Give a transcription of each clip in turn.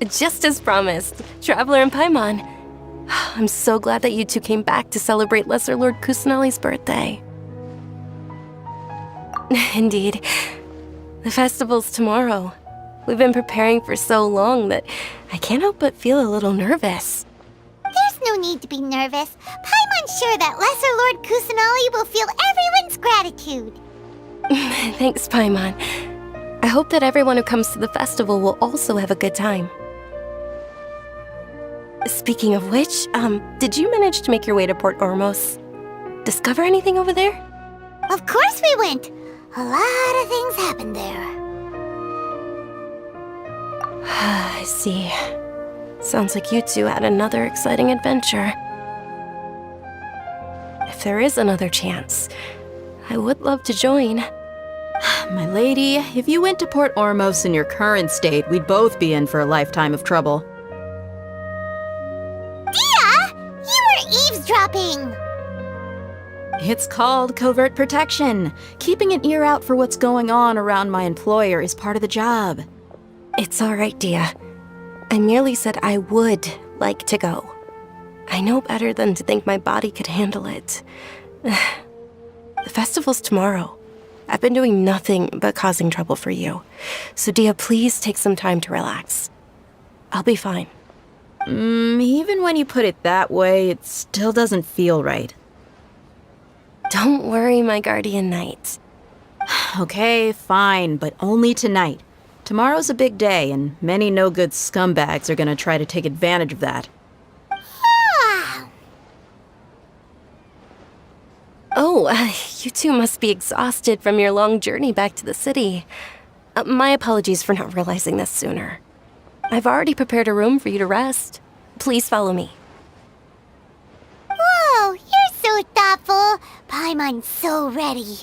Just as promised, Traveler and Paimon. I'm so glad that you two came back to celebrate Lesser Lord Kusanali's birthday. Indeed. The festival's tomorrow. We've been preparing for so long that I can't help but feel a little nervous. There's no need to be nervous. Paimon's sure that Lesser Lord Kusanali will feel everyone's gratitude. Thanks, Paimon. I hope that everyone who comes to the festival will also have a good time. Speaking of which, did you manage to make your way to Port Ormos? Discover anything over there? Of course we went. A lot of things happened there. I see. Sounds like you two had another exciting adventure. If there is another chance, I would love to join. My lady, if you went to Port Ormos in your current state, we'd both be in for a lifetime of trouble. Dia! You were eavesdropping! It's called covert protection. Keeping an ear out for what's going on around my employer is part of the job. It's all right, Dia. I merely said I would like to go. I know better than to think my body could handle it. The festival's tomorrow. I've been doing nothing but causing trouble for you. So Dia, please take some time to relax. I'll be fine. Even when you put it that way, it still doesn't feel right. Don't worry, my guardian knight. Okay, fine, but only tonight. Tomorrow's a big day, and many no-good scumbags are gonna try to take advantage of that. Oh, you two must be exhausted from your long journey back to the city. My apologies for not realizing this sooner. I've already prepared a room for you to rest. Please follow me. Whoa, you're so thoughtful. Paimon's so ready.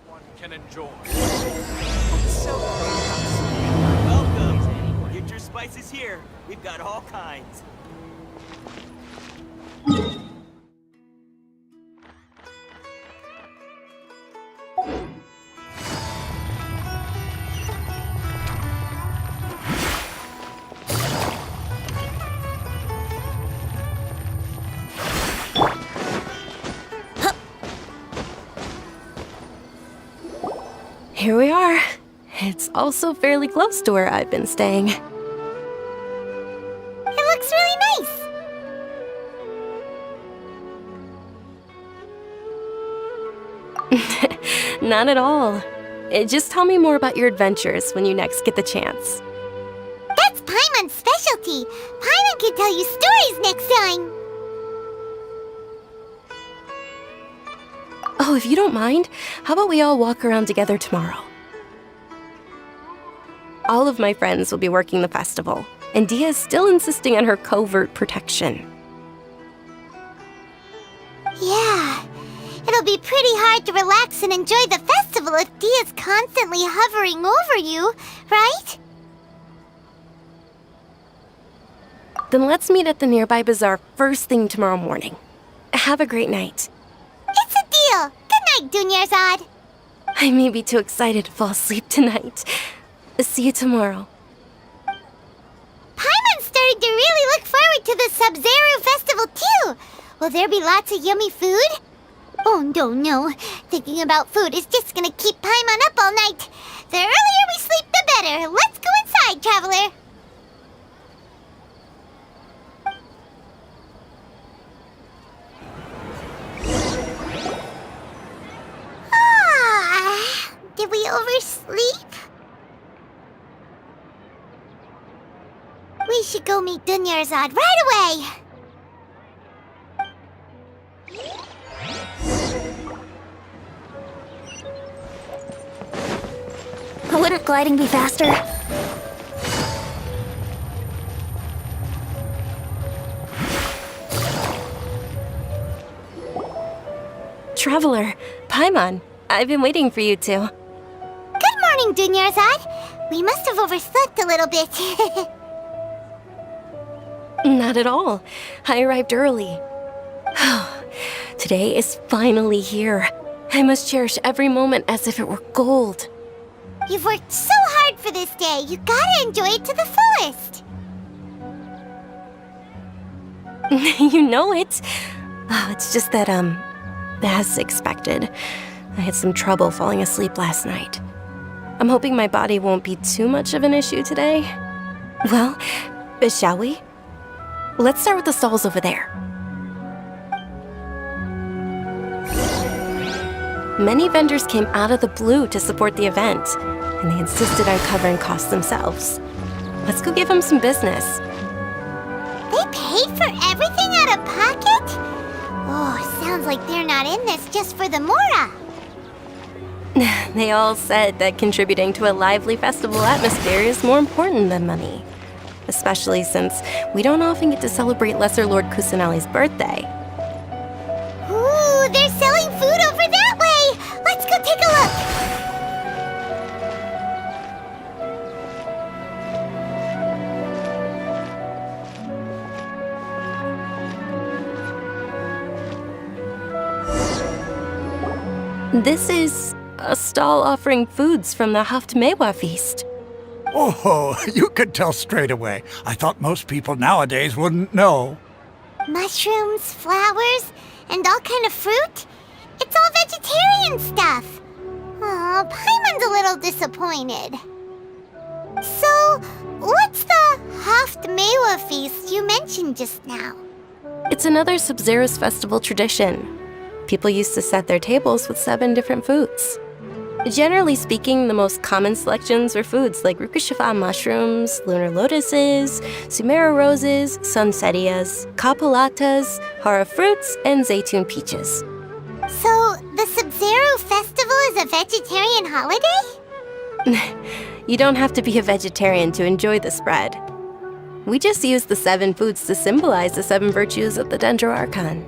One can enjoy. Welcome. Get your spices here. We've got all kinds. Here we are. It's also fairly close to where I've been staying. It looks really nice. Not at all. Just tell me more about your adventures when you next get the chance. That's Paimon's specialty. Paimon can tell you stories next time. Oh, if you don't mind, how about we all walk around together tomorrow? All of my friends will be working the festival, and Dia is still insisting on her covert protection. Yeah. It'll be pretty hard to relax and enjoy the festival if Dia's constantly hovering over you, right? Then let's meet at the nearby bazaar first thing tomorrow morning. Have a great night. It's a deal. Good night, Dunyarzad. I may be too excited to fall asleep tonight. See you tomorrow. Paimon's starting to really look forward to the Sub-Zero festival too. Will there be lots of yummy food? Oh, no. Thinking about food is just gonna keep Paimon up all night. The earlier we sleep, the better. Let's go inside, Traveler. Did we oversleep? We should go meet Dunyarzad right away. Wouldn't gliding be faster? Traveler, Paimon, I've been waiting for you two. Good morning, Dunyarzad. We must have overslept a little bit. Not at all. I arrived early. Today is finally here. I must cherish every moment as if it were gold. You've worked so hard for this this day. You gotta enjoy it to the fullest. You know it. Oh, it's just that, as expected, I had some trouble falling asleep last night. I'm hoping my body won't be too much of an issue today. Well, shall we? Let's start with the stalls over there. Many vendors came out of the blue to support the event, and they insisted on covering costs themselves. Let's go give them some business. They paid for everything out of pocket? Oh, sounds like they're not in this just for the Mora. They all said that contributing to a lively festival atmosphere is more important than money. Especially since we don't often get to celebrate Lesser Lord Kusanali's birthday. Ooh, they're selling food over that way! Let's go take a look! This is a stall offering foods from the Haftmewa feast. Oh, you could tell straight away. I thought most people nowadays wouldn't know. Mushrooms, flowers, and all kind of fruit? It's all vegetarian stuff. Oh, Paimon's a little disappointed. So, what's the Haftmewa feast you mentioned just now? It's another Sub-Zero's festival tradition. People used to set their tables with 7 different foods. Generally speaking, the most common selections were foods like Rukushifa mushrooms, lunar lotuses, Sumeru roses, sunsetias, kapulatas, hara fruits, and zaytun peaches. So, the Sub-Zero festival is a vegetarian holiday? You don't have to be a vegetarian to enjoy the spread. We just use the 7 foods to symbolize the 7 virtues of the Dendro Archon.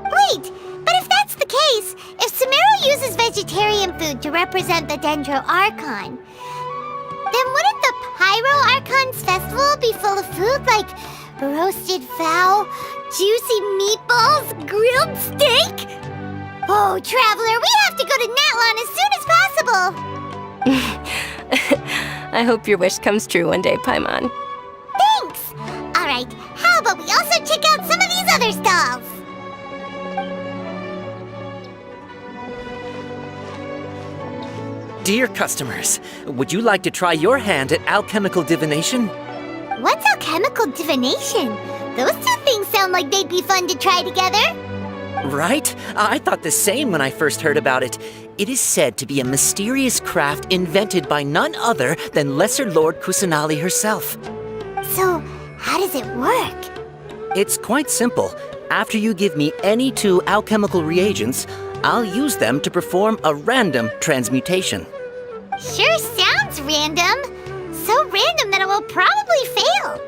Wait, but if that's the case, if Sumeru uses vegetarian food to represent the Dendro Archon, then wouldn't the Pyro Archon's festival be full of food like roasted fowl, juicy meatballs, grilled steak? Oh, Traveler, we have to go to Natlan as soon as possible! I hope your wish comes true one day, Paimon. Thanks! Alright, how about we also check out some of these other stalls? Dear customers, would you like to try your hand at alchemical divination? What's alchemical divination? Those two things sound like they'd be fun to try together. Right? I thought the same when I first heard about it. It is said to be a mysterious craft invented by none other than Lesser Lord Kusanali herself. So, how does it work? It's quite simple. After you give me any 2 alchemical reagents, I'll use them to perform a random transmutation. Sure sounds random. So random that it will probably fail.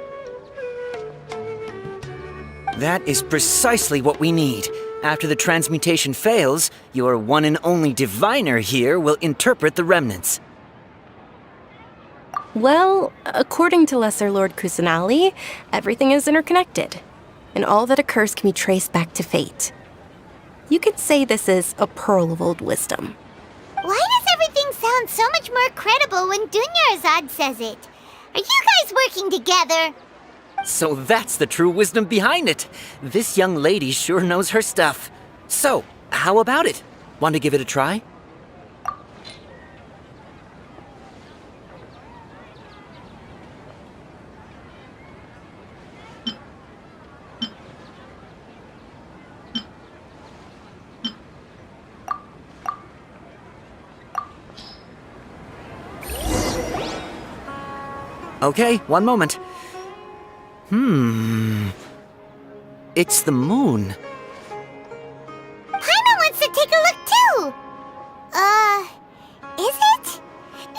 That is precisely what we need. After the transmutation fails, your one and only diviner here will interpret the remnants. Well, according to Lesser Lord Kusanali, everything is interconnected, and all that occurs can be traced back to fate. You could say this is a pearl of old wisdom. Why does everything sound so much more credible when Dunyarzad says it? Are you guys working together? So that's the true wisdom behind it. This young lady sure knows her stuff. So, how about it? Want to give it a try? Okay, one moment. It's the moon. Paimon wants to take a look too! Is it?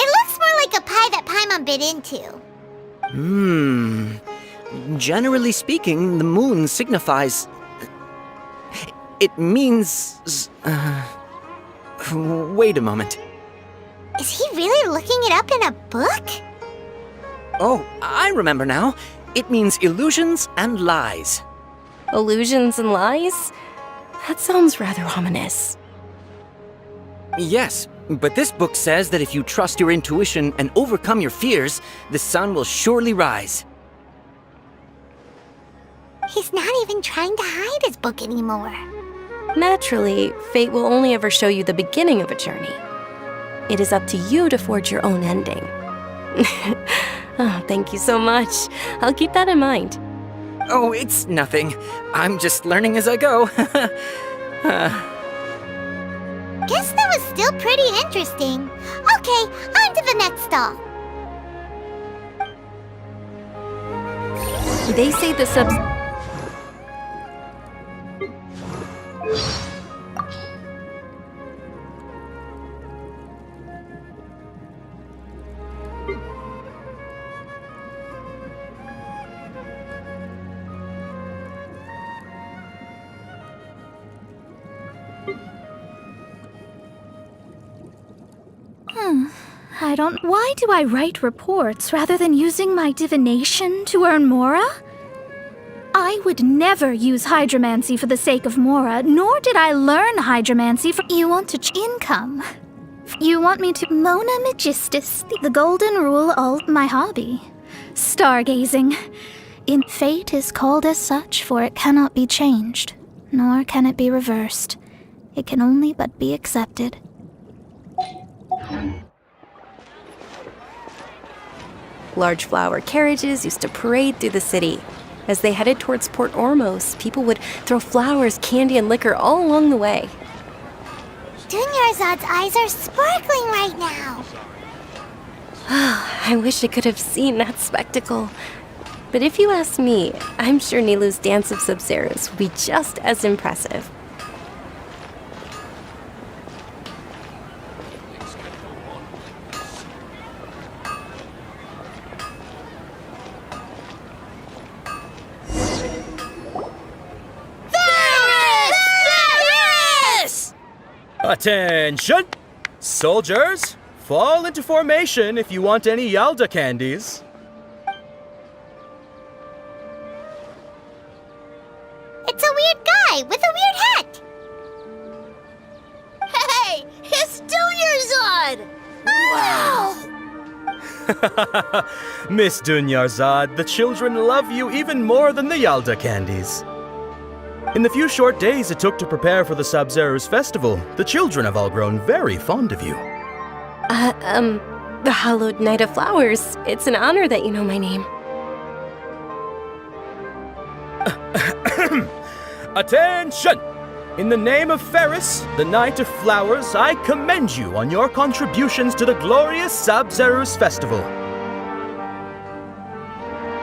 It looks more like a pie that Paimon bit into. Generally speaking, the moon signifies... It means... Wait a moment. Is he really looking it up in a book? Oh, I remember now. It means illusions and lies. Illusions and lies? That sounds rather ominous. Yes, but this book says that if you trust your intuition and overcome your fears, the sun will surely rise. He's not even trying to hide his book anymore. Naturally, fate will only ever show you the beginning of a journey. It is up to you to forge your own ending. Oh, thank you so much. I'll keep that in mind. Oh, it's nothing. I'm just learning as I go. Guess that was still pretty interesting. Okay, on to the next stall. They say the subs... I don't... Why do I write reports rather than using my divination to earn Mora? I would never use hydromancy for the sake of Mora, nor did I learn hydromancy for... You want to... income. You want me to... Mona Magistus, the golden rule, all my hobby. Stargazing. In fate is called as such, for it cannot be changed, nor can it be reversed. It can only but be accepted. Large flower carriages used to parade through the city. As they headed towards Port Ormos, people would throw flowers, candy, and liquor all along the way. Dunyarzad's eyes are sparkling right now. I wish I could have seen that spectacle. But if you ask me, I'm sure Nilu's Dance of Sub-Zeros would be just as impressive. Attention! Soldiers, fall into formation if you want any Yalda candies. It's a weird guy with a weird hat. Hey, it's Dunyarzad! Wow! Miss Dunyarzad, the children love you even more than the Yalda candies. In the few short days it took to prepare for the Sub-Zero's festival, the children have all grown very fond of you. The Hallowed Knight of Flowers. It's an honor that you know my name. Attention! In the name of Ferris, the Knight of Flowers, I commend you on your contributions to the glorious Sub-Zero's festival.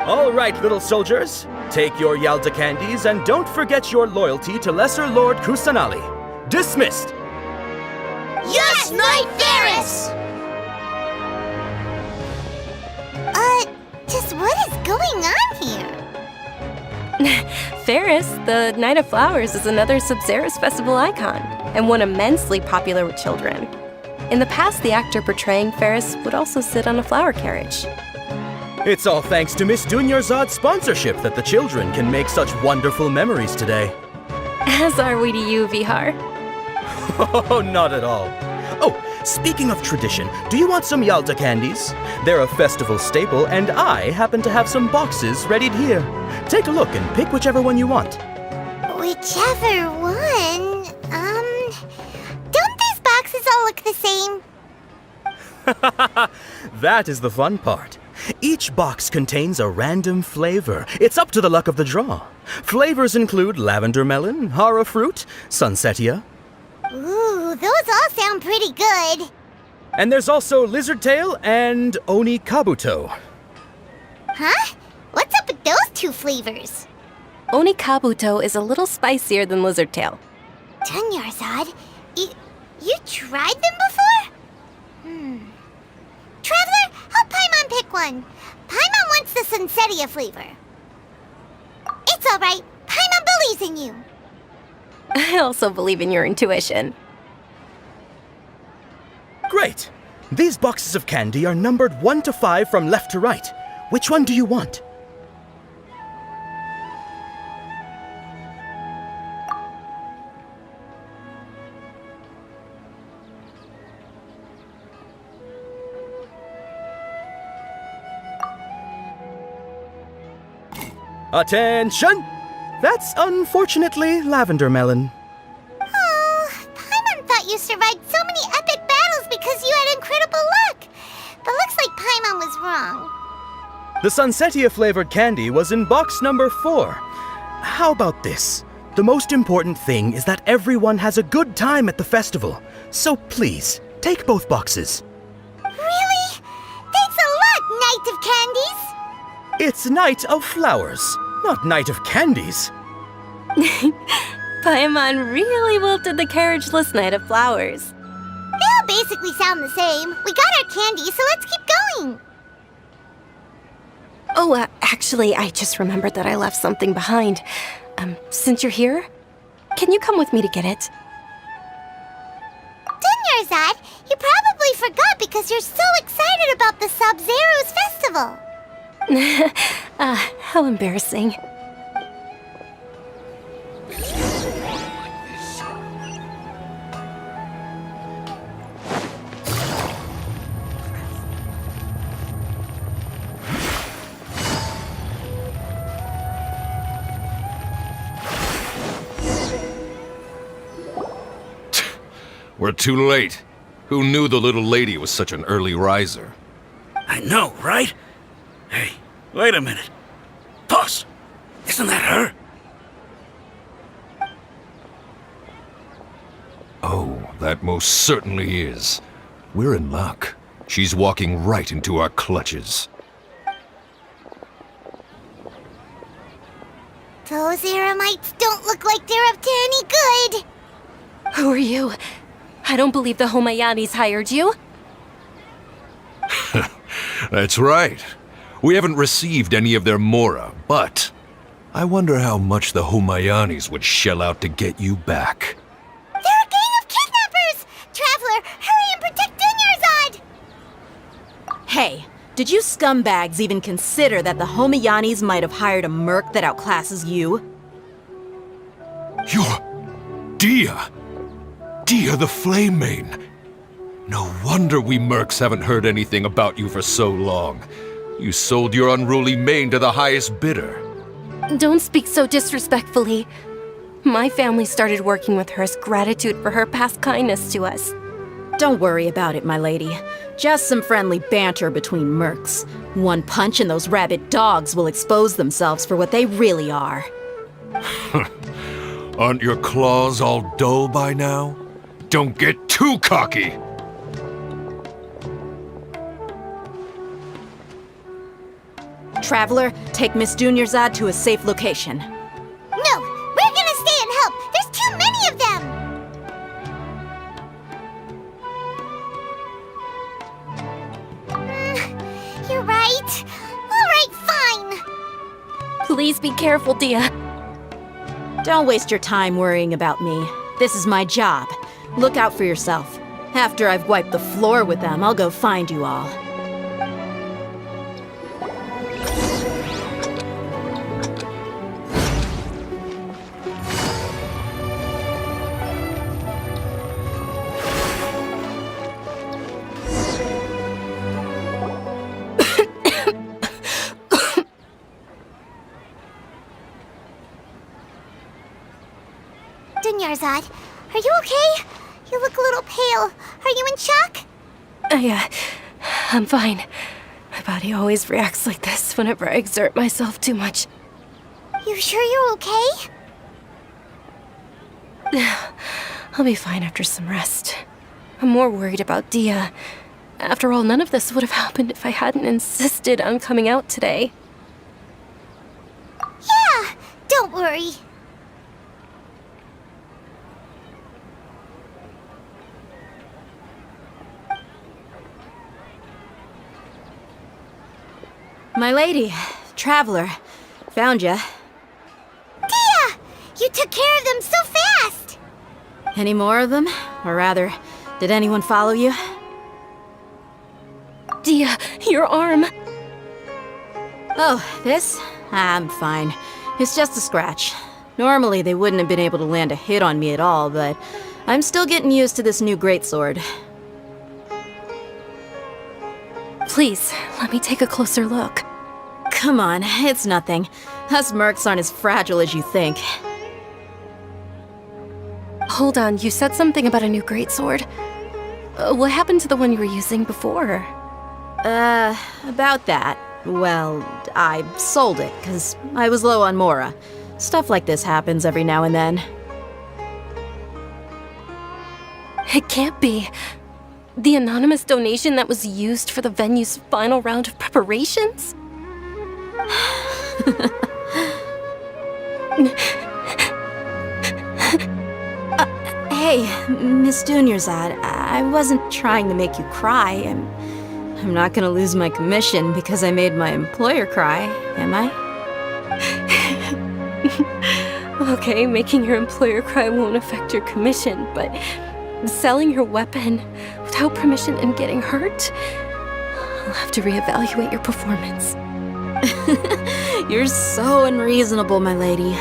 All right, little soldiers, take your Yalda candies and don't forget your loyalty to Lesser Lord Kusanali. Dismissed! Yes, Knight Ferris! Just what is going on here? Ferris, the Knight of Flowers, is another Sub-Zero's festival icon, and one immensely popular with children. In the past, the actor portraying Ferris would also sit on a flower carriage. It's all thanks to Miss Dunyarzad's sponsorship that the children can make such wonderful memories today. As are we to you, Vihar. Oh, not at all. Oh, speaking of tradition, do you want some Yalda candies? They're a festival staple, and I happen to have some boxes readied here. Take a look and pick whichever one you want. Whichever one? Don't these boxes all look the same? That is the fun part. Each box contains a random flavor. It's up to the luck of the draw. Flavors include lavender melon, hara fruit, sunsetia. Ooh, those all sound pretty good. And there's also lizard tail and oni kabuto. Huh? What's up with those two flavors? Oni Kabuto is a little spicier than Lizard Tail. Dunyarzad, you tried them before? Traveler, help Paimon pick one. Paimon wants the Sunsetia flavor. It's all right. Paimon believes in you. I also believe in your intuition. Great! These boxes of candy are numbered 1 to 5 from left to right. Which one do you want? Attention! That's unfortunately lavender melon. Oh, Paimon thought you survived so many epic battles because you had incredible luck. But looks like Paimon was wrong. The Sunsetia flavored candy was in box number 4. How about this? The most important thing is that everyone has a good time at the festival. So please, take both boxes. Really? Thanks a lot, Knight of Candies! It's Night of Flowers, not Night of Candies. Paimon really wilted the carriageless Knight of Flowers. They all basically sound the same. We got our candy, so let's keep going. Oh, actually, I just remembered that I left something behind. Since you're here, can you come with me to get it? Dunyarzad, you probably forgot because you're so excited about the Sub-Zero's festival. How embarrassing. We're too late. Who knew the little lady was such an early riser? I know, right? Hey, wait a minute. Pause! Isn't that her? Oh, that most certainly is. We're in luck. She's walking right into our clutches. Those Eremites don't look like they're up to any good. Who are you? I don't believe the Homayanis hired you. That's right. We haven't received any of their mora, but I wonder how much the Homayanis would shell out to get you back. They're a gang of kidnappers! Traveler, hurry and protect Dunyarzad! Hey, did you scumbags even consider that the Homayanis might have hired a merc that outclasses you? You're Dia! Dia the Flame Mane! No wonder we mercs haven't heard anything about you for so long. You sold your unruly mane to the highest bidder. Don't speak so disrespectfully. My family started working with her as gratitude for her past kindness to us. Don't worry about it, my lady. Just some friendly banter between mercs. One punch and those rabid dogs will expose themselves for what they really are. Aren't your claws all dull by now? Don't get too cocky! Traveler, take Miss Dunyarzad to a safe location. No, we're gonna stay and help. There's too many of them. You're right. All right, fine. Please be careful, Dia. Don't waste your time worrying about me. This is my job. Look out for yourself. After I've wiped the floor with them, I'll go find you all. Dunyarzad, are you okay? You look a little pale. Are you in shock? I'm fine. My body always reacts like this whenever I exert myself too much. You sure you're okay? I'll be fine after some rest. I'm more worried about Dia. After all, none of this would have happened if I hadn't insisted on coming out today. Yeah, don't worry. My lady, Traveler, found ya. Dia! You took care of them so fast! Any more of them? Or rather, did anyone follow you? Dia, your arm! Oh, this? I'm fine. It's just a scratch. Normally, they wouldn't have been able to land a hit on me at all, but I'm still getting used to this new greatsword. Please, let me take a closer look. come on, it's nothing. Us mercs aren't as fragile as you think. Hold on, you said something about a new greatsword. What happened to the one you were using before? About that. Well, I sold it, because I was low on Mora. Stuff like this happens every now and then. It can't be. The anonymous donation that was used for the venue's final round of preparations? Hey, Miss Dunyarzad, I wasn't trying to make you cry. I'm not gonna lose my commission because I made my employer cry, am I? Okay, making your employer cry won't affect your commission, but selling your weapon without permission and getting hurt? I'll have to reevaluate your performance. You're so unreasonable, my lady.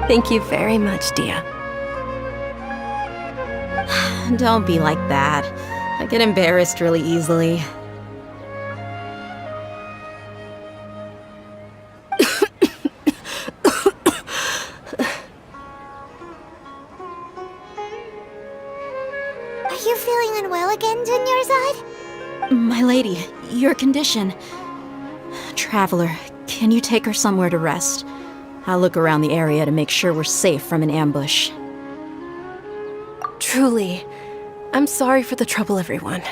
Thank you very much, Dia. Don't be like that. I get embarrassed really easily. Are you feeling unwell again, Dunyarzad? My lady, your condition. Traveler, can you take her somewhere to rest? I'll look around the area to make sure we're safe from an ambush. Truly, I'm sorry for the trouble, everyone.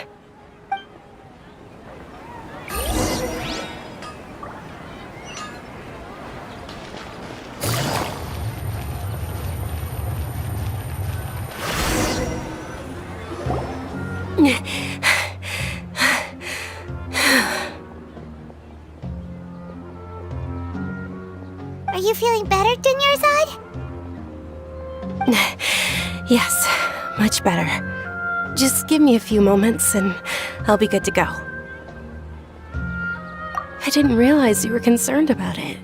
Are you feeling better, Dunyarzad? Yes, much better. Just give me a few moments and I'll be good to go. I didn't realize you were concerned about it.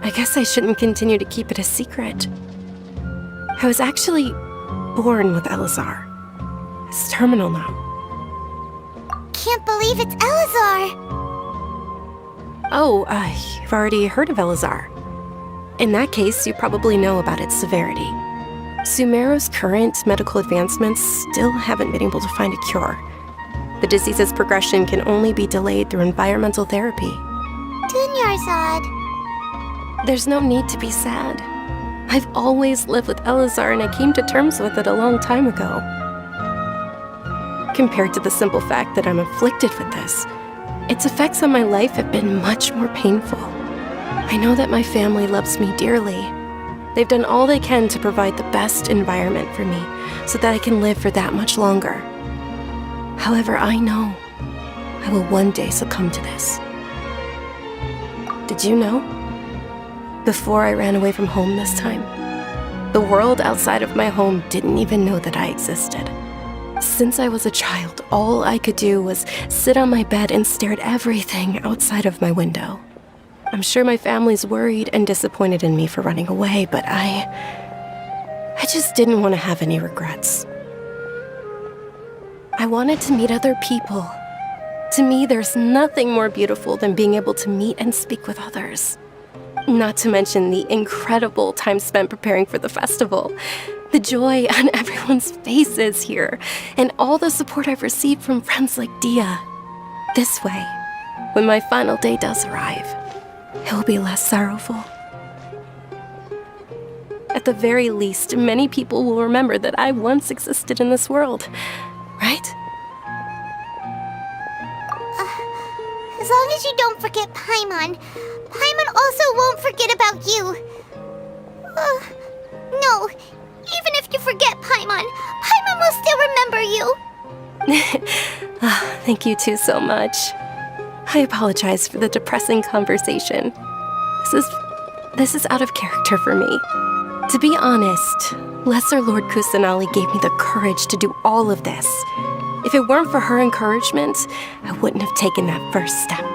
I guess I shouldn't continue to keep it a secret. I was actually born with Elazar. It's terminal now. Can't believe it's Elazar! Oh, you've already heard of Elazar. In that case, you probably know about its severity. Sumeru's current medical advancements still haven't been able to find a cure. The disease's progression can only be delayed through environmental therapy. Dunyarzad. There's no need to be sad. I've always lived with Elazar and I came to terms with it a long time ago. Compared to the simple fact that I'm afflicted with this, its effects on my life have been much more painful. I know that my family loves me dearly. They've done all they can to provide the best environment for me so that I can live for that much longer. However, I know I will one day succumb to this. Did you know? Before I ran away from home this time, the world outside of my home didn't even know that I existed. Since I was a child, all I could do was sit on my bed and stare at everything outside of my window. I'm sure my family's worried and disappointed in me for running away, but I just didn't want to have any regrets. I wanted to meet other people. To me, there's nothing more beautiful than being able to meet and speak with others. Not to mention the incredible time spent preparing for the festival, the joy on everyone's faces here, and all the support I've received from friends like Dia. This way, when my final day does arrive, it will be less sorrowful. At the very least, many people will remember that I once existed in this world, right? As long as you don't forget Paimon, Paimon also won't forget about you. No, even if you forget Paimon, Paimon will still remember you. Thank you two so much. I apologize for the depressing conversation. This is out of character for me. To be honest, Lesser Lord Kusanali gave me the courage to do all of this. If it weren't for her encouragement, I wouldn't have taken that first step.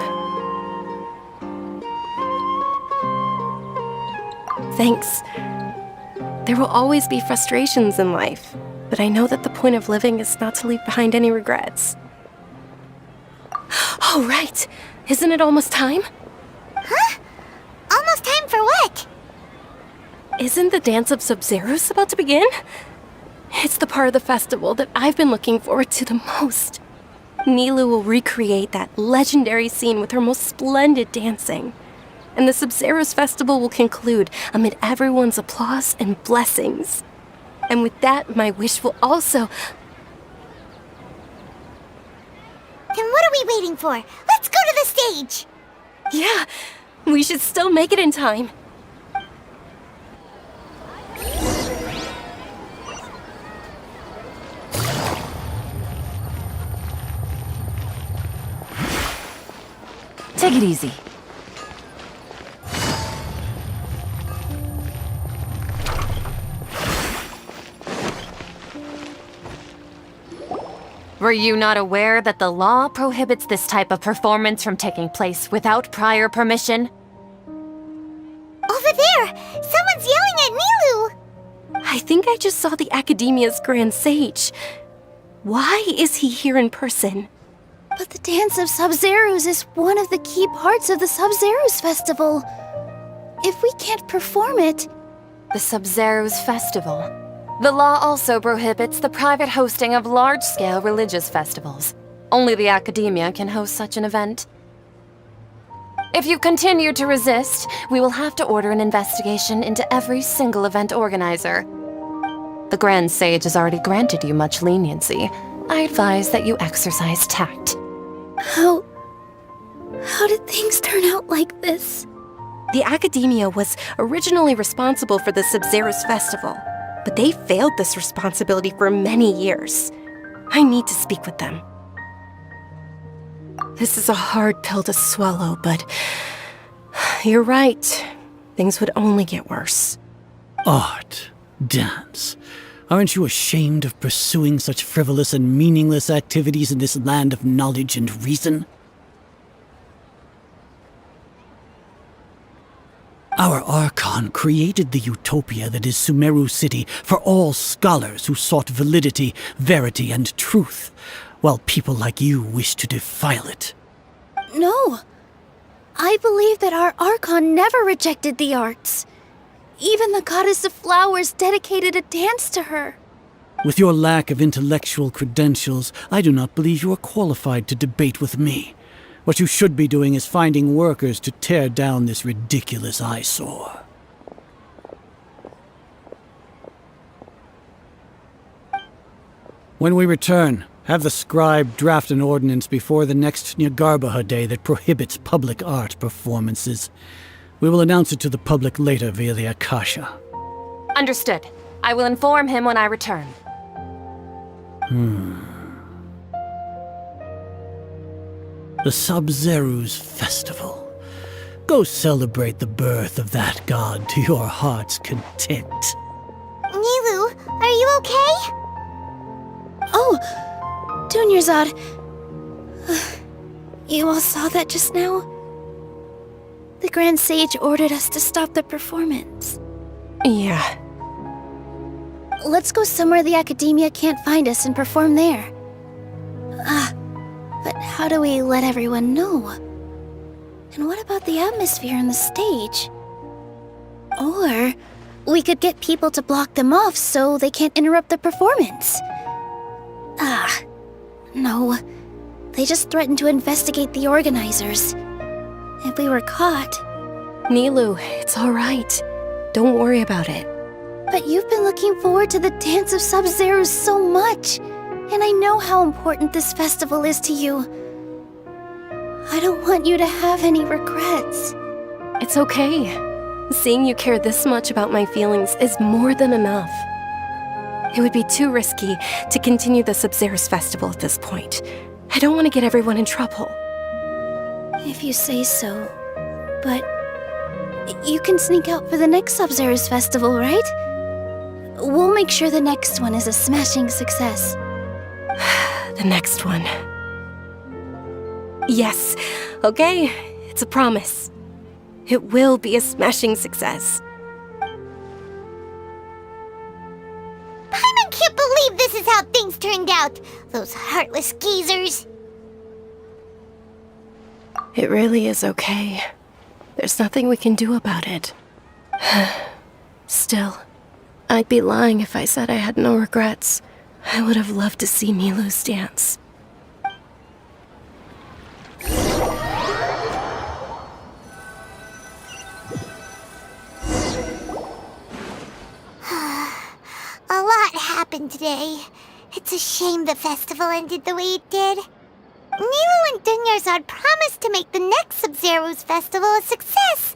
Thanks. There will always be frustrations in life, but I know that the point of living is not to leave behind any regrets. Oh, right. Isn't it almost time? Huh? Almost time for what? Isn't the Dance of Sub-Zeros about to begin? It's the part of the festival that I've been looking forward to the most. Nilou will recreate that legendary scene with her most splendid dancing. And the Sub-Zeros festival will conclude amid everyone's applause and blessings. And with that, my wish will also... Then what are we waiting for? Let's go to the stage! Yeah, we should still make it in time. Take it easy. Were you not aware that the law prohibits this type of performance from taking place without prior permission? Over there! Someone's yelling at Nilou! I think I just saw the Academia's Grand Sage. Why is he here in person? But the Dance of Sub-Zeros is one of the key parts of the Sub-Zeros festival. If we can't perform it... The Sub-Zeros Festival. The law also prohibits the private hosting of large-scale religious festivals. Only the Academia can host such an event. If you continue to resist, we will have to order an investigation into every single event organizer. The Grand Sage has already granted you much leniency. I advise that you exercise tact. How did things turn out like this? The Academia was originally responsible for the Sub-Zeros festival, but they failed this responsibility for many years. I need to speak with them. This is a hard pill to swallow, but you're right. Things would only get worse. Art, dance. Aren't you ashamed of pursuing such frivolous and meaningless activities in this land of knowledge and reason? Our Archon created the utopia that is Sumeru City for all scholars who sought validity, verity, and truth, while people like you wish to defile it. No. I believe that our Archon never rejected the arts. Even the goddess of flowers dedicated a dance to her. With your lack of intellectual credentials, I do not believe you are qualified to debate with me. What you should be doing is finding workers to tear down this ridiculous eyesore. When we return, have the scribe draft an ordinance before the next Nyargarbaha Day that prohibits public art performances. We will announce it to the public later via the Akasha. Understood. I will inform him when I return. The Sub-Zeros Festival. Go celebrate the birth of that god to your heart's content. Nilou, are you okay? Oh, Dunyarzad. You all saw that just now? The Grand Sage ordered us to stop the performance. Yeah. Let's go somewhere the Academia can't find us and perform there. But how do we let everyone know? And what about the atmosphere on the stage? Or we could get people to block them off so they can't interrupt the performance. No. They just threatened to investigate the organizers. If we were caught... Nilou, it's all right. Don't worry about it. But you've been looking forward to the Dance of Sub-Zeros so much, and I know how important this festival is to you. I don't want you to have any regrets. It's okay. Seeing you care this much about my feelings is more than enough. It would be too risky to continue the Sub-Zeros festival at this point. I don't want to get everyone in trouble. If you say so. But you can sneak out for the next Sub-Zeros festival, right? We'll make sure the next one is a smashing success. The next one. Yes. Okay, it's a promise. It will be a smashing success. I can't believe this is how things turned out. Those heartless geezers. It really is okay. There's nothing we can do about it. Still, I'd be lying if I said I had no regrets. I would have loved to see Milu's dance. A lot happened today. It's a shame the festival ended the way it did. Nilu and Dunyarzad promised to make the next Sub-Zero's festival a success,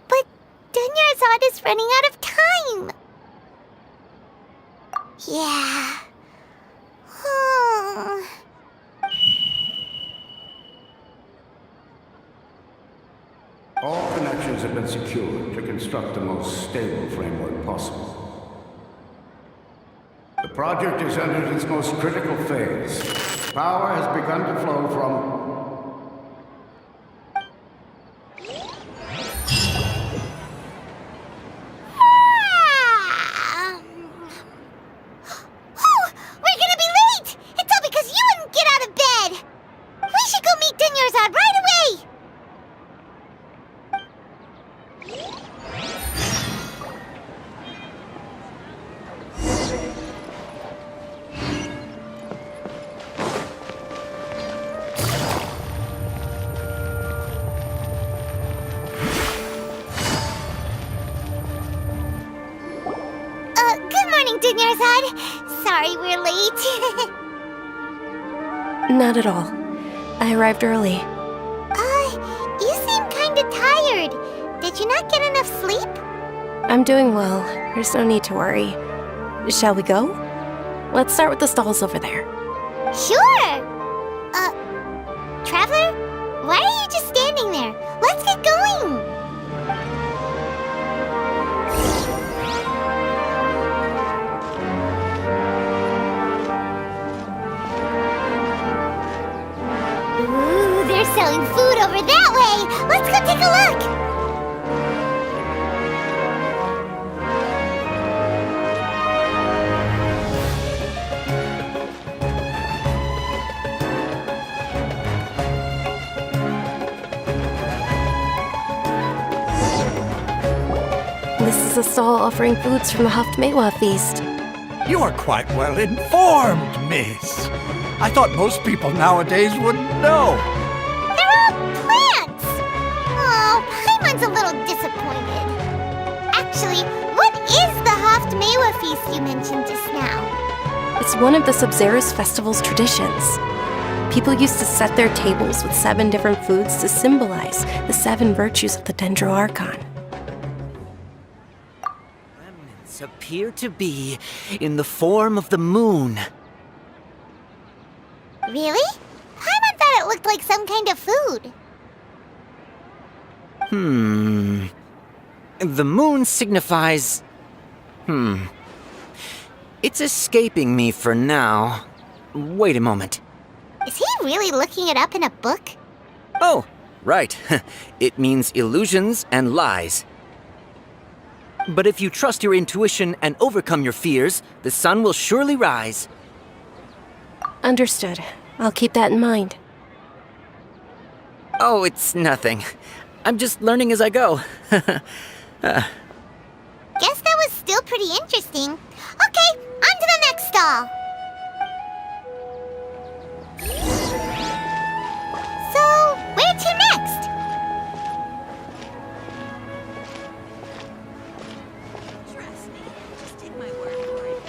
but Dunyarzad is running out of time. Yeah. All connections have been secured to construct the most stable framework possible. The project is entered its most critical phase. Power has begun to flow from... We're gonna be late! It's all because you wouldn't get out of bed! We should go meet Dunyarzad right away! Good morning, Dunyarzad. Sorry we're late. Not at all. I arrived early. You seem kinda tired. Did you not get enough sleep? I'm doing well. There's no need to worry. Shall we go? Let's start with the stalls over there. Sure! Traveler? Why are you just standing there? Let's get going! Ooh, they're selling food over that way! Let's go take a look! This is a stall offering foods from the Haftmewa feast. You are quite well informed, miss. I thought most people nowadays wouldn't know. They're all plants! Oh, Paimon's a little disappointed. Actually, what is the Haftmewa feast you mentioned just now? It's one of the Sub-Zero's festival's traditions. People used to set their tables with 7 different foods to symbolize the 7 virtues of the Dendro Archon. Remnants appear to be in the form of the moon. Really? Paimon thought it looked like some kind of food. The moon signifies... It's escaping me for now. Wait a moment. Is he really looking it up in a book? Oh, right. It means illusions and lies. But if you trust your intuition and overcome your fears, the sun will surely rise. Understood. I'll keep that in mind. Oh, it's nothing. I'm just learning as I go. Guess that was still pretty interesting. Okay, on to the next stall. So, where to next? Trust me. Just take my word for it.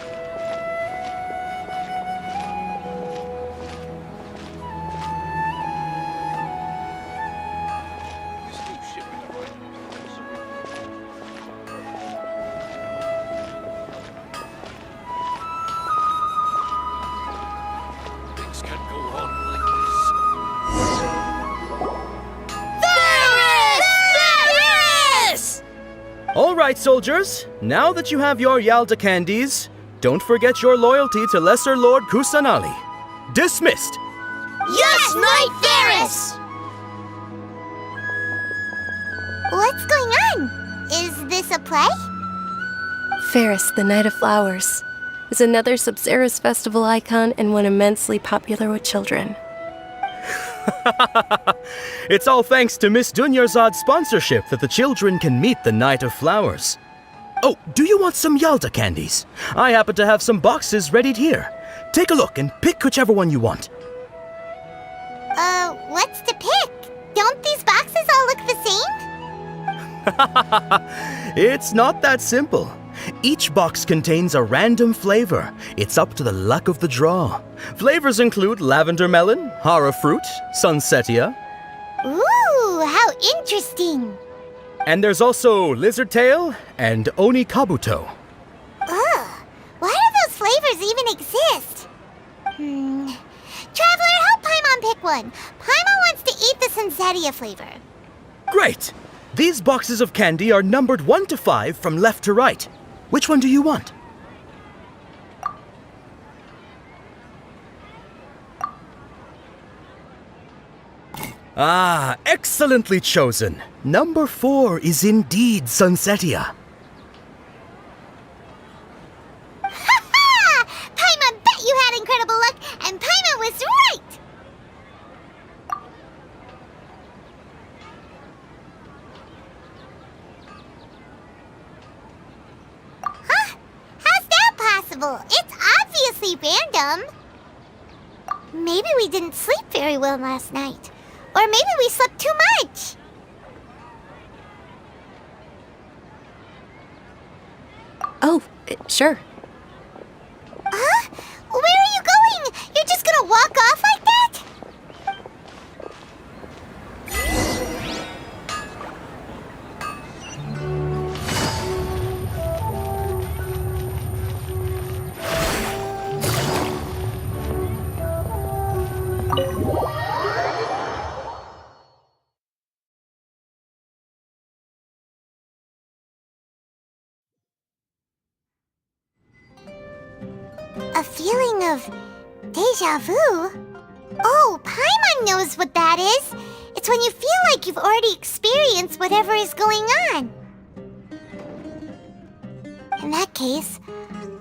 Things can't go on like this. All right, soldiers. Now that you have your Yalda candies, don't forget your loyalty to Lesser Lord Kusanali. Dismissed! Yes, Knight Varus! What's going on? Is this a play? Ferris, the Knight of Flowers, is another Sub-Zero's festival icon and one immensely popular with children. It's all thanks to Miss Dunyarzad's sponsorship that the children can meet the Knight of Flowers. Oh, do you want some Yalda candies? I happen to have some boxes readied here. Take a look and pick whichever one you want. What's to pick? Don't these boxes all look the same? It's not that simple. Each box contains a random flavor. It's up to the luck of the draw. Flavors include lavender melon, hara fruit, sunsetia. Ooh, how interesting. And there's also lizard tail and oni kabuto. Ugh, why do those flavors even exist? Traveler, help Paimon pick one. Paimon wants to eat the sunsetia flavor. Great! These boxes of candy are numbered 1 to 5 from left to right. Which one do you want? Ah, excellently chosen. Number 4 is indeed sunsetia. Ha-ha! Paimon bet you had incredible luck, and Paimon was right! Huh? How's that possible? It's obviously random. Maybe we didn't sleep very well last night. Or maybe we slept too much. Oh, sure. Huh? Where are you going? You're just gonna walk off like that? A feeling of deja vu? Oh, Paimon knows what that is. It's when you feel like you've already experienced whatever is going on. In that case,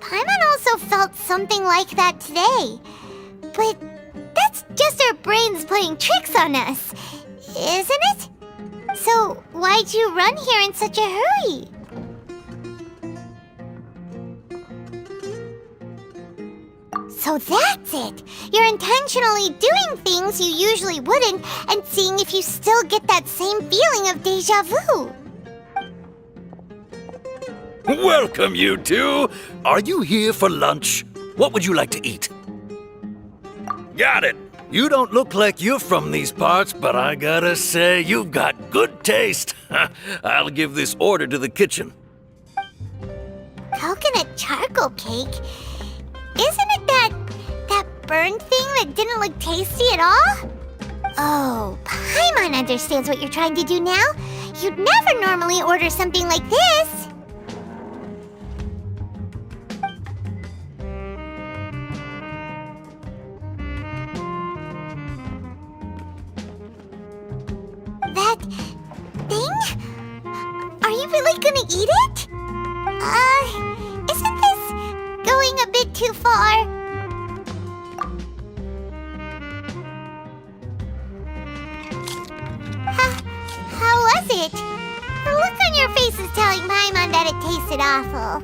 Paimon also felt something like that today. But that's just our brains playing tricks on us, isn't it? So why'd you run here in such a hurry? So that's it! You're intentionally doing things you usually wouldn't and seeing if you still get that same feeling of deja vu. Welcome, you two. Are you here for lunch? What would you like to eat? Got it. You don't look like you're from these parts, but I gotta say, you've got good taste. I'll give this order to the kitchen. Coconut charcoal cake? Isn't it that burned thing that didn't look tasty at all? Oh, Paimon understands what you're trying to do now. You'd never normally order something like this. That thing? Are you really gonna eat it? Isn't this going a bit too far? How was it? The look on your face is telling Paimon that it tasted awful.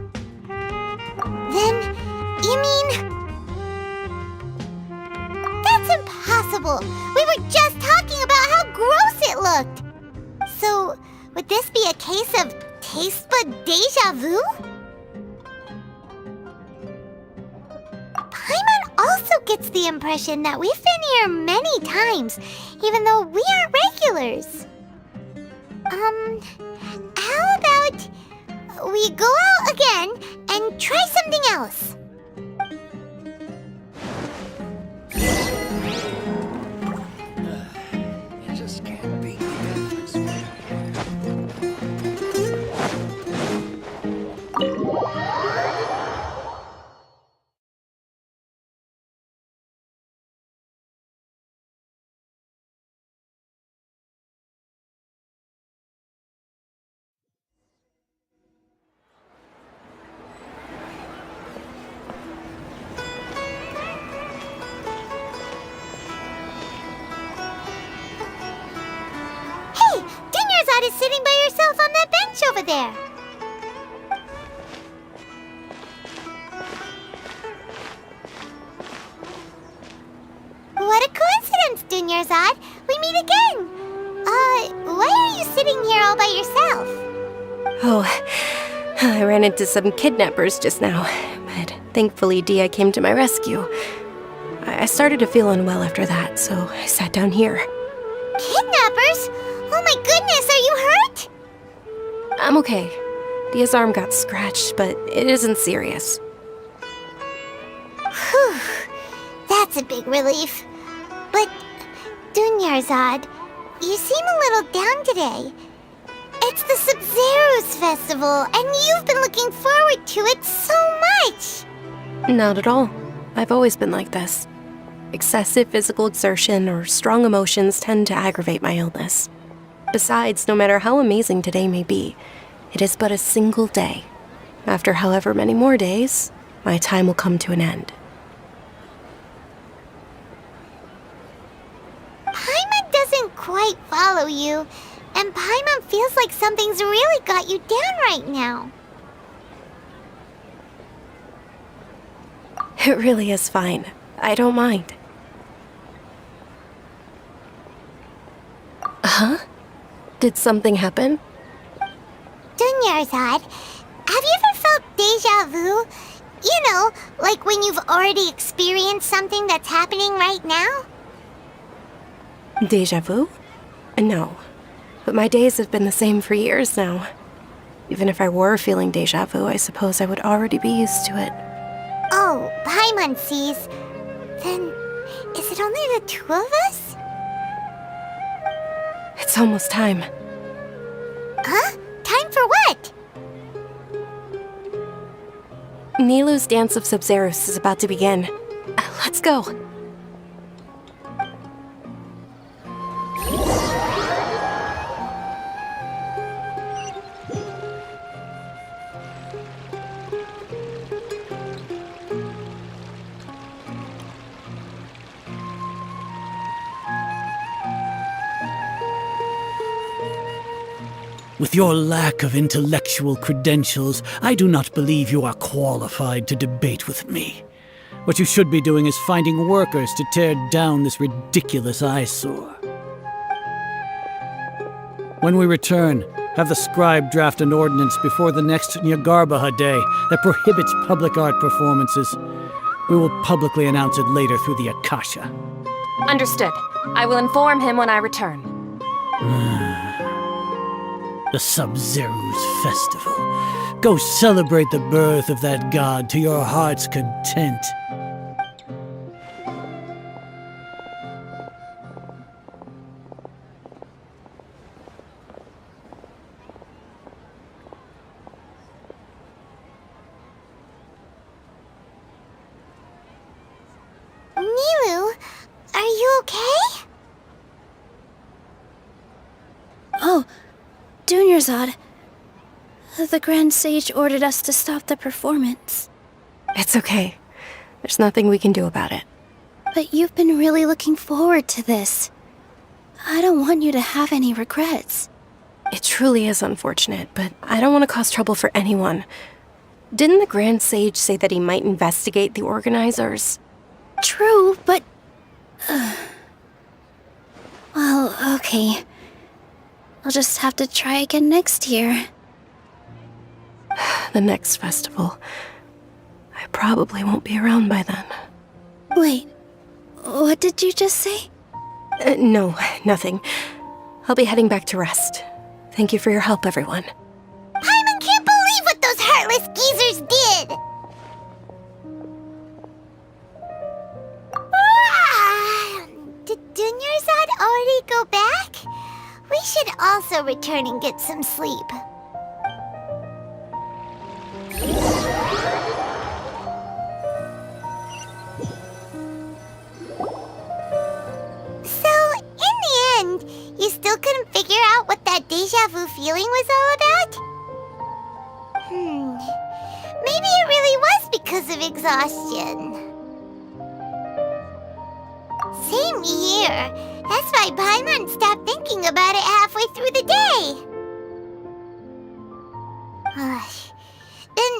Then, you mean... That's impossible! We were just talking about how gross it looked! So, would this be a case of taste bud deja vu? Paimon also gets the impression that we've been here many times, even though we aren't regulars. How about we go out again and try something else? It just can't be. just sitting by yourself on that bench over there. What a coincidence, Dunyarzad. We meet again. Why are you sitting here all by yourself? Oh, I ran into some kidnappers just now, but thankfully Dia came to my rescue. I started to feel unwell after that, so I sat down here. Kidnappers? Oh my goodness, are you hurt? I'm okay. Dia's arm got scratched, but it isn't serious. Whew. That's a big relief. But, Dunyarzad, you seem a little down today. It's the Sub-Zero's festival, and you've been looking forward to it so much! Not at all. I've always been like this. Excessive physical exertion or strong emotions tend to aggravate my illness. Besides, no matter how amazing today may be, it is but a single day. After however many more days, my time will come to an end. Paimon doesn't quite follow you, and Paimon feels like something's really got you down right now. It really is fine. I don't mind. Huh? Did something happen? Dunyarzad, have you ever felt deja vu? You know, like when you've already experienced something that's happening right now? Deja vu? No. But my days have been the same for years now. Even if I were feeling deja vu, I suppose I would already be used to it. Oh, Paimon sees. Then, is it only the two of us? It's almost time. Huh? Time for what? Nilou's Dance of Sub-Zeros is about to begin. Let's go. With your lack of intellectual credentials, I do not believe you are qualified to debate with me. What you should be doing is finding workers to tear down this ridiculous eyesore. When we return, have the scribe draft an ordinance before the next Nyagarbaha Day that prohibits public art performances. We will publicly announce it later through the Akasha. Understood. I will inform him when I return. The Sub-Zero's festival. Go celebrate the birth of that god to your heart's content. Nilou, are you okay? Oh, Dunyarzad. The Grand Sage ordered us to stop the performance. It's okay. There's nothing we can do about it. But you've been really looking forward to this. I don't want you to have any regrets. It truly is unfortunate, but I don't want to cause trouble for anyone. Didn't the Grand Sage say that he might investigate the organizers? True, but... Well, okay. I'll just have to try again next year. The next festival. I probably won't be around by then. Wait, what did you just say? No, nothing. I'll be heading back to rest. Thank you for your help, everyone. Paimon can't believe what those heartless geezers did! Did Dunyarzad already go back? We should also return and get some sleep. So, in the end, you still couldn't figure out what that deja vu feeling was all about? Maybe it really was because of exhaustion. Same here. That's why Paimon stopped thinking about it halfway through the day. Then,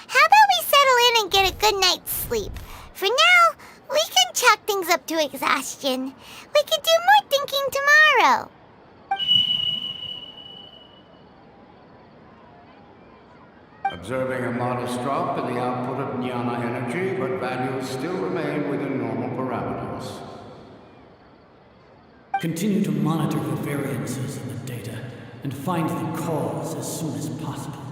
how about we settle in and get a good night's sleep? For now, we can chalk things up to exhaustion. We can do more thinking tomorrow. Observing a modest drop in the output of jnana energy, but values still remain within normal parameters. Continue to monitor the variances in the data and find the cause as soon as possible.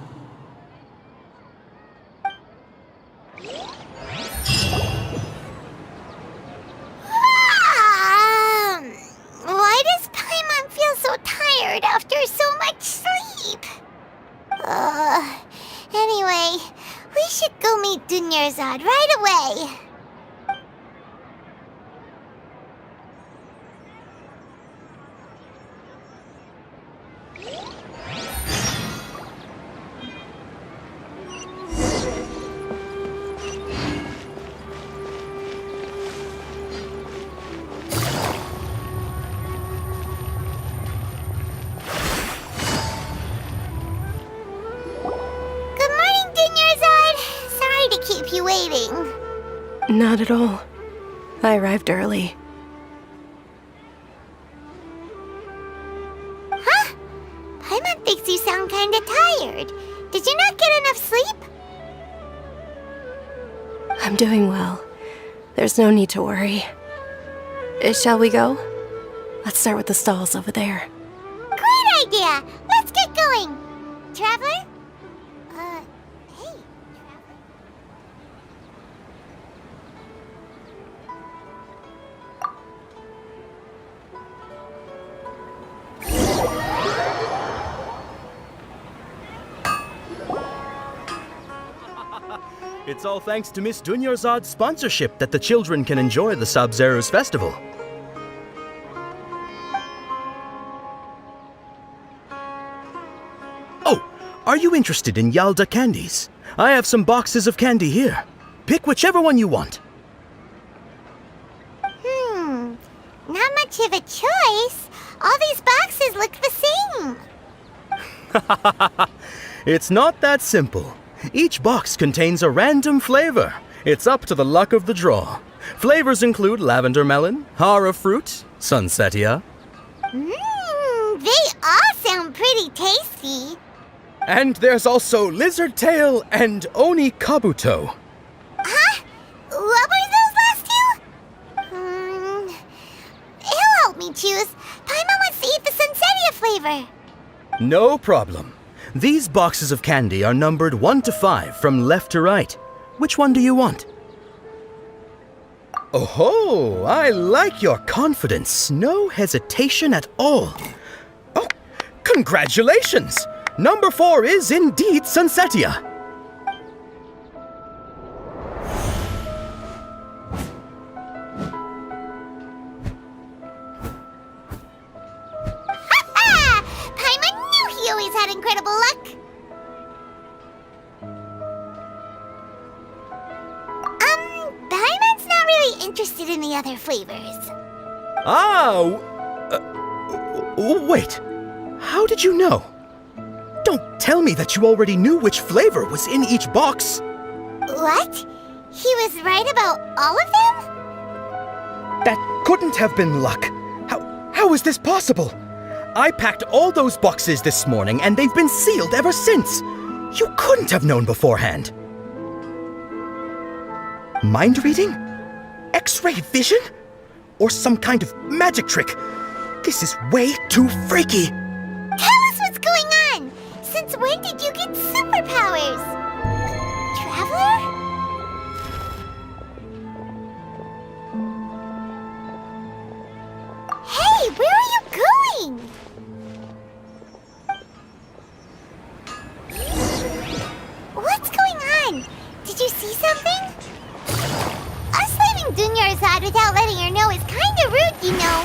Why does Paimon feel so tired after so much sleep? Anyway, we should go meet Dunyarzad right away. Not at all. I arrived early. Huh? Paimon thinks you sound kinda tired. Did you not get enough sleep? I'm doing well. There's no need to worry. Shall we go? Let's start with the stalls over there. Great idea! Let's get going! Traveler? It's all thanks to Miss Dunyarzad's sponsorship that the children can enjoy the Sub-Zero's festival. Oh, are you interested in Yalda candies? I have some boxes of candy here. Pick whichever one you want. Not much of a choice. All these boxes look the same. It's not that simple. Each box contains a random flavor. It's up to the luck of the draw. Flavors include lavender melon, hara fruit, sunsetia. They all sound pretty tasty. And there's also lizard tail and oni kabuto. Huh? What were those last two? He'll help me choose. Paimon wants to eat the sunsetia flavor. No problem. These boxes of candy are numbered 1 to 5 from left to right. Which one do you want? Oh, I like your confidence. No hesitation at all. Oh, congratulations! Number 4 is indeed sunsetia. He always had incredible luck. Paimon's not really interested in the other flavors. Wait. How did you know? Don't tell me that you already knew which flavor was in each box. What? He was right about all of them? That couldn't have been luck. How is this possible? I packed all those boxes this morning, and they've been sealed ever since. You couldn't have known beforehand. Mind reading? X-ray vision? Or some kind of magic trick? This is way too freaky. Tell us what's going on. Since when did you get superpowers? Traveler? Hey, where are you going? What's going on? Did you see something? Us leaving Dunyarzad without letting her know is kinda rude, you know.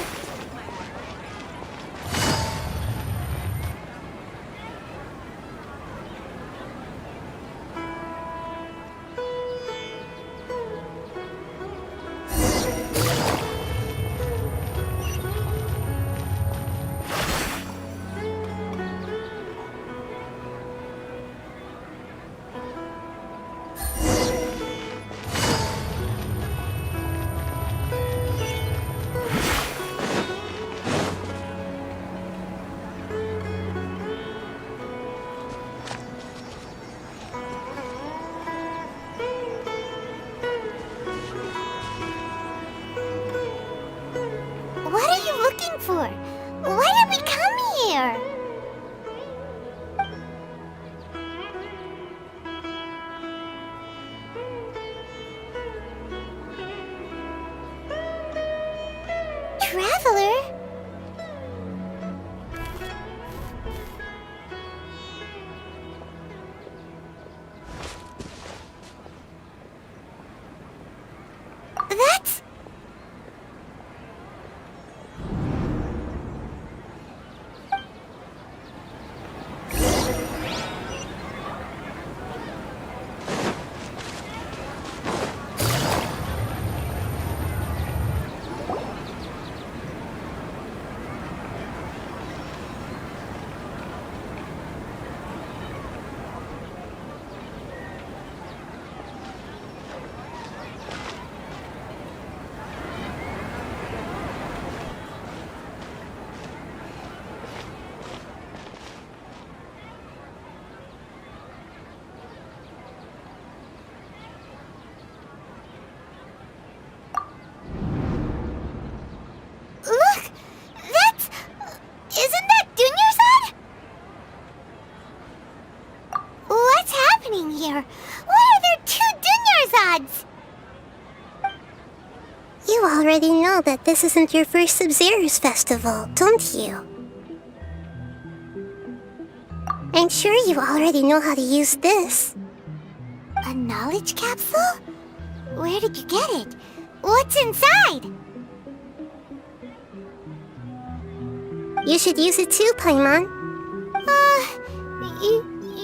traveler. That's... Look! That's... Isn't that Dunyarzad? What's happening here? Why are there 2 Dunyarzads? You already know that this isn't your first Sub-Zero's festival, don't you? I'm sure you already know how to use this. A knowledge capsule? Where did you get it? What's inside? You should use it too, Paimon.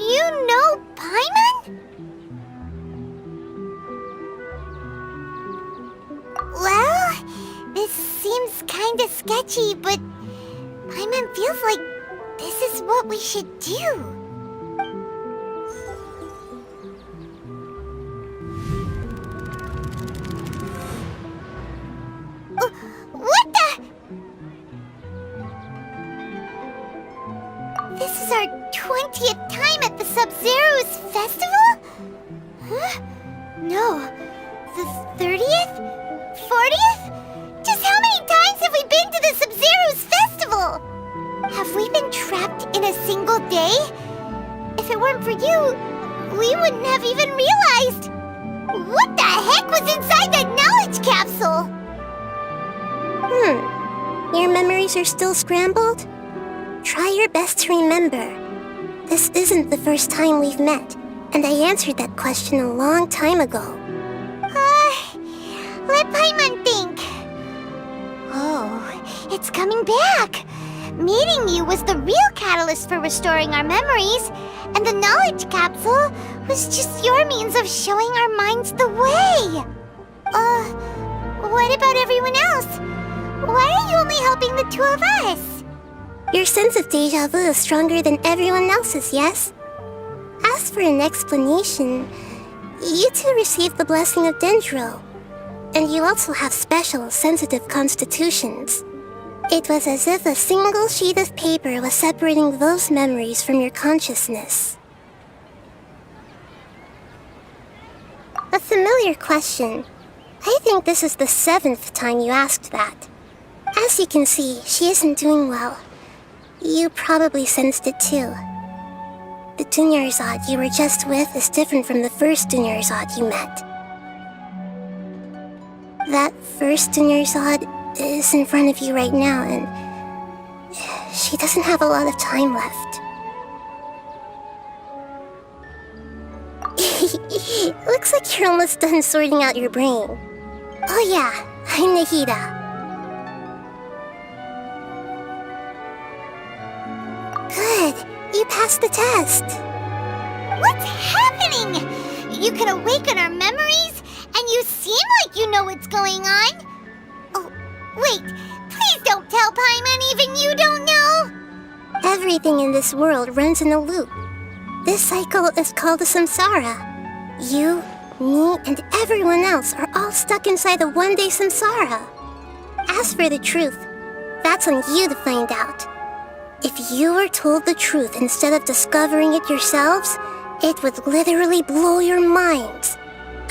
You know Paimon? Well, this seems kinda sketchy, but Paimon feels like this is what we should do. What the? This is our 20th time at the Sub-Zero's festival? Huh? No. The 30th? 40th? Just how many times have we been to the Sub-Zero's festival? Have we been trapped in a single day? If it weren't for you, we wouldn't have even realized. What the heck was inside that knowledge capsule? Your memories are still scrambled? Try your best to remember. This isn't the first time we've met, and I answered that question a long time ago. Let Paimon think. Oh, it's coming back. Meeting you was the real catalyst for restoring our memories, and the knowledge capsule was just your means of showing our minds the way. What about everyone else? Why are you only helping the 2 of us? Your sense of deja vu is stronger than everyone else's, yes? As for an explanation, you two received the blessing of Dendro, and you also have special, sensitive constitutions. It was as if a single sheet of paper was separating those memories from your consciousness. A familiar question. I think this is the 7th time you asked that. As you can see, she isn't doing well. You probably sensed it too. The Dunyarzad you were just with is different from the first Dunyarzad you met. That first Dunyarzad is in front of you right now, and she doesn't have a lot of time left. Looks like you're almost done sorting out your brain. Oh yeah, I'm Nahida. Good, you passed the test. What's happening? You can awaken our memories, and you seem like you know what's going on. Oh, wait, please don't tell Paimon even you don't know. Everything in this world runs in a loop. This cycle is called the samsara. You, me, and everyone else are all stuck inside the one-day samsara. As for the truth, that's on you to find out. If you were told the truth instead of discovering it yourselves, it would literally blow your minds.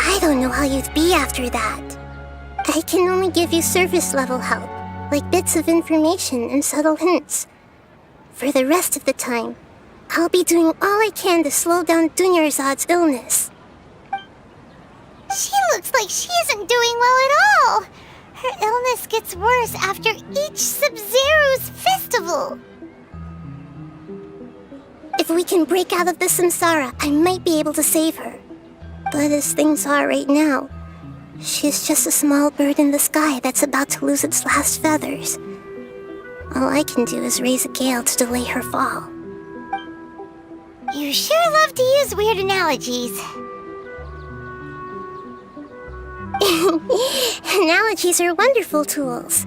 I don't know how you'd be after that. I can only give you surface-level help, like bits of information and subtle hints. For the rest of the time, I'll be doing all I can to slow down Dunyarzad's illness. She looks like she isn't doing well at all. Her her illness gets worse after each Sub-Zero's festival. If we can break out of the samsara, I might be able to save her. But as things are right now, she's just a small bird in the sky that's about to lose its last feathers. All I can do is raise a gale to delay her fall. You sure love to use weird analogies. Analogies are wonderful tools.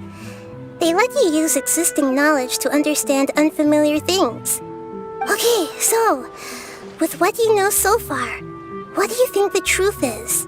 They let you use existing knowledge to understand unfamiliar things. Okay, so, with what you know so far, what do you think the truth is?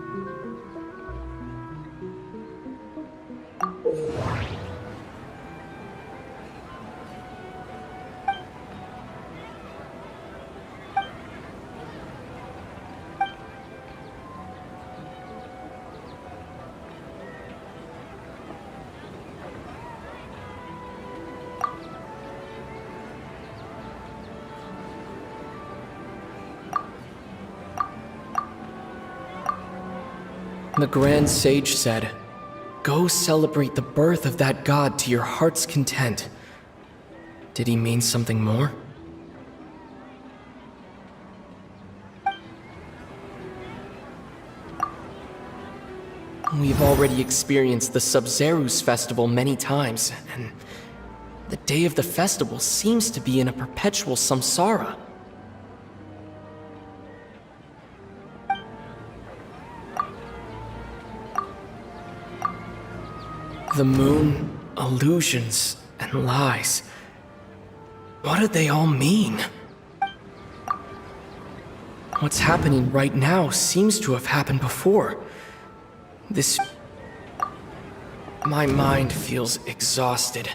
The Grand Sage said, "Go celebrate the birth of that god to your heart's content." Did he mean something more? We've already experienced the Sub-Zeru's festival many times, and the day of the festival seems to be in a perpetual samsara. The moon, illusions, and lies. What do they all mean? What's happening right now seems to have happened before. My mind feels exhausted.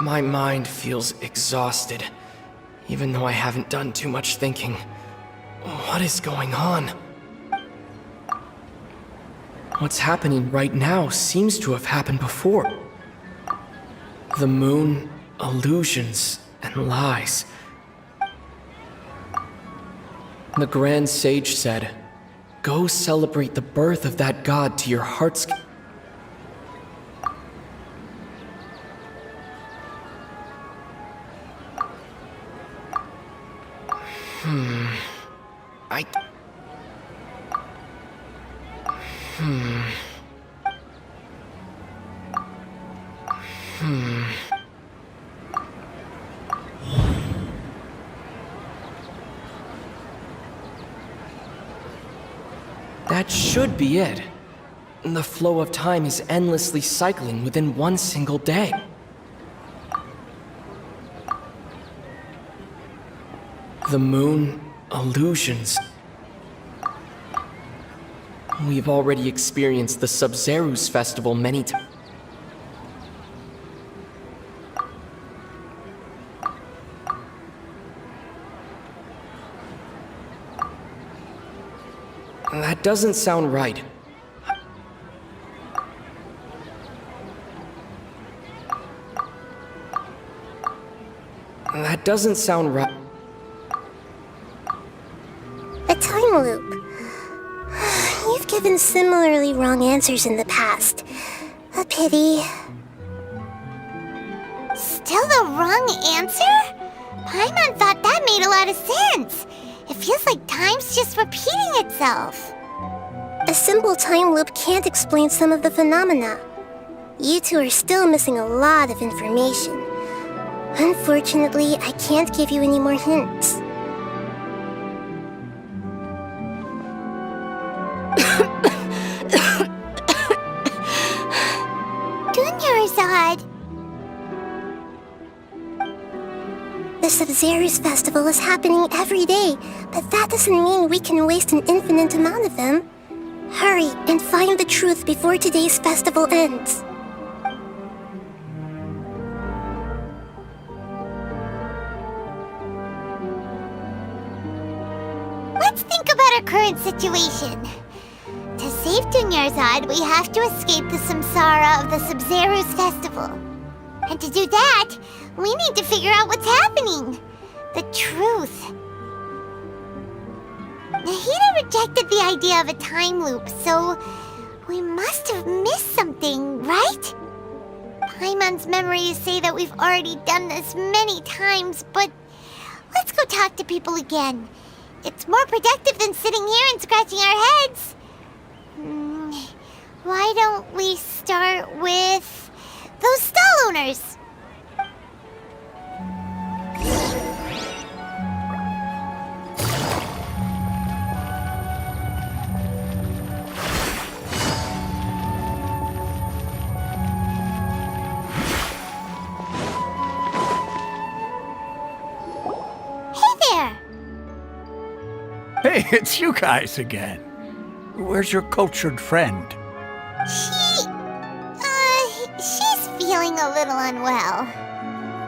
My mind feels exhausted, even though I haven't done too much thinking. What is going on? What's happening right now seems to have happened before. The moon, illusions, and lies. The Grand Sage said, "Go celebrate the birth of that god to your heart's..." That should be it. The flow of time is endlessly cycling within one single day. The moon, illusions. We've already experienced the Sub-Zeru's festival many times. That doesn't sound right. That doesn't sound right. A time loop. You've given similarly wrong answers in the past. A pity. Still the wrong answer? Paimon thought that made a lot of sense. It feels like time's just repeating itself. A simple time loop can't explain some of the phenomena. You two are still missing a lot of information. Unfortunately, I can't give you any more hints. Dunyarzad. The Sub-Zero's festival is happening every day, but that doesn't mean we can waste an infinite amount of them. Hurry and find the truth before today's festival ends. Let's think about our current situation. To save Dunyarzad, we have to escape the samsara of the Sub-Zero's festival. And to do that, we need to figure out what's happening. The truth. Nahida rejected the idea of a time loop, so we must have missed something, right? Paimon's memories say that we've already done this many times, but let's go talk to people again. It's more productive than sitting here and scratching our heads. Why don't we start with those stall owners? Hey, it's you guys again. Where's your cultured friend? She's feeling a little unwell.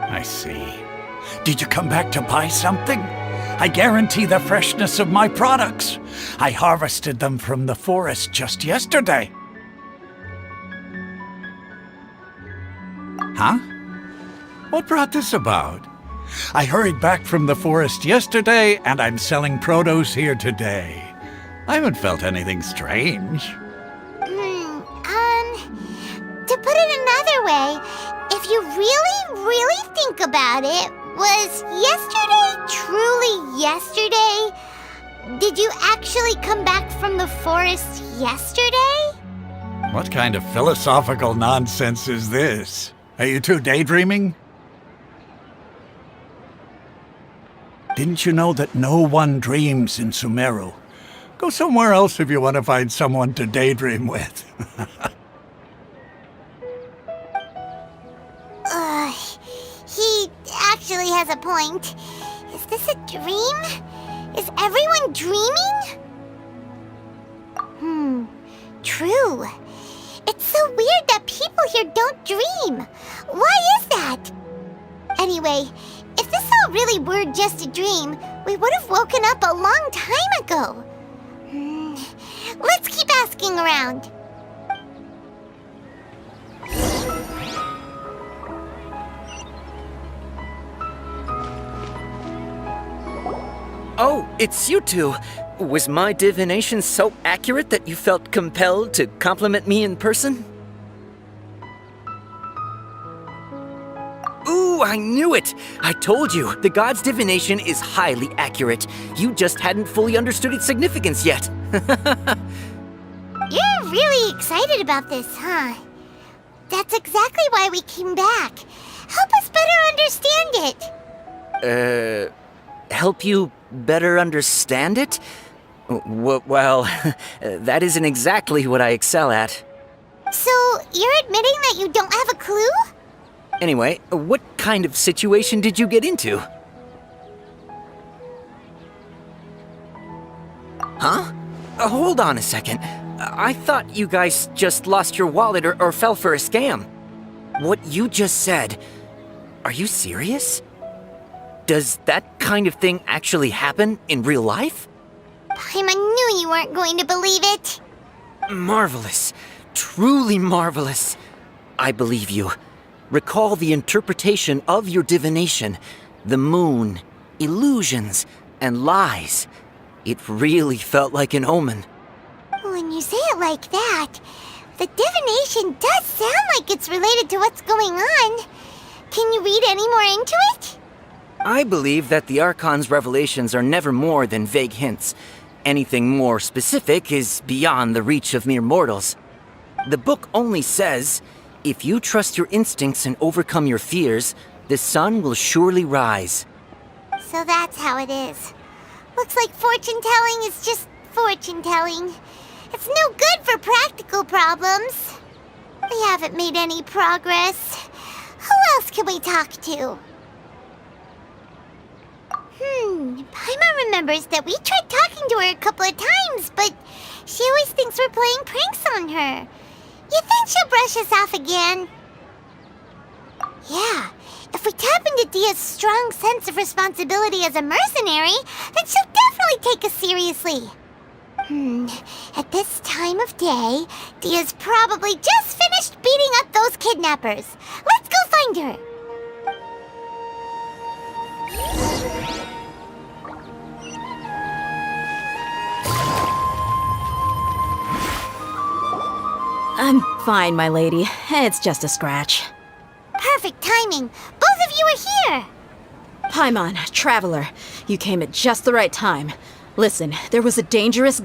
I see. Did you come back to buy something? I guarantee the freshness of my products. I harvested them from the forest just yesterday. Huh? What brought this about? I hurried back from the forest yesterday, and I'm selling produce here today. I haven't felt anything strange. To put it another way, if you really think about it, was yesterday truly yesterday? Did you actually come back from the forest yesterday? What kind of philosophical nonsense is this? Are you two daydreaming? Didn't you know that no one dreams in Sumeru? Go somewhere else if you want to find someone to daydream with. He actually has a point. Is this a dream? Is everyone dreaming? True. It's so weird that people here don't dream. Why is that? Anyway, if this all really were just a dream, we would have woken up a long time ago. Let's keep asking around. Oh, it's you two. Was my divination so accurate that you felt compelled to compliment me in person? Ooh, I knew it! I told you, the god's divination is highly accurate. You just hadn't fully understood its significance yet. You're really excited about this, huh? That's exactly why we came back. Help us better understand it. Help you better understand it? Well, that isn't exactly what I excel at. So, you're admitting that you don't have a clue? Anyway, what kind of situation did you get into? Huh? Hold on a second. I thought you guys just lost your wallet or fell for a scam. What you just said, are you serious? Does that kind of thing actually happen in real life? Paimon knew you weren't going to believe it. Marvelous. Truly marvelous. I believe you. Recall the interpretation of your divination, the moon, illusions, and lies. It really felt like an omen. When you say it like that, the divination does sound like it's related to what's going on. Can you read any more into it? I believe that the Archon's revelations are never more than vague hints. Anything more specific is beyond the reach of mere mortals. The book only says, if you trust your instincts and overcome your fears, the sun will surely rise. So that's how it is. Looks like fortune-telling is just fortune-telling. It's no good for practical problems. We haven't made any progress. Who else can we talk to? Paimon remembers that we tried talking to her a couple of times, but she always thinks we're playing pranks on her. You think she'll brush us off again? Yeah, if we tap into Dia's strong sense of responsibility as a mercenary, then she'll definitely take us seriously. At this time of day, Dia's probably just finished beating up those kidnappers. Let's go find her. I'm fine, my lady. It's just a scratch. Perfect timing. Both of you are here. Paimon, Traveler, you came at just the right time. Listen, there was a dangerous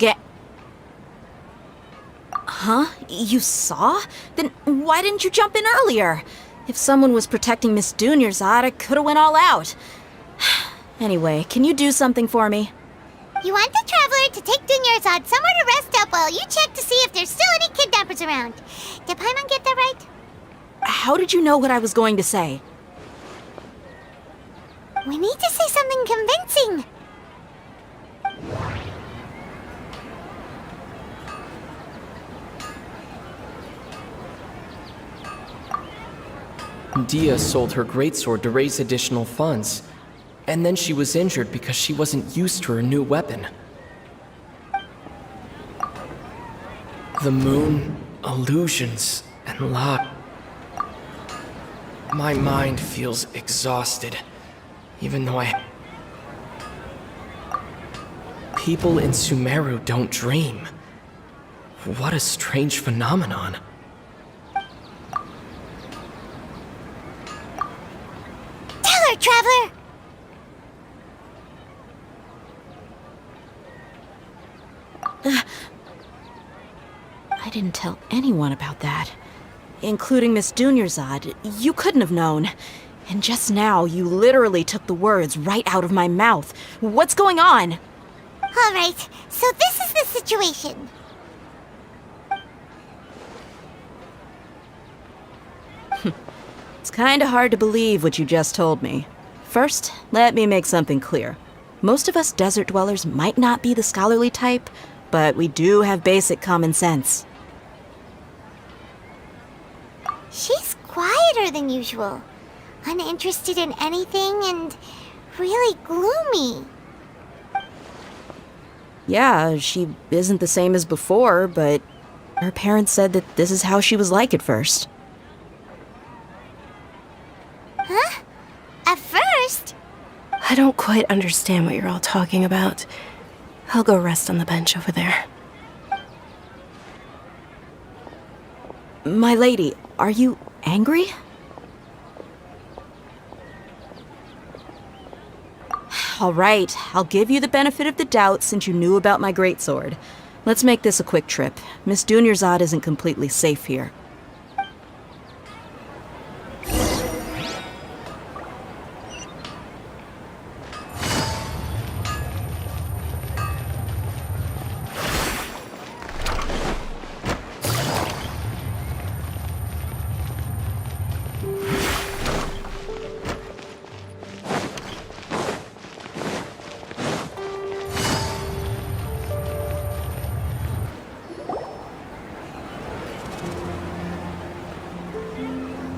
Huh? You saw? Then why didn't you jump in earlier? If someone was protecting Miss Dunyarzad, I could've went all out. Anyway, can you do something for me? You want the Traveler to take Dunyarzad somewhere to rest up while you check to see if there's still any kidnappers around. Did Paimon get that right? How did you know what I was going to say? We need to say something convincing. Dia sold her greatsword to raise additional funds, and then she was injured because she wasn't used to her new weapon. The moon, illusions, and luck. My mind feels exhausted, even though People in Sumeru don't dream. What a strange phenomenon. Tell her, Traveler! I didn't tell anyone about that. Including Miss Dunyarzad. You couldn't have known. And just now, you literally took the words right out of my mouth. What's going on? All right, so this is the situation. It's kinda hard to believe what you just told me. First, let me make something clear. Most of us desert dwellers might not be the scholarly type, but we do have basic common sense. She's quieter than usual. Uninterested in anything and really gloomy. Yeah, she isn't the same as before, but her parents said that this is how she was like at first. Huh? At first? I don't quite understand what you're all talking about. I'll go rest on the bench over there. My lady, are you angry? All right, I'll give you the benefit of the doubt since you knew about my greatsword. Let's make this a quick trip. Miss Dunyarzad isn't completely safe here.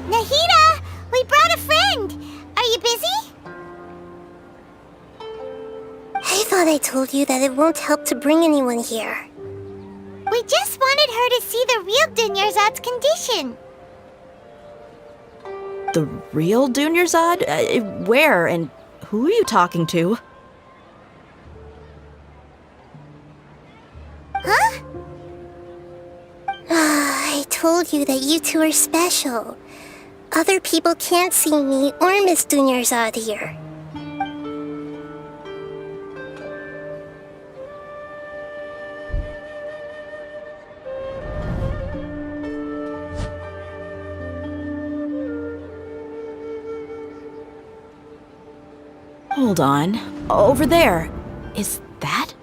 Nahida! We brought a friend! Are you busy? I thought I told you that it won't help to bring anyone here. We just wanted her to see the real Dunyarzad's condition. The real Dunyarzad? Where and who are you talking to? Huh? I told you that you two are special. Other people can't see me or Miss Dunyarzad here. Hold on. Over there. Is that?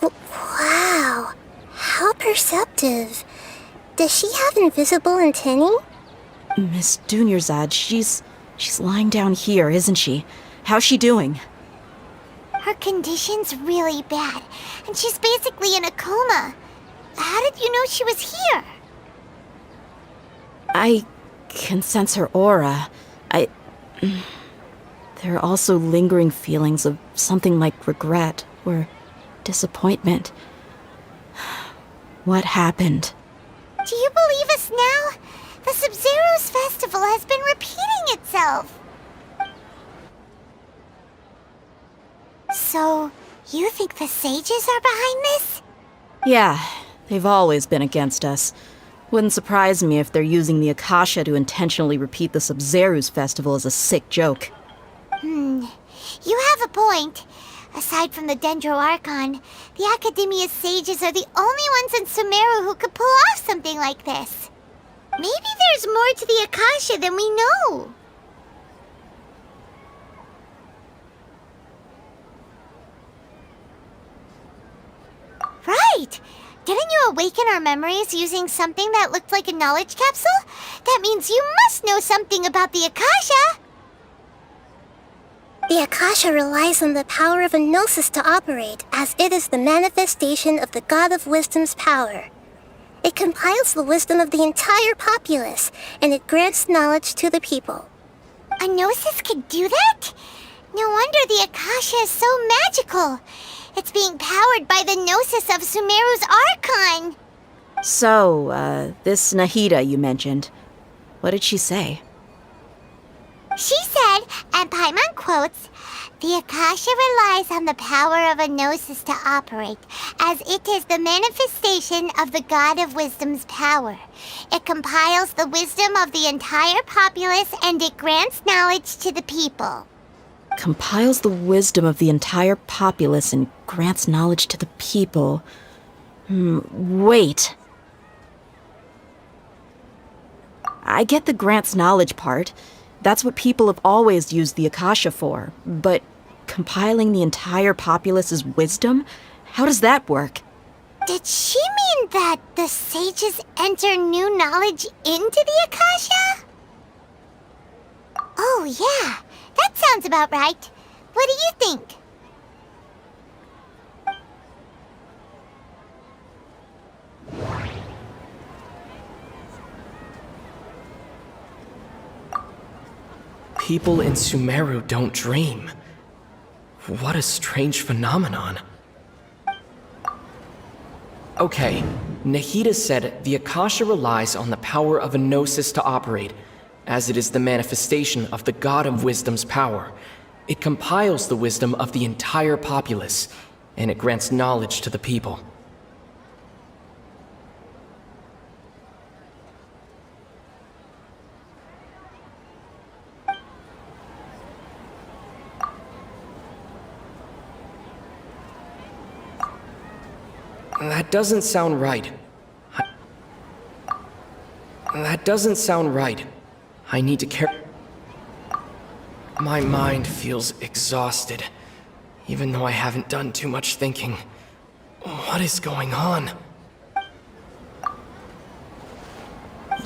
Wow. How perceptive. Does she have invisible antennae? Miss Dunyarzad, she's lying down here, isn't she? How's she doing? Her condition's really bad, and she's basically in a coma. How did you know she was here? I can sense her aura. There are also lingering feelings of something like regret or disappointment. What happened? Do you believe us now? The Sub-Zero's festival has been repeating itself. So, you think the sages are behind this? Yeah, they've always been against us. Wouldn't surprise me if they're using the Akasha to intentionally repeat the Sub-Zero's festival as a sick joke. You have a point. Aside from the Dendro Archon, the Academia's sages are the only ones in Sumeru who could pull off something like this. Maybe there's more to the Akasha than we know. Right! Didn't you awaken our memories using something that looked like a knowledge capsule? That means you must know something about the Akasha! The Akasha relies on the power of a gnosis to operate, as it is the manifestation of the God of Wisdom's power. It compiles the wisdom of the entire populace, and it grants knowledge to the people. A gnosis could do that? No wonder the Akasha is so magical. It's being powered by the gnosis of Sumeru's Archon. So, this Nahida you mentioned, what did she say? She said, and Paimon quotes, "The Akasha relies on the power of a gnosis to operate, as it is the manifestation of the God of Wisdom's power. It compiles the wisdom of the entire populace and it grants knowledge to the people." Compiles the wisdom of the entire populace and grants knowledge to the people. Wait. I get the grants knowledge part. That's what people have always used the Akasha for. But compiling the entire populace's wisdom? How does that work? Did she mean that the sages enter new knowledge into the Akasha? Oh, yeah. That sounds about right. What do you think? People in Sumeru don't dream. What a strange phenomenon. Okay, Nahida said the Akasha relies on the power of a gnosis to operate, as it is the manifestation of the God of Wisdom's power. It compiles the wisdom of the entire populace, and it grants knowledge to the people. That doesn't sound right. That doesn't sound right. I need to care. My mind feels exhausted, even though I haven't done too much thinking. What is going on?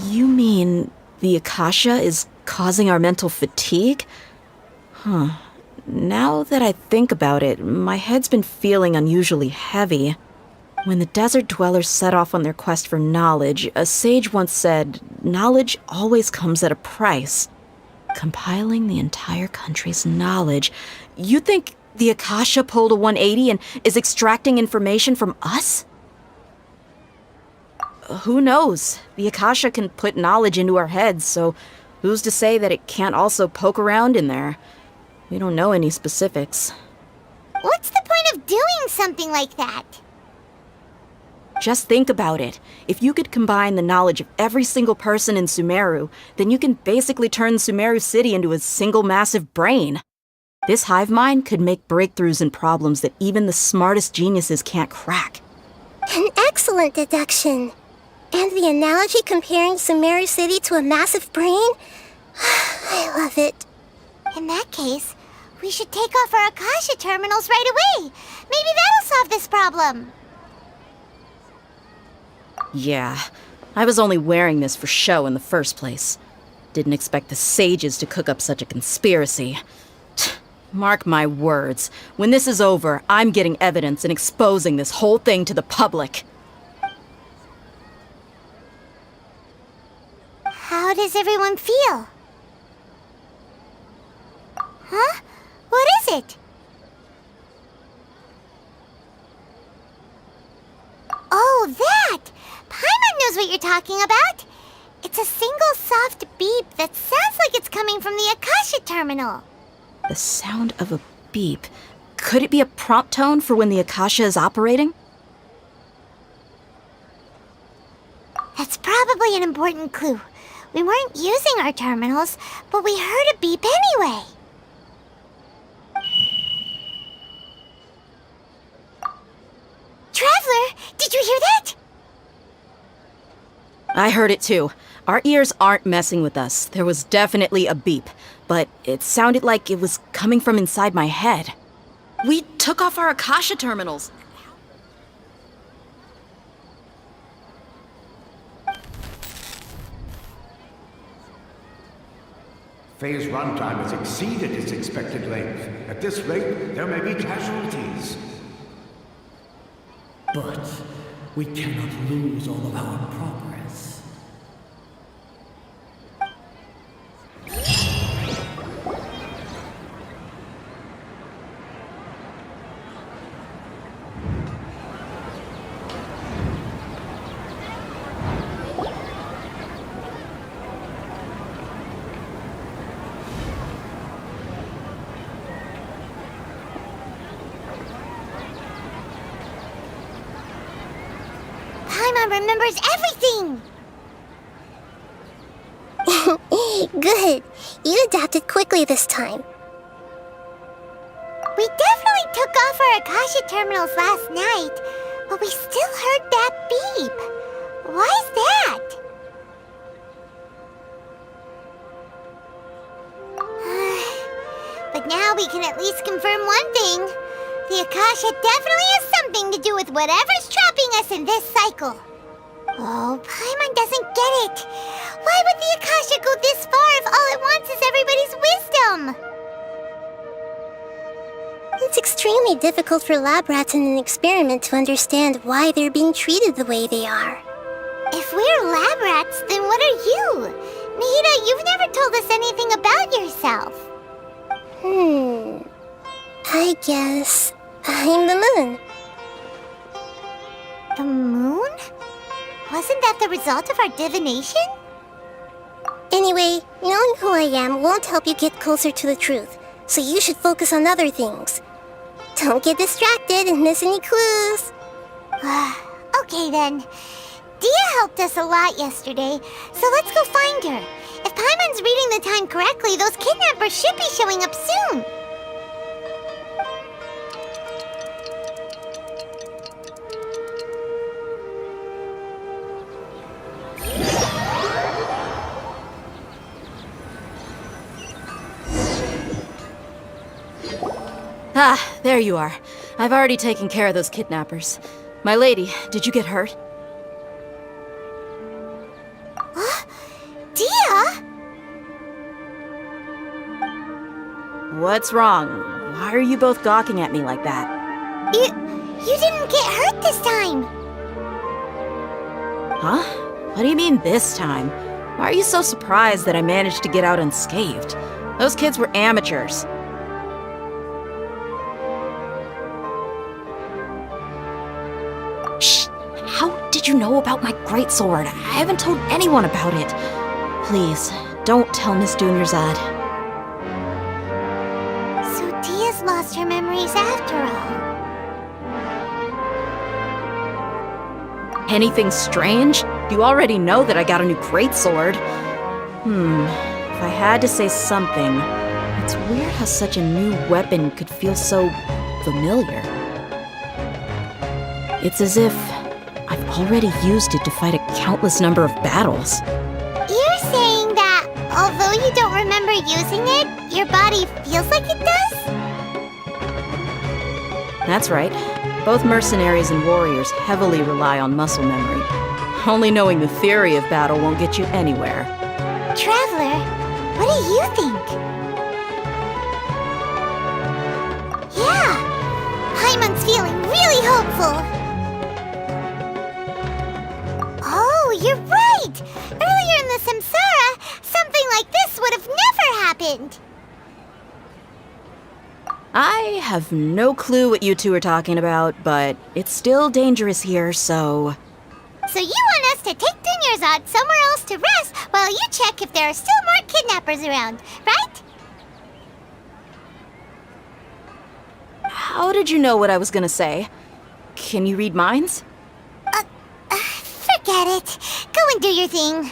You mean the Akasha is causing our mental fatigue? Huh. Now that I think about it, my head's been feeling unusually heavy. When the desert dwellers set off on their quest for knowledge, a sage once said, "Knowledge always comes at a price." Compiling the entire country's knowledge. You think the Akasha pulled a 180 and is extracting information from us? Who knows? The Akasha can put knowledge into our heads, so who's to say that it can't also poke around in there? We don't know any specifics. What's the point of doing something like that? Just think about it. If you could combine the knowledge of every single person in Sumeru, then you can basically turn Sumeru City into a single massive brain. This hive mind could make breakthroughs in problems that even the smartest geniuses can't crack. An excellent deduction. And the analogy comparing Sumeru City to a massive brain? I love it. In that case, we should take off our Akasha terminals right away. Maybe that'll solve this problem. Yeah, I was only wearing this for show in the first place. Didn't expect the sages to cook up such a conspiracy. Mark my words. When this is over, I'm getting evidence and exposing this whole thing to the public. How does everyone feel? Huh? What is it? Oh, that! Paimon knows what you're talking about. It's a single soft beep that sounds like it's coming from the Akasha terminal. The sound of a beep. Could it be a prompt tone for when the Akasha is operating? That's probably an important clue. We weren't using our terminals, but we heard a beep anyway. Traveler, did you hear that? I heard it too. Our ears aren't messing with us. There was definitely a beep, but it sounded like it was coming from inside my head. We took off our Akasha terminals. Phase runtime has exceeded its expected length. At this rate, there may be casualties. But we cannot lose all of our progress. Paimon remembers everything! Good. You adapted quickly this time. We definitely took off our Akasha terminals last night, but we still heard that beep. Why's that? But now we can at least confirm one thing. The Akasha definitely has something to do with whatever's trapping us in this cycle. Oh, Paimon doesn't get it. Why would the Akasha go this far if all it wants is everybody's wisdom? It's extremely difficult for lab rats in an experiment to understand why they're being treated the way they are. If we're lab rats, then what are you? Nahida, you've never told us anything about yourself. I guess I'm the moon. The moon? Wasn't that the result of our divination? Anyway, knowing who I am won't help you get closer to the truth, so you should focus on other things. Don't get distracted and miss any clues. Okay then. Dia helped us a lot yesterday, so let's go find her. If Paimon's reading the time correctly, those kidnappers should be showing up soon. Ah, there you are. I've already taken care of those kidnappers. My lady, did you get hurt? Dia? What's wrong? Why are you both gawking at me like that? You didn't get hurt this time. Huh? What do you mean this time? Why are you so surprised that I managed to get out unscathed? Those kids were amateurs. Shh! How did you know about my greatsword? I haven't told anyone about it. Please, don't tell Miss Dunyarzad. So Dia's lost her memories after all. Anything strange? You already know that I got a new greatsword. If I had to say something, it's weird how such a new weapon could feel so familiar. It's as if I've already used it to fight a countless number of battles. You're saying that although you don't remember using it, your body feels like it does? That's right. Both mercenaries and warriors heavily rely on muscle memory. Only knowing the theory of battle won't get you anywhere. Traveler, what do you think? really hopeful. Oh, you're right! Earlier in the Samsara, something like this would have never happened. I have no clue what you two are talking about, but it's still dangerous here, so... So you want us to take Dunyarzad somewhere else to rest while you check if there are still more kidnappers around, right? How did you know what I was gonna say? Can you read minds? Forget it. Go and do your thing.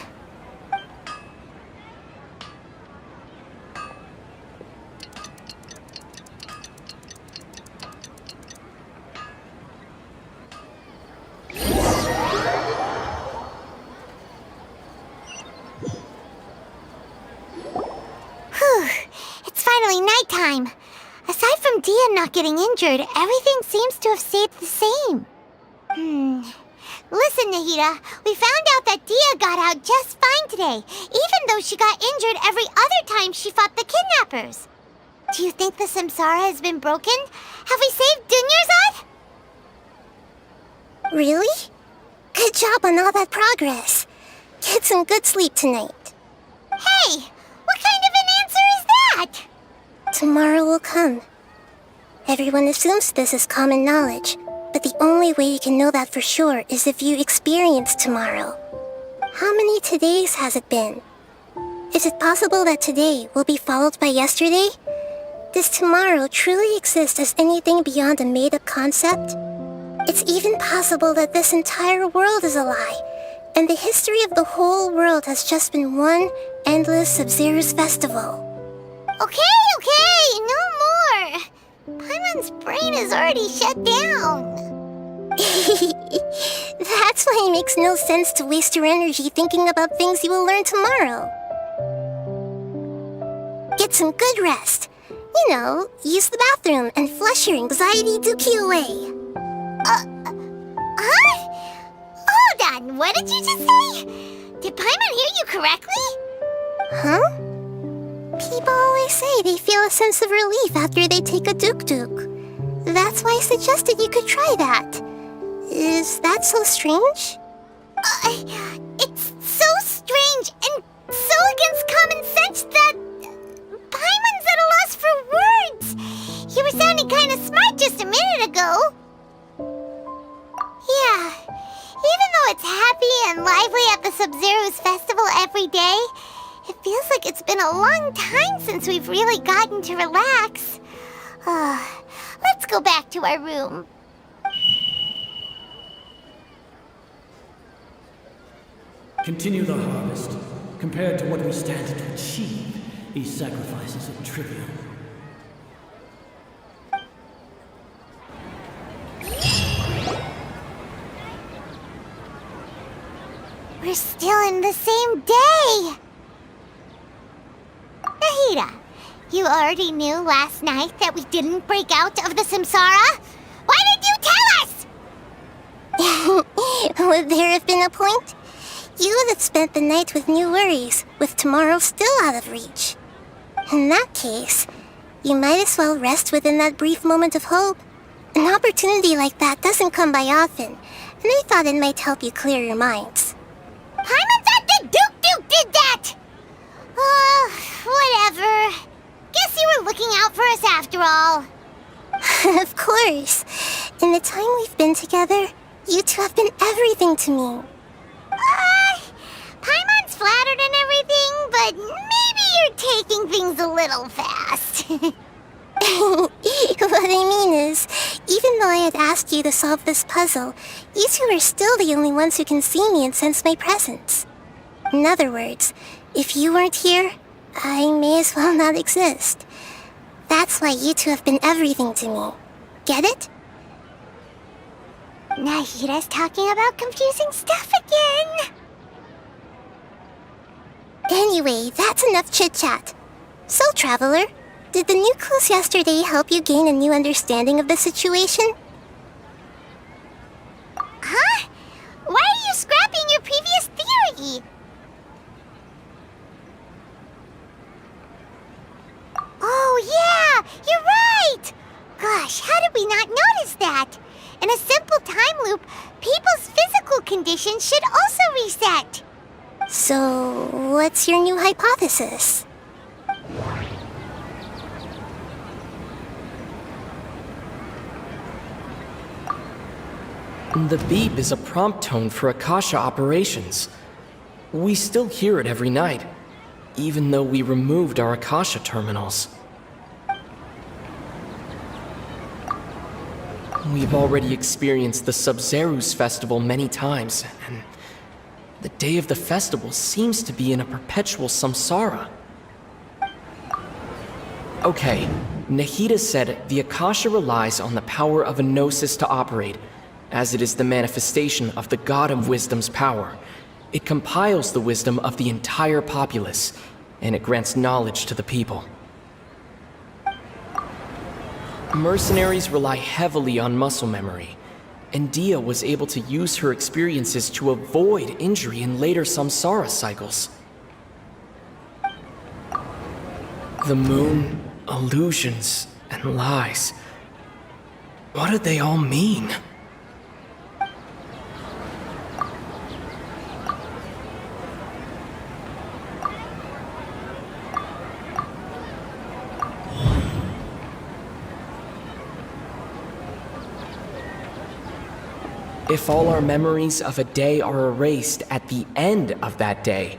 Whew. It's finally nighttime. Aside from Dia not getting injured, everything seems to have stayed the same. Listen, Nahida, we found out that Dia got out just fine today, even though she got injured every other time she fought the kidnappers. Do you think the Samsara has been broken? Have we saved Dunyarzad? Really? Good job on all that progress. Get some good sleep tonight. Hey, what kind of an answer is that? Tomorrow will come. Everyone assumes this is common knowledge, but the only way you can know that for sure is if you experience tomorrow. How many todays has it been? Is it possible that today will be followed by yesterday? Does tomorrow truly exist as anything beyond a made-up concept? It's even possible that this entire world is a lie, and the history of the whole world has just been one endless Sub-Zero's festival. Okay, no more. Paimon's brain is already shut down. That's why it makes no sense to waste your energy thinking about things you will learn tomorrow. Get some good rest. You know, use the bathroom and flush your anxiety dookie away. Huh? Hold on, what did you just say? Did Paimon hear you correctly? Huh? People always say they feel a sense of relief after they take a duk-duk. That's why I suggested you could try that. Is that so strange? It's so strange and so against common sense that Paimon's at a loss for words. You were sounding kind of smart just a minute ago. Yeah, even though it's happy and lively at the Sub-Zero's festival every day, it feels like it's been a long time since we've really gotten to relax. Let's go back to our room. Continue the harvest. Compared to what we stand to achieve, these sacrifices are trivial. We're still in the same day! Nahida, you already knew last night that we didn't break out of the Samsara? Why did you tell us? Would there have been a point? You would have spent the night with new worries, with tomorrow still out of reach. In that case, you might as well rest within that brief moment of hope. An opportunity like that doesn't come by often, and I thought it might help you clear your minds. Paimon thought the Duke did that! Whatever. Guess you were looking out for us after all. Of course. In the time we've been together, you two have been everything to me. Paimon's flattered and everything, but maybe you're taking things a little fast. What I mean is, even though I had asked you to solve this puzzle, you two are still the only ones who can see me and sense my presence. In other words, if you weren't here, I may as well not exist. That's why you two have been everything to me. Get it? Nahida's talking about confusing stuff again. Anyway, that's enough chit-chat. So, Traveler, did the new clues yesterday help you gain a new understanding of the situation? Huh? Why are you scrapping your previous theory? Oh yeah, you're right! Gosh, how did we not notice that? loop, people's physical conditions should also reset. So, what's your new hypothesis? The beep is a prompt tone for Akasha operations. We still hear it every night, even though we removed our Akasha terminals. We've already experienced the Sub-Zeru's festival many times, and the day of the festival seems to be in a perpetual samsara. Okay, Nahida said the Akasha relies on the power of a gnosis to operate, as it is the manifestation of the God of Wisdom's power. It compiles the wisdom of the entire populace, and it grants knowledge to the people. Mercenaries rely heavily on muscle memory, and Dia was able to use her experiences to avoid injury in later samsara cycles. The moon, illusions, and lies. What do they all mean? If all our memories of a day are erased at the end of that day,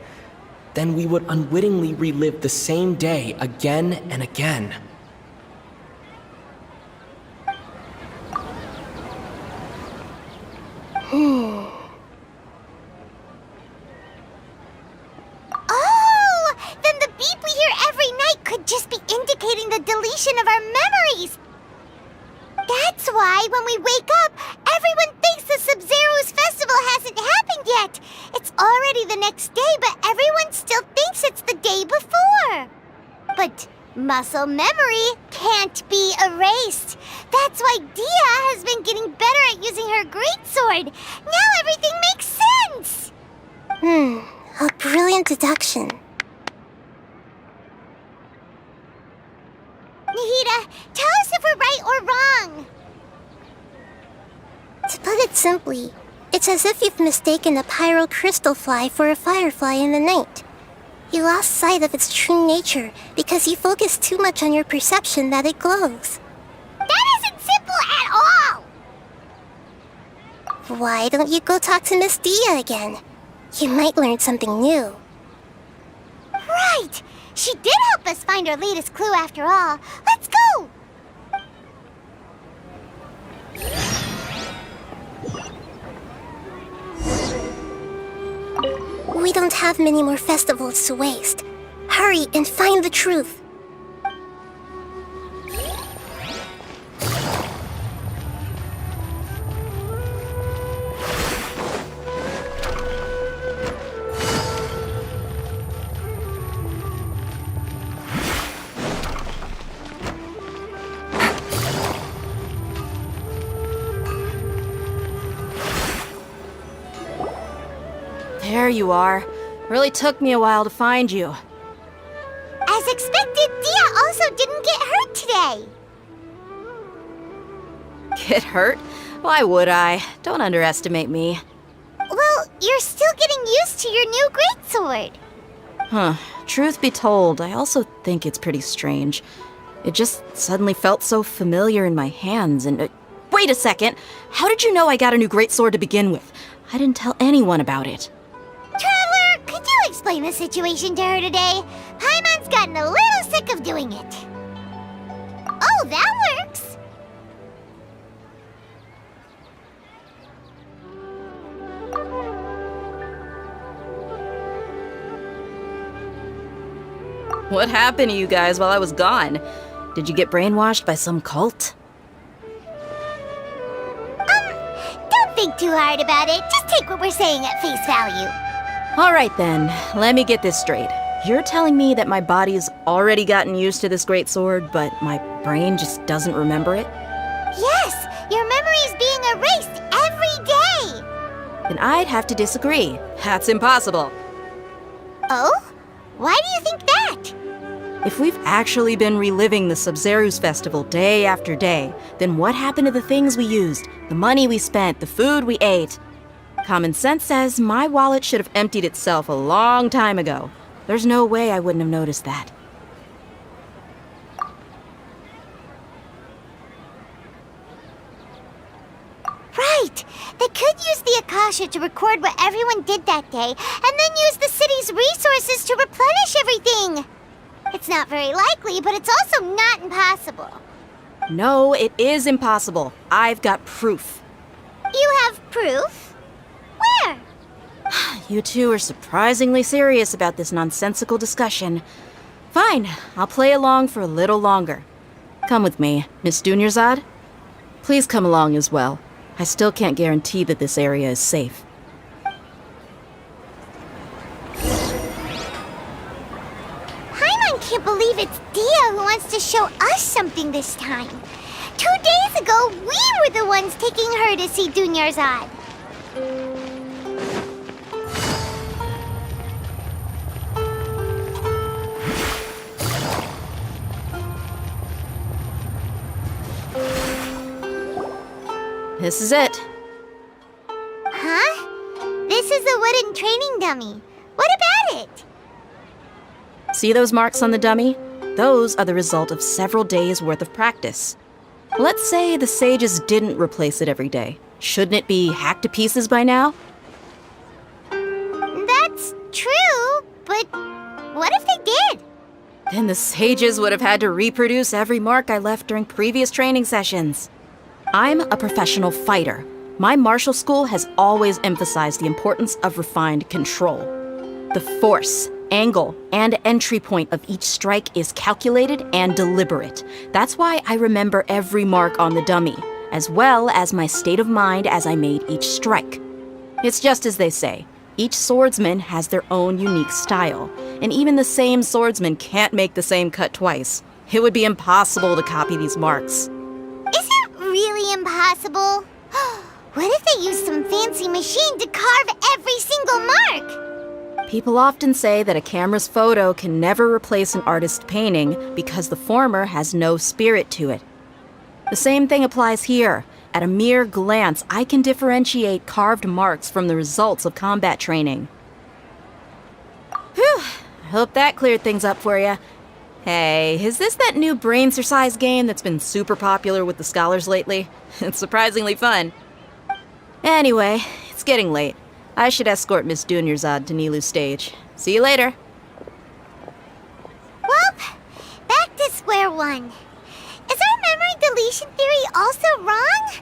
then we would unwittingly relive the same day again and again. Oh! Then the beep we hear every night could just be indicating the deletion of our memories! That's why when we wake up, everyone thinks the Sub-Zeru's festival hasn't happened yet. It's already the next day, but everyone still thinks it's the day before. But muscle memory can't be erased. That's why Dia has been getting better at using her greatsword. Now everything makes sense. A brilliant deduction. Nahida, tell us if we're right or wrong. To put it simply, it's as if you've mistaken a pyro crystal fly for a firefly in the night. You lost sight of its true nature because you focused too much on your perception that it glows. That isn't simple at all! Why don't you go talk to Miss Dia again? You might learn something new. Right! She did help us find our latest clue after all. Let's go! We don't have many more festivals to waste. Hurry and find the truth. There you are. Really took me a while to find you. As expected, Dia also didn't get hurt today. Get hurt? Why would I? Don't underestimate me. Well, you're still getting used to your new greatsword. Huh. Truth be told, I also think it's pretty strange. It just suddenly felt so familiar in my hands and... wait a second! How did you know I got a new greatsword to begin with? I didn't tell anyone about it. Traveler, could you explain the situation to her today? Paimon's gotten a little sick of doing it. Oh, that works! What happened to you guys while I was gone? Did you get brainwashed by some cult? Don't think too hard about it. Just take what we're saying at face value. Alright then, let me get this straight. You're telling me that my body's already gotten used to this greatsword, but my brain just doesn't remember it? Yes! Your memory's being erased every day! Then I'd have to disagree. That's impossible. Oh? Why do you think that? If we've actually been reliving the Sub-Zeru's festival day after day, then what happened to the things we used, the money we spent, the food we ate? Common sense says my wallet should have emptied itself a long time ago. There's no way I wouldn't have noticed that. Right! They could use the Akasha to record what everyone did that day, and then use the city's resources to replenish everything! It's not very likely, but it's also not impossible. No, it is impossible. I've got proof. You have proof? Where? You two are surprisingly serious about this nonsensical discussion. Fine, I'll play along for a little longer. Come with me, Miss Dunyarzad. Please come along as well. I still can't guarantee that this area is safe. Paimon can't believe it's Dia who wants to show us something this time. 2 days ago, we were the ones taking her to see Dunyarzad. This is it. Huh? This is a wooden training dummy. What about it? See those marks on the dummy? Those are the result of several days' worth of practice. Let's say the sages didn't replace it every day. Shouldn't it be hacked to pieces by now? That's true, but what if they did? Then the sages would have had to reproduce every mark I left during previous training sessions. I'm a professional fighter. My martial school has always emphasized the importance of refined control. The force, angle, and entry point of each strike is calculated and deliberate. That's why I remember every mark on the dummy, as well as my state of mind as I made each strike. It's just as they say, each swordsman has their own unique style, and even the same swordsman can't make the same cut twice. It would be impossible to copy these marks. Is it really impossible? What if they use some fancy machine to carve every single mark? People often say that a camera's photo can never replace an artist's painting because the former has no spirit to it. The same thing applies here. At a mere glance, I can differentiate carved marks from the results of combat training. Whew, I hope that cleared things up for you. Hey, is this that new brain exercise game that's been super popular with the scholars lately? It's surprisingly fun. Anyway, it's getting late. I should escort Miss Dunyarzad to Nilu's stage. See you later. Well, back to square one. Is our memory deletion theory also wrong?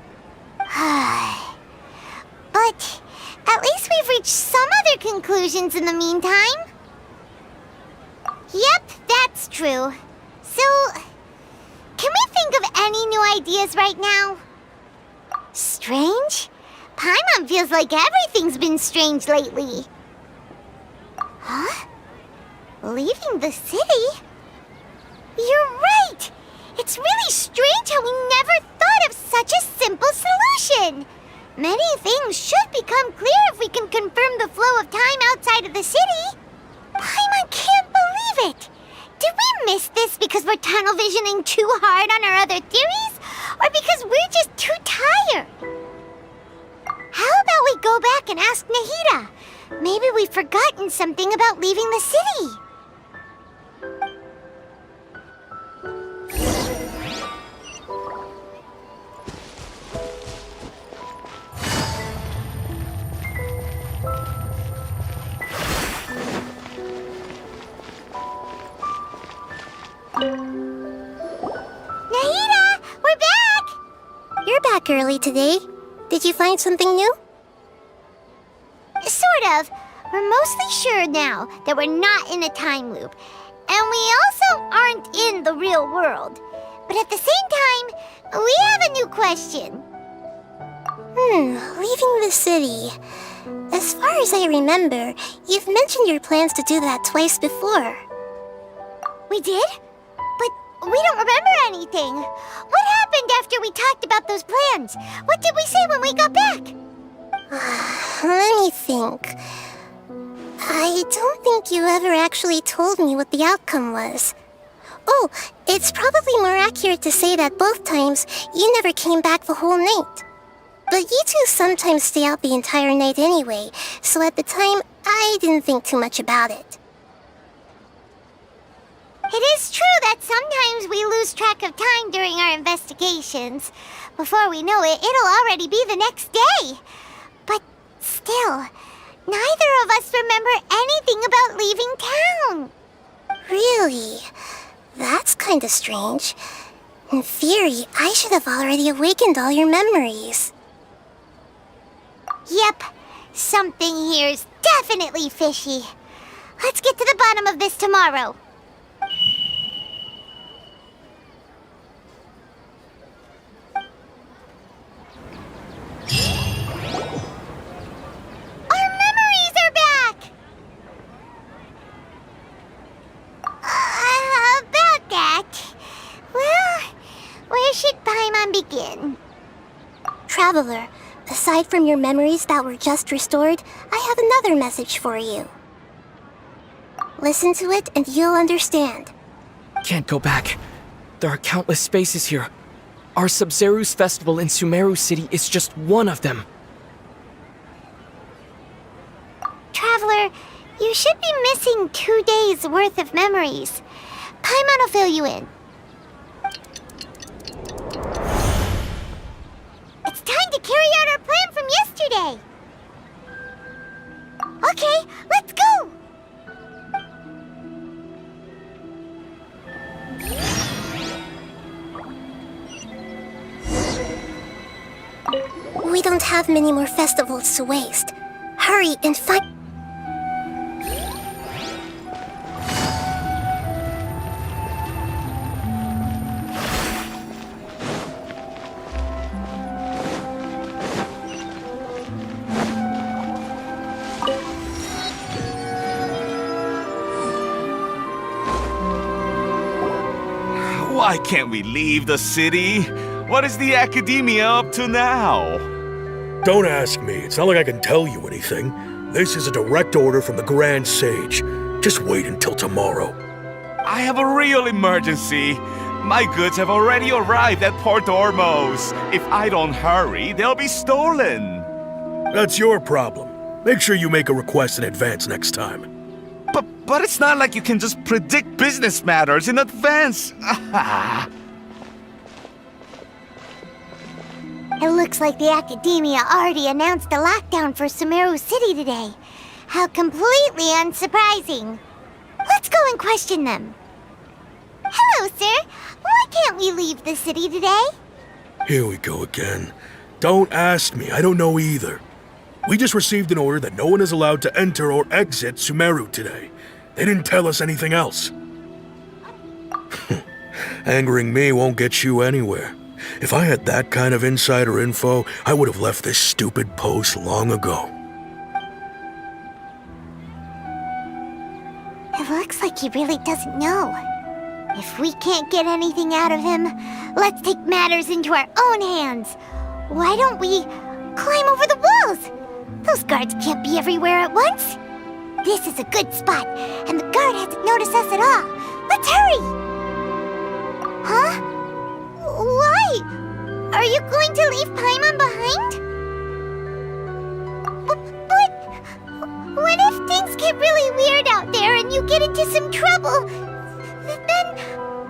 But at least we've reached some other conclusions in the meantime. Yep, that's true. So, can we think of any new ideas right now? Strange? Paimon feels like everything's been strange lately. Huh? Leaving the city? You're right! It's really strange how we never thought of such a simple solution! Many things should become clear if we can confirm the flow of time outside of the city. Paimon can't believe it! Did we miss this because we're tunnel visioning too hard on our other theories? Or because we're just too tired? How about we go back and ask Nahida? Maybe we've forgotten something about leaving the city. Nahida, we're back! You're back early today. Did you find something new? Sort of. We're mostly sure now that we're not in a time loop. And we also aren't in the real world. But at the same time, we have a new question. Leaving the city. As far as I remember, you've mentioned your plans to do that twice before. We did? But we don't remember anything. What happened after we talked about those plans? What did we say when we got back? Let me think. I don't think you ever actually told me what the outcome was. Oh, it's probably more accurate to say that both times you never came back the whole night. But you two sometimes stay out the entire night anyway, so at the time, I didn't think too much about it. It is true that sometimes we lose track of time during our investigations. Before we know it, it'll already be the next day. But still, neither of us remember anything about leaving town. Really? That's kinda strange. In theory, I should have already awakened all your memories. Yep, something here's definitely fishy. Let's get to the bottom of this tomorrow. Our memories are back! About that. Well, where should Paimon begin? Traveler, aside from your memories that were just restored, I have another message for you. Listen to it and you'll understand. Can't go back. There are countless spaces here. Our Sub-Zeru's festival in Sumeru City is just one of them. Traveler, you should be missing 2 days' worth of memories. Paimon will fill you in. It's time to carry out our plan from yesterday. Okay, let's go! We don't have many more festivals to waste. Hurry and find... Why can't we leave the city? What is the academia up to now? Don't ask me. It's not like I can tell you anything. This is a direct order from the Grand Sage. Just wait until tomorrow. I have a real emergency. My goods have already arrived at Port Ormos. If I don't hurry, they'll be stolen. That's your problem. Make sure you make a request in advance next time. But it's not like you can just predict business matters in advance. It looks like the Academia already announced a lockdown for Sumeru City today. How completely unsurprising. Let's go and question them. Hello, sir. Why can't we leave the city today? Here we go again. Don't ask me. I don't know either. We just received an order that no one is allowed to enter or exit Sumeru today. They didn't tell us anything else. Angering me won't get you anywhere. If I had that kind of insider info, I would have left this stupid post long ago. It looks like he really doesn't know. If we can't get anything out of him, let's take matters into our own hands. Why don't we climb over the walls? Those guards can't be everywhere at once. This is a good spot, and the guard hasn't noticed us at all. Let's hurry! Huh? Why? Are you going to leave Paimon behind? But what if things get really weird out there and you get into some trouble? Then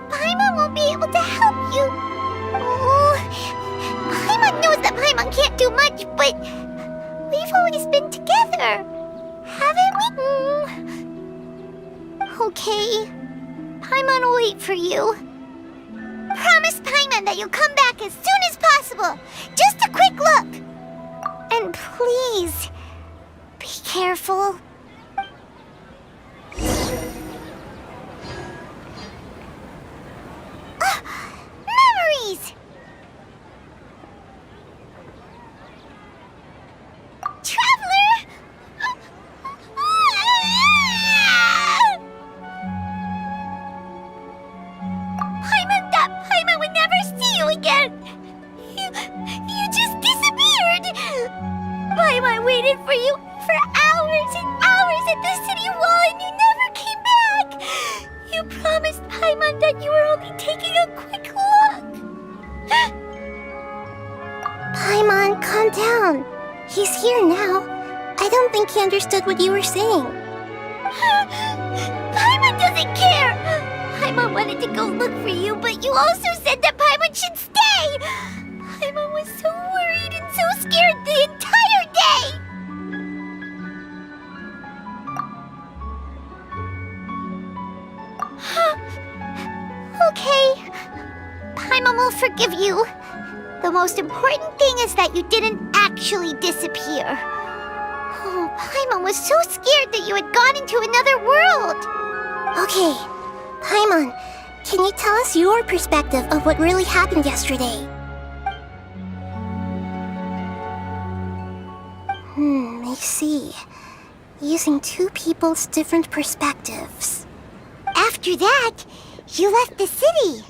Paimon won't be able to help you. Oh, Paimon knows that Paimon can't do much, but we've always been together, haven't we? Okay, Paimon will wait for you. Promise Paimon that you'll come back as soon as possible. Just a quick look. And please, be careful. Memories! Traveler! Paimon would never see you again! You just disappeared! Paimon waited for you for hours and hours at the city wall and you never came back! You promised Paimon that you were only taking a quick look. Paimon, calm down. He's here now. I don't think he understood what you were saying. Paimon doesn't care! Paimon wanted to go look for you, but you also said that Paimon should stay! Paimon was so worried and so scared the entire day! Okay. Paimon will forgive you. The most important thing is that you didn't actually disappear. Oh, Paimon was so scared that you had gone into another world. Okay, Paimon, can you tell us your perspective of what really happened yesterday? I see. Using two people's different perspectives. After that, you left the city.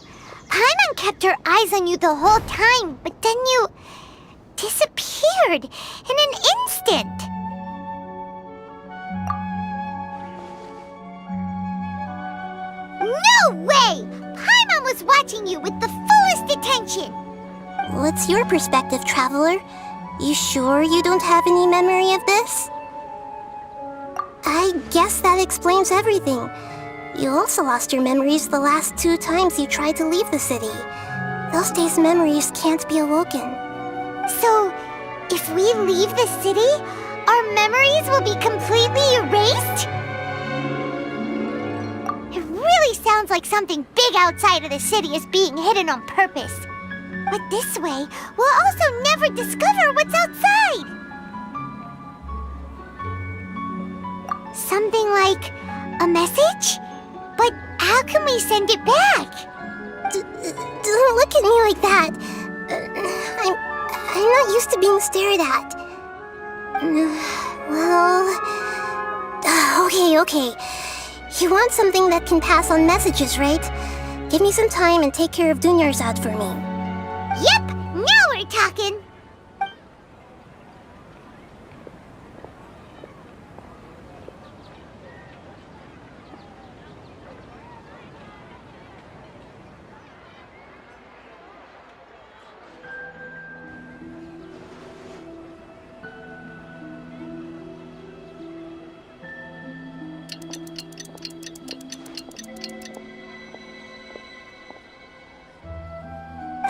Paimon kept her eyes on you the whole time, but then you disappeared in an instant. No way! Paimon was watching you with the fullest attention. What's your perspective, Traveler? You sure you don't have any memory of this? I guess that explains everything. You also lost your memories the last 2 times you tried to leave the city. Those days' memories can't be awoken. So, if we leave the city, our memories will be completely erased? It really sounds like something big outside of the city is being hidden on purpose. But this way, we'll also never discover what's outside. Something like a message? But how can we send it back? Don't look at me like that. I'm not used to being stared at. Well... Okay. You want something that can pass on messages, right? Give me some time and take care of Dunyarzad for me. Yep, now we're talking.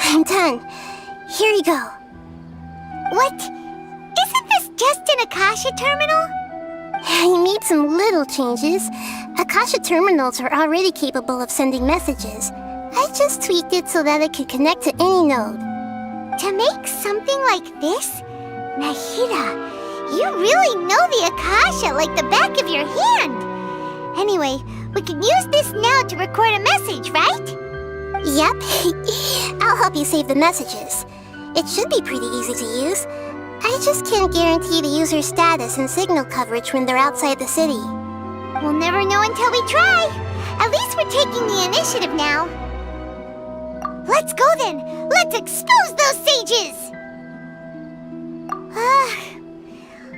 I'm done. Here you go. What? Isn't this just an Akasha terminal? You made some little changes. Akasha terminals are already capable of sending messages. I just tweaked it so that it could connect to any node. To make something like this? Nahida, you really know the Akasha like the back of your hand. Anyway, we can use this now to record a message, right? Yep. I'll help you save the messages. It should be pretty easy to use. I just can't guarantee the user's status and signal coverage when they're outside the city. We'll never know until we try. At least we're taking the initiative now. Let's go then. Let's expose those sages!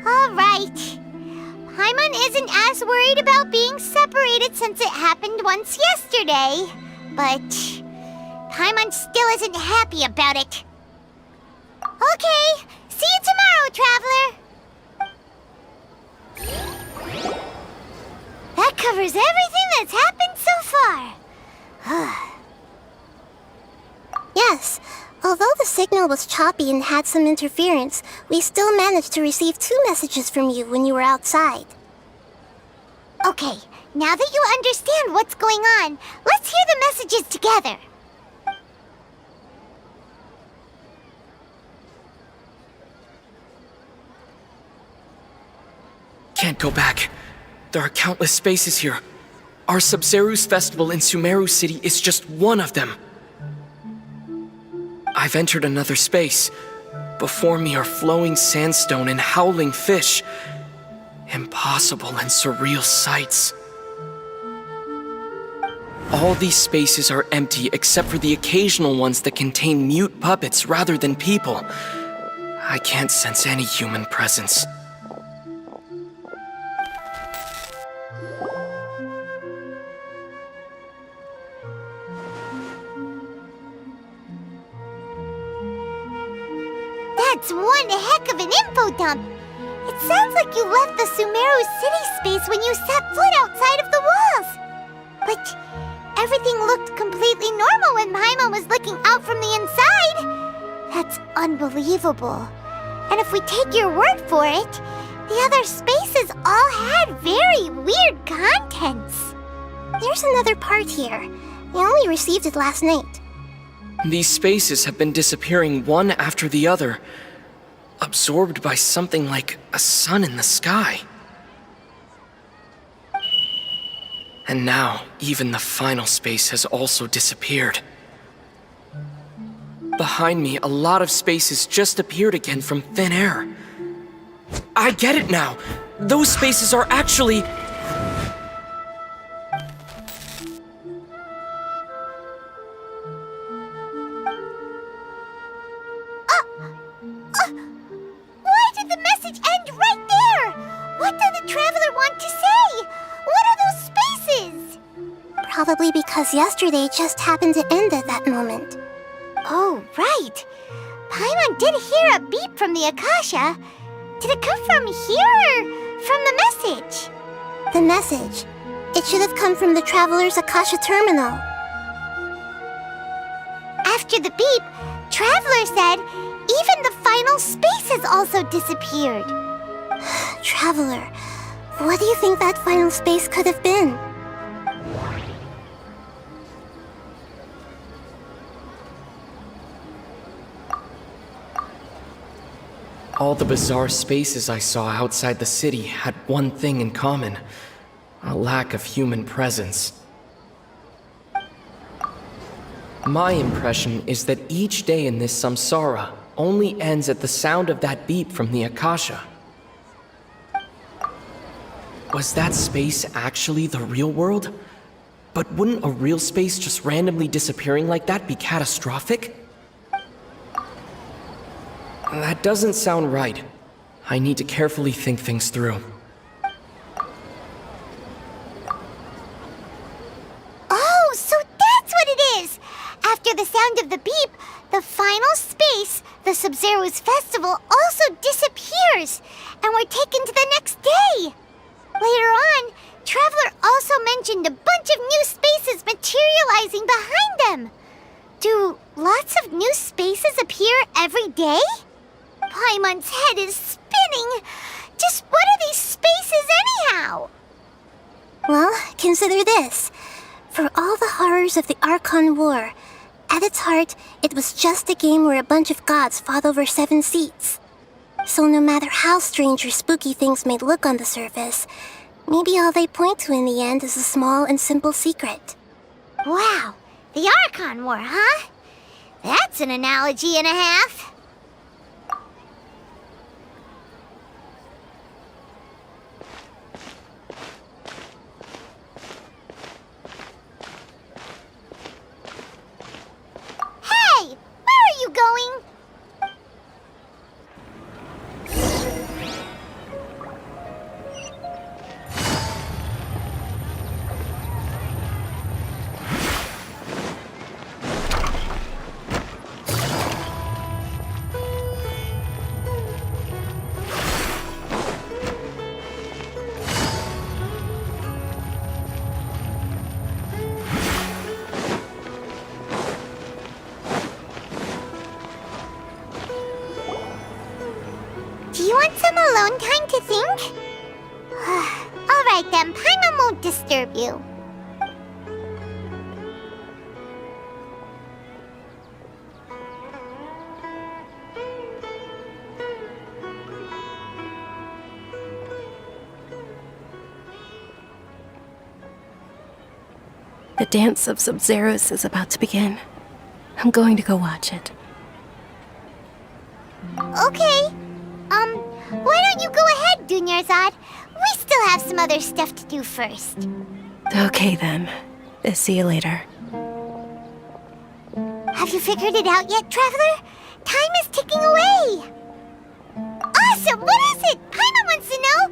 All right. Paimon isn't as worried about being separated since it happened once yesterday. But Paimon still isn't happy about it. Okay, see you tomorrow, Traveler. That covers everything that's happened so far. Yes, although the signal was choppy and had some interference, we still managed to receive 2 messages from you when you were outside. Okay, now that you understand what's going on, let's hear the messages together. Can't go back. There are countless spaces here. Our Sub-Zeru's festival in Sumeru City is just one of them. I've entered another space. Before me are flowing sandstone and howling fish. Impossible and surreal sights. All these spaces are empty except for the occasional ones that contain mute puppets rather than people. I can't sense any human presence. That's one heck of an info dump. It sounds like you left the Sumeru city space when you set foot outside of the walls. But everything looked completely normal when Paimon was looking out from the inside. That's unbelievable. And if we take your word for it, the other spaces all had very weird contents. There's another part here. I only received it last night. These spaces have been disappearing one after the other, absorbed by something like a sun in the sky. And now, even the final space has also disappeared. Behind me, a lot of spaces just appeared again from thin air. I get it now! Those spaces are actually... Why did the message end right there? What did the Traveler want to say? What are those spaces? Probably because yesterday just happened to end at that moment. Oh, right. Paimon did hear a beep from the Akasha. Did it come from here or from the message? The message. It should have come from the Traveler's Akasha terminal. After the beep, Traveler said even the final spaces also disappeared. Traveler, what do you think that final space could have been? All the bizarre spaces I saw outside the city had one thing in common: a lack of human presence. My impression is that each day in this samsara only ends at the sound of that beep from the Akasha. Was that space actually the real world? But wouldn't a real space just randomly disappearing like that be catastrophic? That doesn't sound right. I need to carefully think things through. Oh, so that's what it is! After the sound of the beep, the final space, the Sub-Zero's festival, also disappears, and we're taken to the next day. Later on, Traveler also mentioned a bunch of new spaces materializing behind them. Do lots of new spaces appear every day? Paimon's head is spinning. Just what are these spaces anyhow? Well, consider this. For all the horrors of the Archon War, at its heart, it was just a game where a bunch of gods fought over 7 seats. So no matter how strange or spooky things may look on the surface, maybe all they point to in the end is a small and simple secret. Wow, the Archon War, huh? That's an analogy and a half. Hey, where are you going? Do you want some alone time to think? Alright then, Paimon won't disturb you. The dance of Sub-Zeros is about to begin. I'm going to go watch it. Okay. Why don't you go ahead, Dunyarzad? We still have some other stuff to do first. Okay then. See you later. Have you figured it out yet, Traveler? Time is ticking away. Awesome! What is it? Paimon wants to know.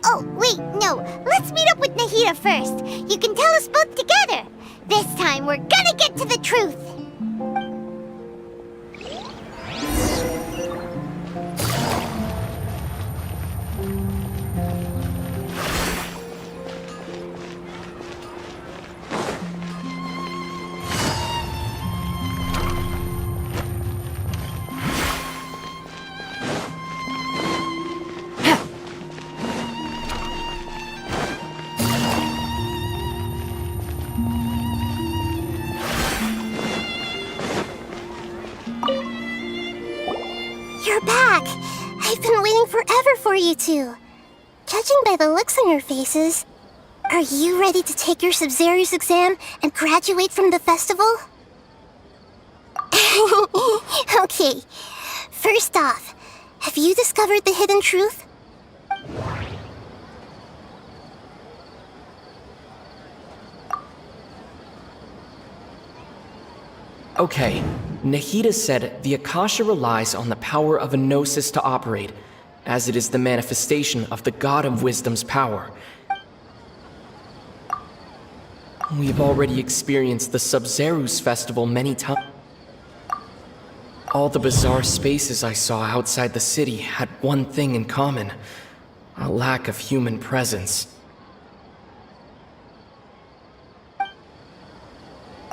Oh, wait, no. Let's meet up with Nahida first. You can tell us both together. This time, we're gonna get to the truth. you two. Judging by the looks on your faces, are you ready to take your Sub-Zero's exam and graduate from the festival? Okay, first off, have you discovered the hidden truth? Okay, Nahida said the Akasha relies on the power of a gnosis to operate, as it is the manifestation of the God of Wisdom's power. We've already experienced the Sub-Zero's festival many times. All the bizarre spaces I saw outside the city had one thing in common: a lack of human presence.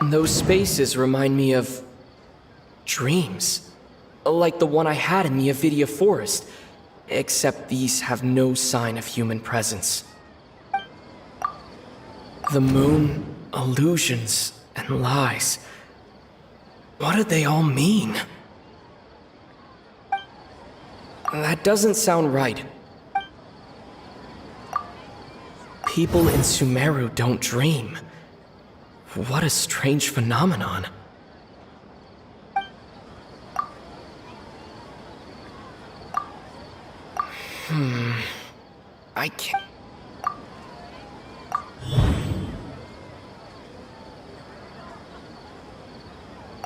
Those spaces remind me of dreams, like the one I had in the Avidia Forest, except these have no sign of human presence. The moon, illusions, and lies. What do they all mean? That doesn't sound right. People in Sumeru don't dream. What a strange phenomenon. I can't...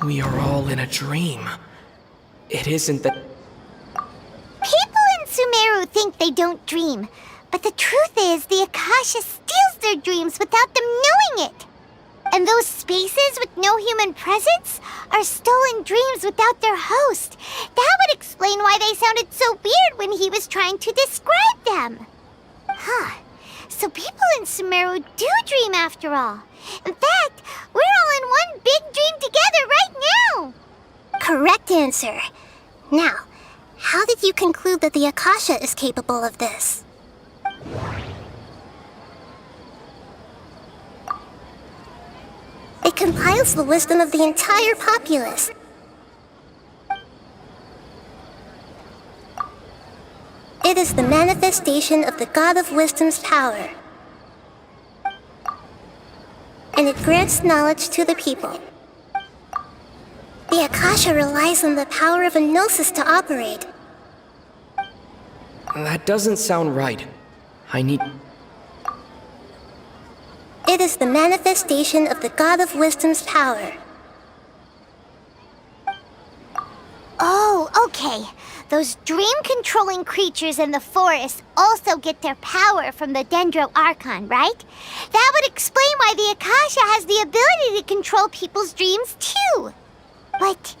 We are all in a dream. It isn't that... People in Sumeru think they don't dream, but the truth is the Akasha steals their dreams without them knowing it. And those spaces with no human presence are stolen dreams without their host. That would explain why they sounded so weird when he was trying to describe them. Huh. So people in Sumeru do dream after all. In fact, we're all in one big dream together right now. Correct answer. Now, how did you conclude that the Akasha is capable of this? It compiles the wisdom of the entire populace. It is the manifestation of the God of Wisdom's power. And it grants knowledge to the people. The Akasha relies on the power of a gnosis to operate. That doesn't sound right. I need... It is the manifestation of the God of Wisdom's power. Oh, okay. Those dream-controlling creatures in the forest also get their power from the Dendro Archon, right? That would explain why the Akasha has the ability to control people's dreams, too. But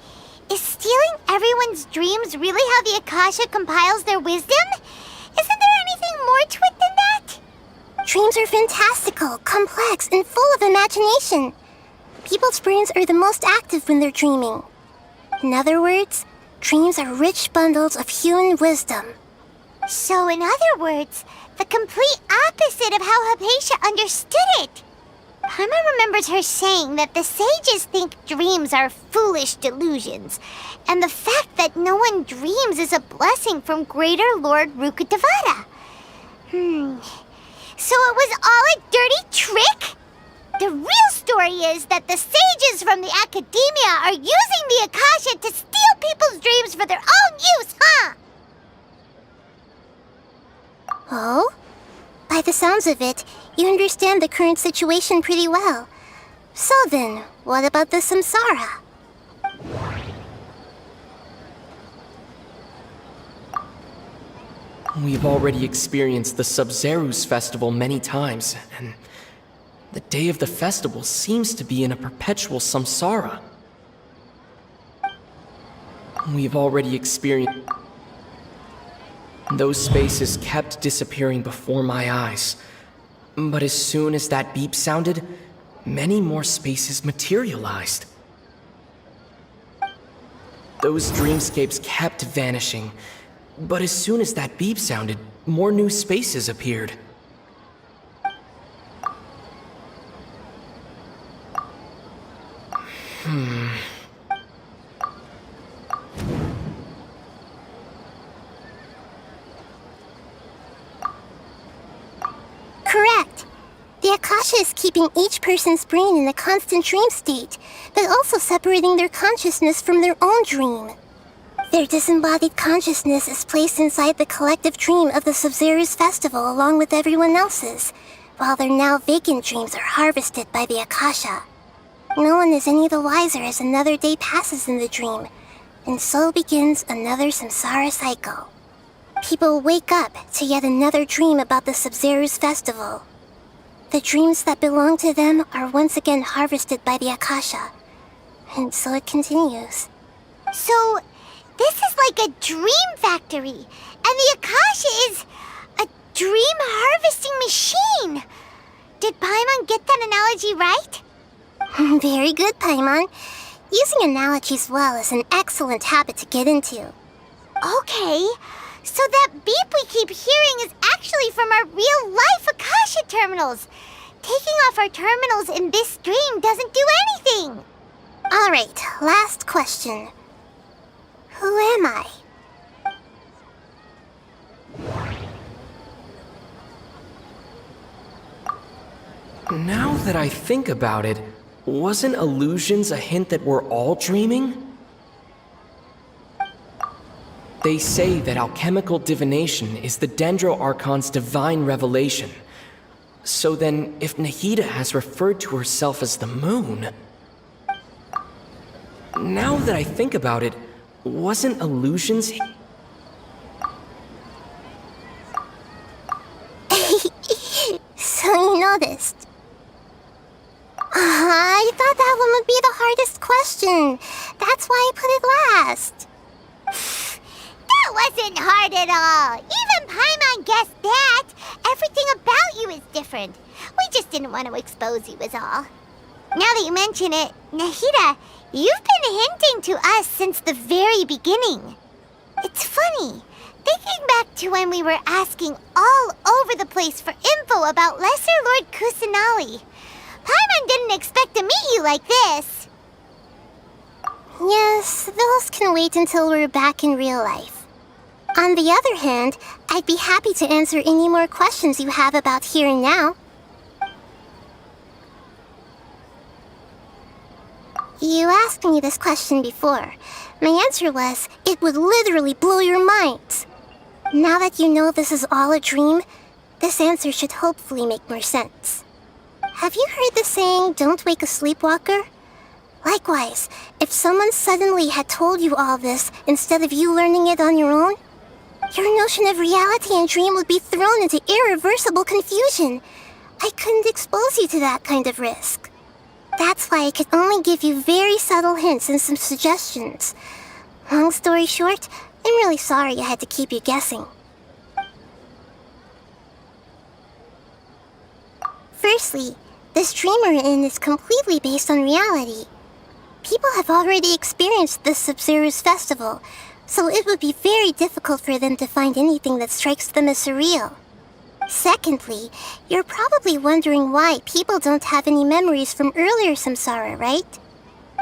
is stealing everyone's dreams really how the Akasha compiles their wisdom? Isn't there anything more to it than that? Dreams are fantastical, complex, and full of imagination. People's brains are the most active when they're dreaming. In other words, dreams are rich bundles of human wisdom. So in other words, the complete opposite of how Hypatia understood it. Paimon remembers her saying that the sages think dreams are foolish delusions, and the fact that no one dreams is a blessing from Greater Lord Rukkhadevata. So it was all a dirty trick? The real story is that the sages from the Academia are using the Akasha to steal people's dreams for their own use, huh? Oh? By the sounds of it, you understand the current situation pretty well. So then, what about the Samsara? We've already experienced the Sub-Zero's festival many times, and the day of the festival seems to be in a perpetual samsara. We've already experienced... Those spaces kept disappearing before my eyes. But as soon as that beep sounded, many more spaces materialized. Those dreamscapes kept vanishing. But as soon as that beep sounded, more new spaces appeared. Akasha is keeping each person's brain in a constant dream state, but also separating their consciousness from their own dream. Their disembodied consciousness is placed inside the collective dream of the Sub-Zero's festival along with everyone else's, while their now vacant dreams are harvested by the Akasha. No one is any the wiser as another day passes in the dream, and so begins another samsara cycle. People wake up to yet another dream about the Sub-Zero's festival. The dreams that belong to them are once again harvested by the Akasha, and so it continues. So, this is like a dream factory, and the Akasha is a dream harvesting machine. Did Paimon get that analogy right? Very good, Paimon. Using analogies well is an excellent habit to get into. Okay, so that beep we keep hearing is actually from our real-life Akasha terminals. Taking off our terminals in this dream doesn't do anything. Alright, last question. Who am I? Now that I think about it, wasn't illusions a hint that we're all dreaming? They say that alchemical divination is the Dendro Archon's divine revelation. So then, if Nahida has referred to herself as the moon... Now that I think about it, wasn't illusions... So you noticed. I thought that one would be the hardest question. That's why I put it last. That wasn't hard at all. Even Paimon guessed that. Everything about you is different. We just didn't want to expose you is all. Now that you mention it, Nahida, you've been hinting to us since the very beginning. It's funny, thinking back to when we were asking all over the place for info about Lesser Lord Kusanali. Paimon didn't expect to meet you like this. Yes, those can wait until we're back in real life. On the other hand, I'd be happy to answer any more questions you have about here and now. You asked me this question before. My answer was, it would literally blow your minds. Now that you know this is all a dream, this answer should hopefully make more sense. Have you heard the saying, don't wake a sleepwalker? Likewise, if someone suddenly had told you all this instead of you learning it on your own, your notion of reality and dream would be thrown into irreversible confusion. I couldn't expose you to that kind of risk. That's why I could only give you very subtle hints and some suggestions. Long story short, I'm really sorry I had to keep you guessing. Firstly, this dream we're in is completely based on reality. People have already experienced this Sub-Zero's festival, so it would be very difficult for them to find anything that strikes them as surreal. Secondly, you're probably wondering why people don't have any memories from earlier samsara, right?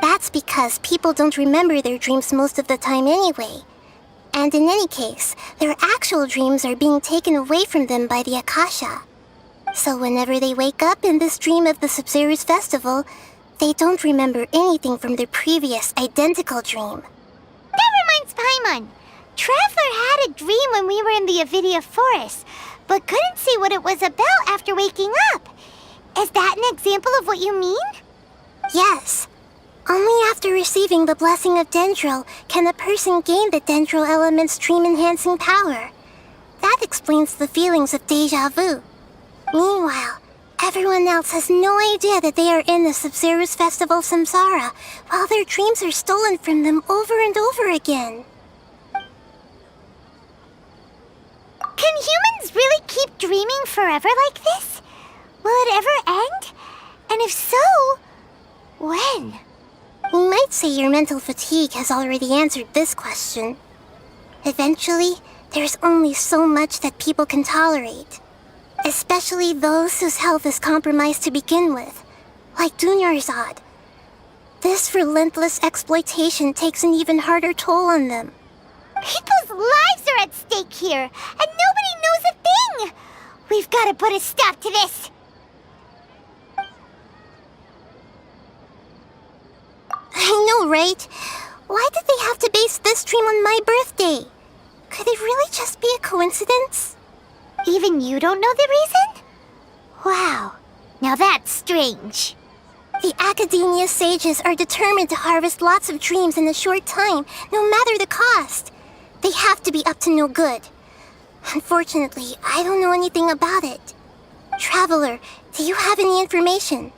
That's because people don't remember their dreams most of the time anyway. And in any case, their actual dreams are being taken away from them by the Akasha. So whenever they wake up in this dream of the Sub-Zero's festival, they don't remember anything from their previous identical dream. That reminds Paimon. Traveler had a dream when we were in the Avidia forest, but couldn't see what it was about after waking up. Is that an example of what you mean? Yes. Only after receiving the blessing of Dendro can a person gain the Dendro element's dream-enhancing power. That explains the feelings of déjà vu. Meanwhile, everyone else has no idea that they are in the Sub-Zero's festival samsara, while their dreams are stolen from them over and over again. Can humans really keep dreaming forever like this? Will it ever end? And if so, when? You might say your mental fatigue has already answered this question. Eventually, there's only so much that people can tolerate. Especially those whose health is compromised to begin with, like Dunyarzad. This relentless exploitation takes an even harder toll on them. People's lives are at stake here, and nobody knows a thing! We've got to put a stop to this! right? Why did they have to base this dream on my birthday? Could it really just be a coincidence? Even you don't know the reason? Wow, now that's strange. The Academia sages are determined to harvest lots of dreams in a short time, no matter the cost. They have to be up to no good. Unfortunately, I don't know anything about it. Traveler, do you have any information?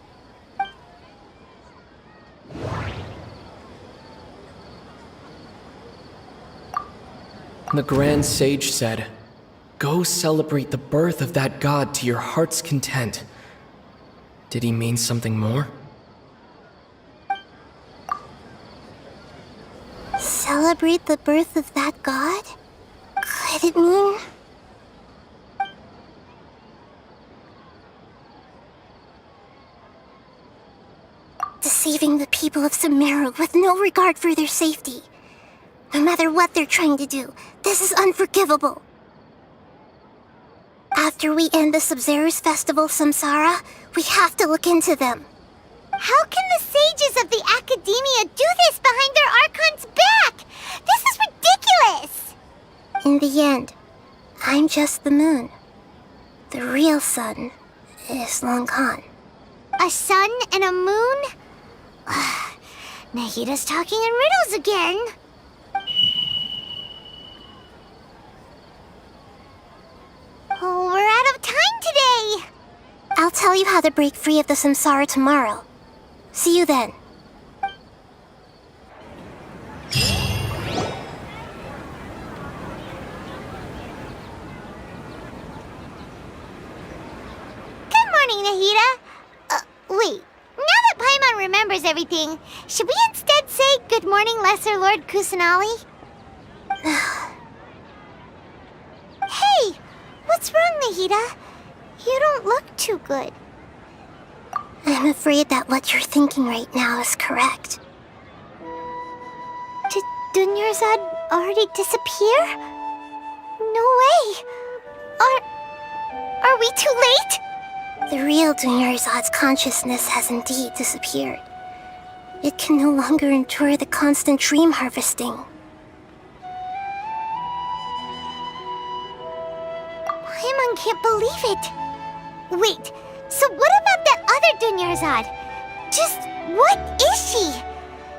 The Grand Sage said, "Go celebrate the birth of that god to your heart's content." Did he mean something more? Celebrate the birth of that god? Could it mean... deceiving the people of Sumeru with no regard for their safety? No matter what they're trying to do, this is unforgivable. After we end the Sub-Zero's festival, Samsara, we have to look into them. How can the sages of the Academia do this behind their Archon's back? This is ridiculous! In the end, I'm just the moon. The real sun is long gone. A sun and a moon? Nahida's talking in riddles again. Oh, we're out of time today! I'll tell you how to break free of the samsara tomorrow. See you then. Good morning, Nahida. Wait. Now that Paimon remembers everything, should we instead say good morning, Lesser Lord Kusanali? Hey! What's wrong, Nahida? You don't look too good. I'm afraid that what you're thinking right now is correct. Did Dunyarzad already disappear? No way! Are we too late? The real Dunyarzad's consciousness has indeed disappeared. It can no longer endure the constant dream harvesting. Paimon can't believe it. Wait, so what about that other Dunyarzad? Just what is she?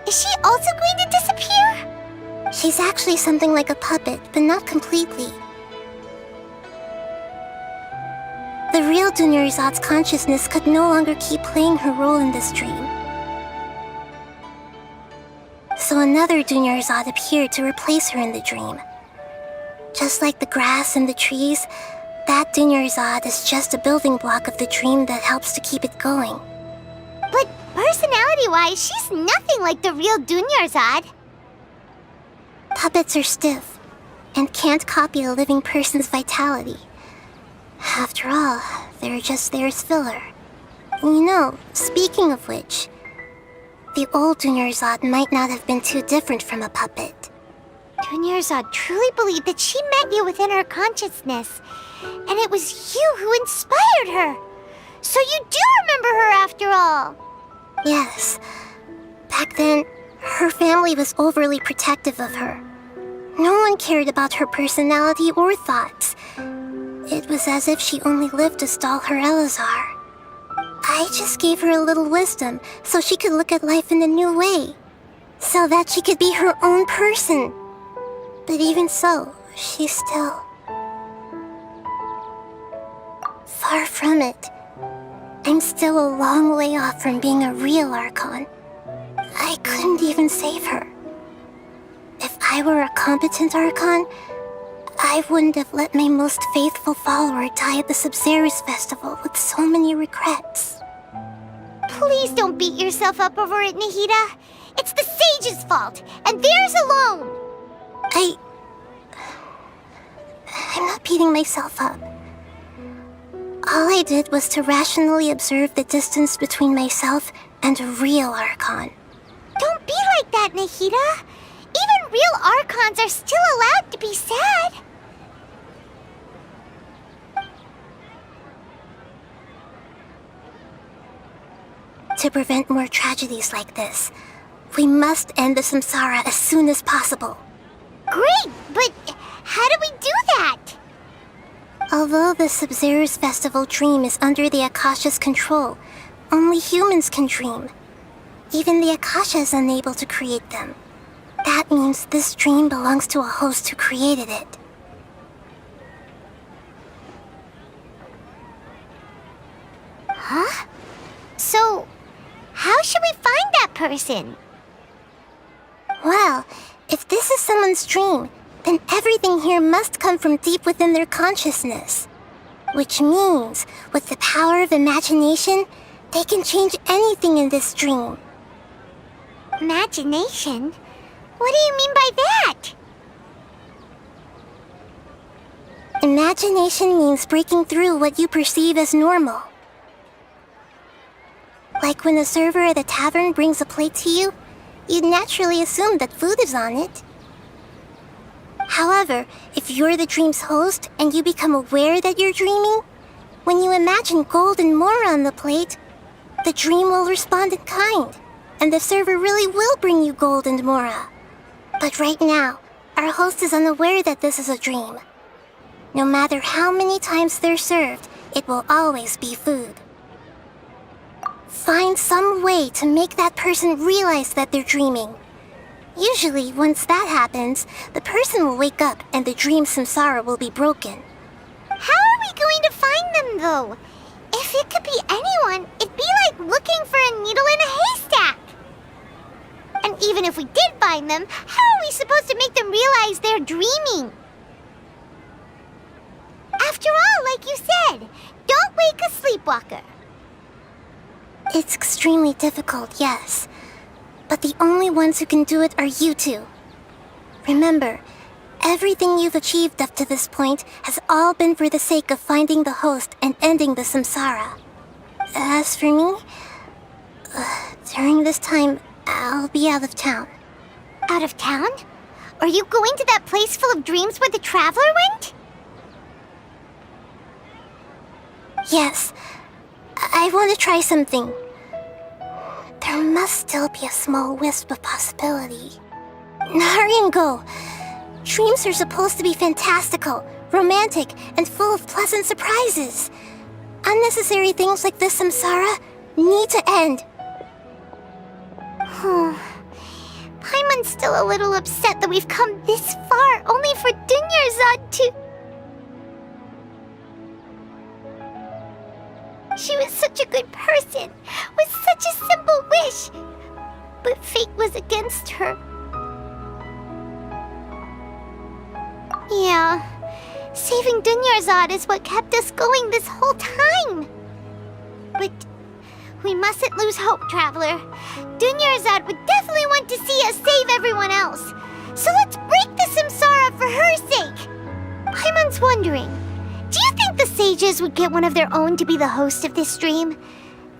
Is she also going to disappear? She's actually something like a puppet, but not completely. The real Dunyarzad's consciousness could no longer keep playing her role in this dream. So another Dunyarzad appeared to replace her in the dream. Just like the grass and the trees, that Dunyarzad is just a building block of the dream that helps to keep it going. But personality-wise, she's nothing like the real Dunyarzad. Puppets are stiff, and can't copy a living person's vitality. After all, they're just there as filler. You know, speaking of which, the old Dunyarzad might not have been too different from a puppet. Dunyarzad truly believed that she met you within her consciousness, and it was you who inspired her. So you do remember her after all. Yes. Back then, her family was overly protective of her. No one cared about her personality or thoughts. It was as if she only lived to stall her Elazar. I just gave her a little wisdom so she could look at life in a new way. So that she could be her own person. But even so, she's still... far from it. I'm still a long way off from being a real Archon. I couldn't even save her. If I were a competent Archon, I wouldn't have let my most faithful follower die at the Sub-Zero's festival with so many regrets. Please don't beat yourself up over it, Nahida. It's the sage's fault, and theirs alone. I'm not beating myself up. All I did was to rationally observe the distance between myself and a real Archon. Don't be like that, Nahida. Even real Archons are still allowed to be sad. To prevent more tragedies like this, We must end the samsara as soon as possible. Great, but how do we do that? Although the Sub-Zero's festival dream is under the Akasha's control, only humans can dream. Even the Akasha is unable to create them. That means this dream belongs to a host who created it. Huh? So, how should we find that person? Well, if this is someone's dream, then everything here must come from deep within their consciousness. Which means, with the power of imagination, they can change anything in this dream. Imagination? What do you mean by that? Imagination means breaking through what you perceive as normal. Like when a server at a tavern brings a plate to you, you'd naturally assume that food is on it. However, if you're the dream's host and you become aware that you're dreaming, when you imagine gold and more on the plate, the dream will respond in kind, and the server really will bring you gold and mora. But right now, our host is unaware that this is a dream. No matter how many times they're served, it will always be food. Find some way to make that person realize that they're dreaming. Usually, once that happens, the person will wake up and the dream samsara will be broken. How are we going to find them, though? If it could be anyone, it'd be like looking for a needle in a haystack. And even if we did find them, how are we supposed to make them realize they're dreaming? After all, like you said, don't wake a sleepwalker. It's extremely difficult, yes. But the only ones who can do it are you two. Remember, everything you've achieved up to this point has all been for the sake of finding the host and ending the samsara. As for me, during this time, I'll be out of town. Out of town? Are you going to that place full of dreams where the traveler went? Yes. I want to try something. There must still be a small wisp of possibility. Hurry and go. Dreams are supposed to be fantastical, romantic, and full of pleasant surprises. Unnecessary things like this samsara need to end. Paimon's still a little upset that we've come this far only for Dunyarzad to... She was such a good person, with such a simple wish. But fate was against her. Yeah, saving Dunyarzad is what kept us going this whole time. But we mustn't lose hope, Traveler. Dunyarzad would definitely want to see us save everyone else. So let's break the samsara for her sake. Paimon's wondering, do you think the sages would get one of their own to be the host of this dream?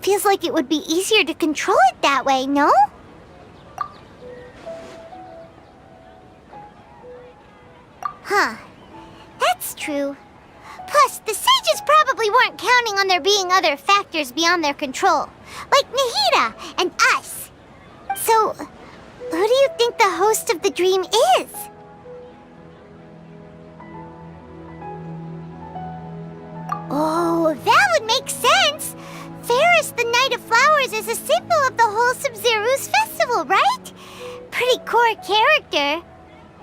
Feels like it would be easier to control it that way, no? Huh. That's true. Plus, the sages probably weren't counting on there being other factors beyond their control, like Nahida and us. So, who do you think the host of the dream is? Oh, that would make sense! Ferris, the Knight of Flowers, is a symbol of the whole Sub-Zero's festival, right? Pretty core character.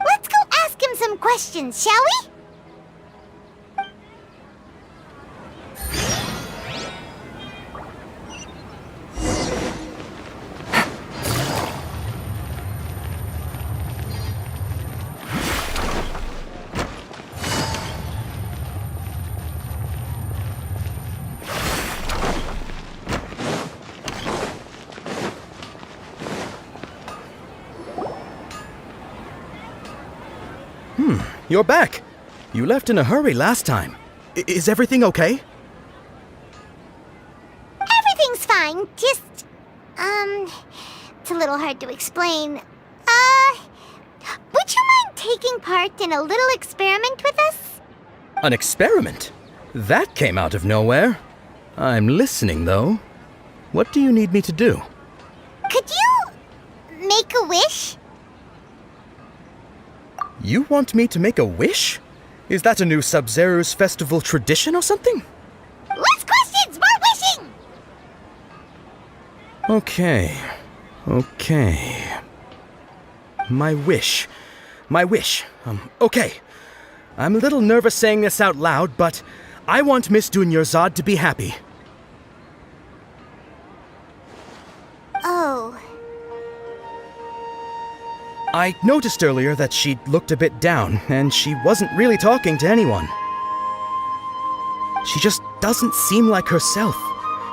Let's go ask him some questions, shall we? You're back. You left in a hurry last time. Is everything okay? Everything's fine, just... it's a little hard to explain. Would you mind taking part in a little experiment with us? An experiment? That came out of nowhere. I'm listening, though. What do you need me to do? Could you make a wish? You want me to make a wish? Is that a new Sub-Zero's festival tradition or something? Less questions, more wishing! Okay. My wish. Okay. I'm a little nervous saying this out loud, but I want Miss Dunyarzad to be happy. Oh. I noticed earlier that she looked a bit down, and she wasn't really talking to anyone. She just doesn't seem like herself.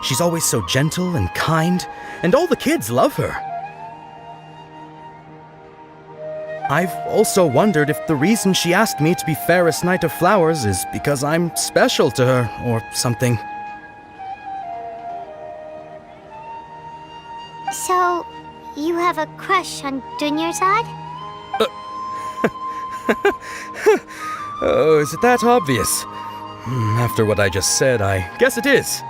She's always so gentle and kind, and all the kids love her. I've also wondered if the reason she asked me to be Fairest Knight of Flowers is because I'm special to her, or something. So, you have a crush on Dunyarzad? Oh, is it that obvious? After what I just said, I guess it is.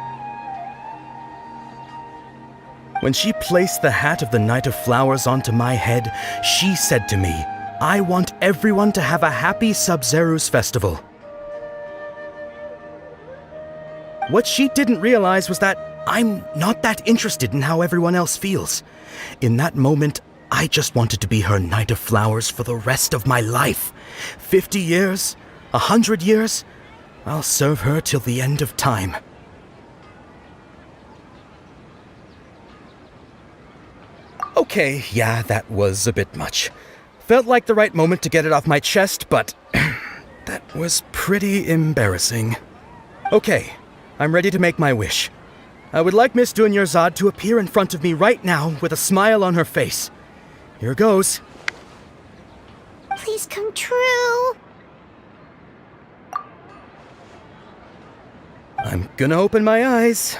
When she placed the hat of the Knight of Flowers onto my head, she said to me, "I want everyone to have a happy Sub-Zero's festival." What she didn't realize was that I'm not that interested in how everyone else feels. In that moment, I just wanted to be her Knight of Flowers for the rest of my life. 50 years, 100 years, I'll serve her till the end of time. Okay, yeah, that was a bit much. Felt like the right moment to get it off my chest, but that was pretty embarrassing. Okay, I'm ready to make my wish. I would like Miss Dunyarzad to appear in front of me right now with a smile on her face. Here goes. Please come true. I'm gonna open my eyes.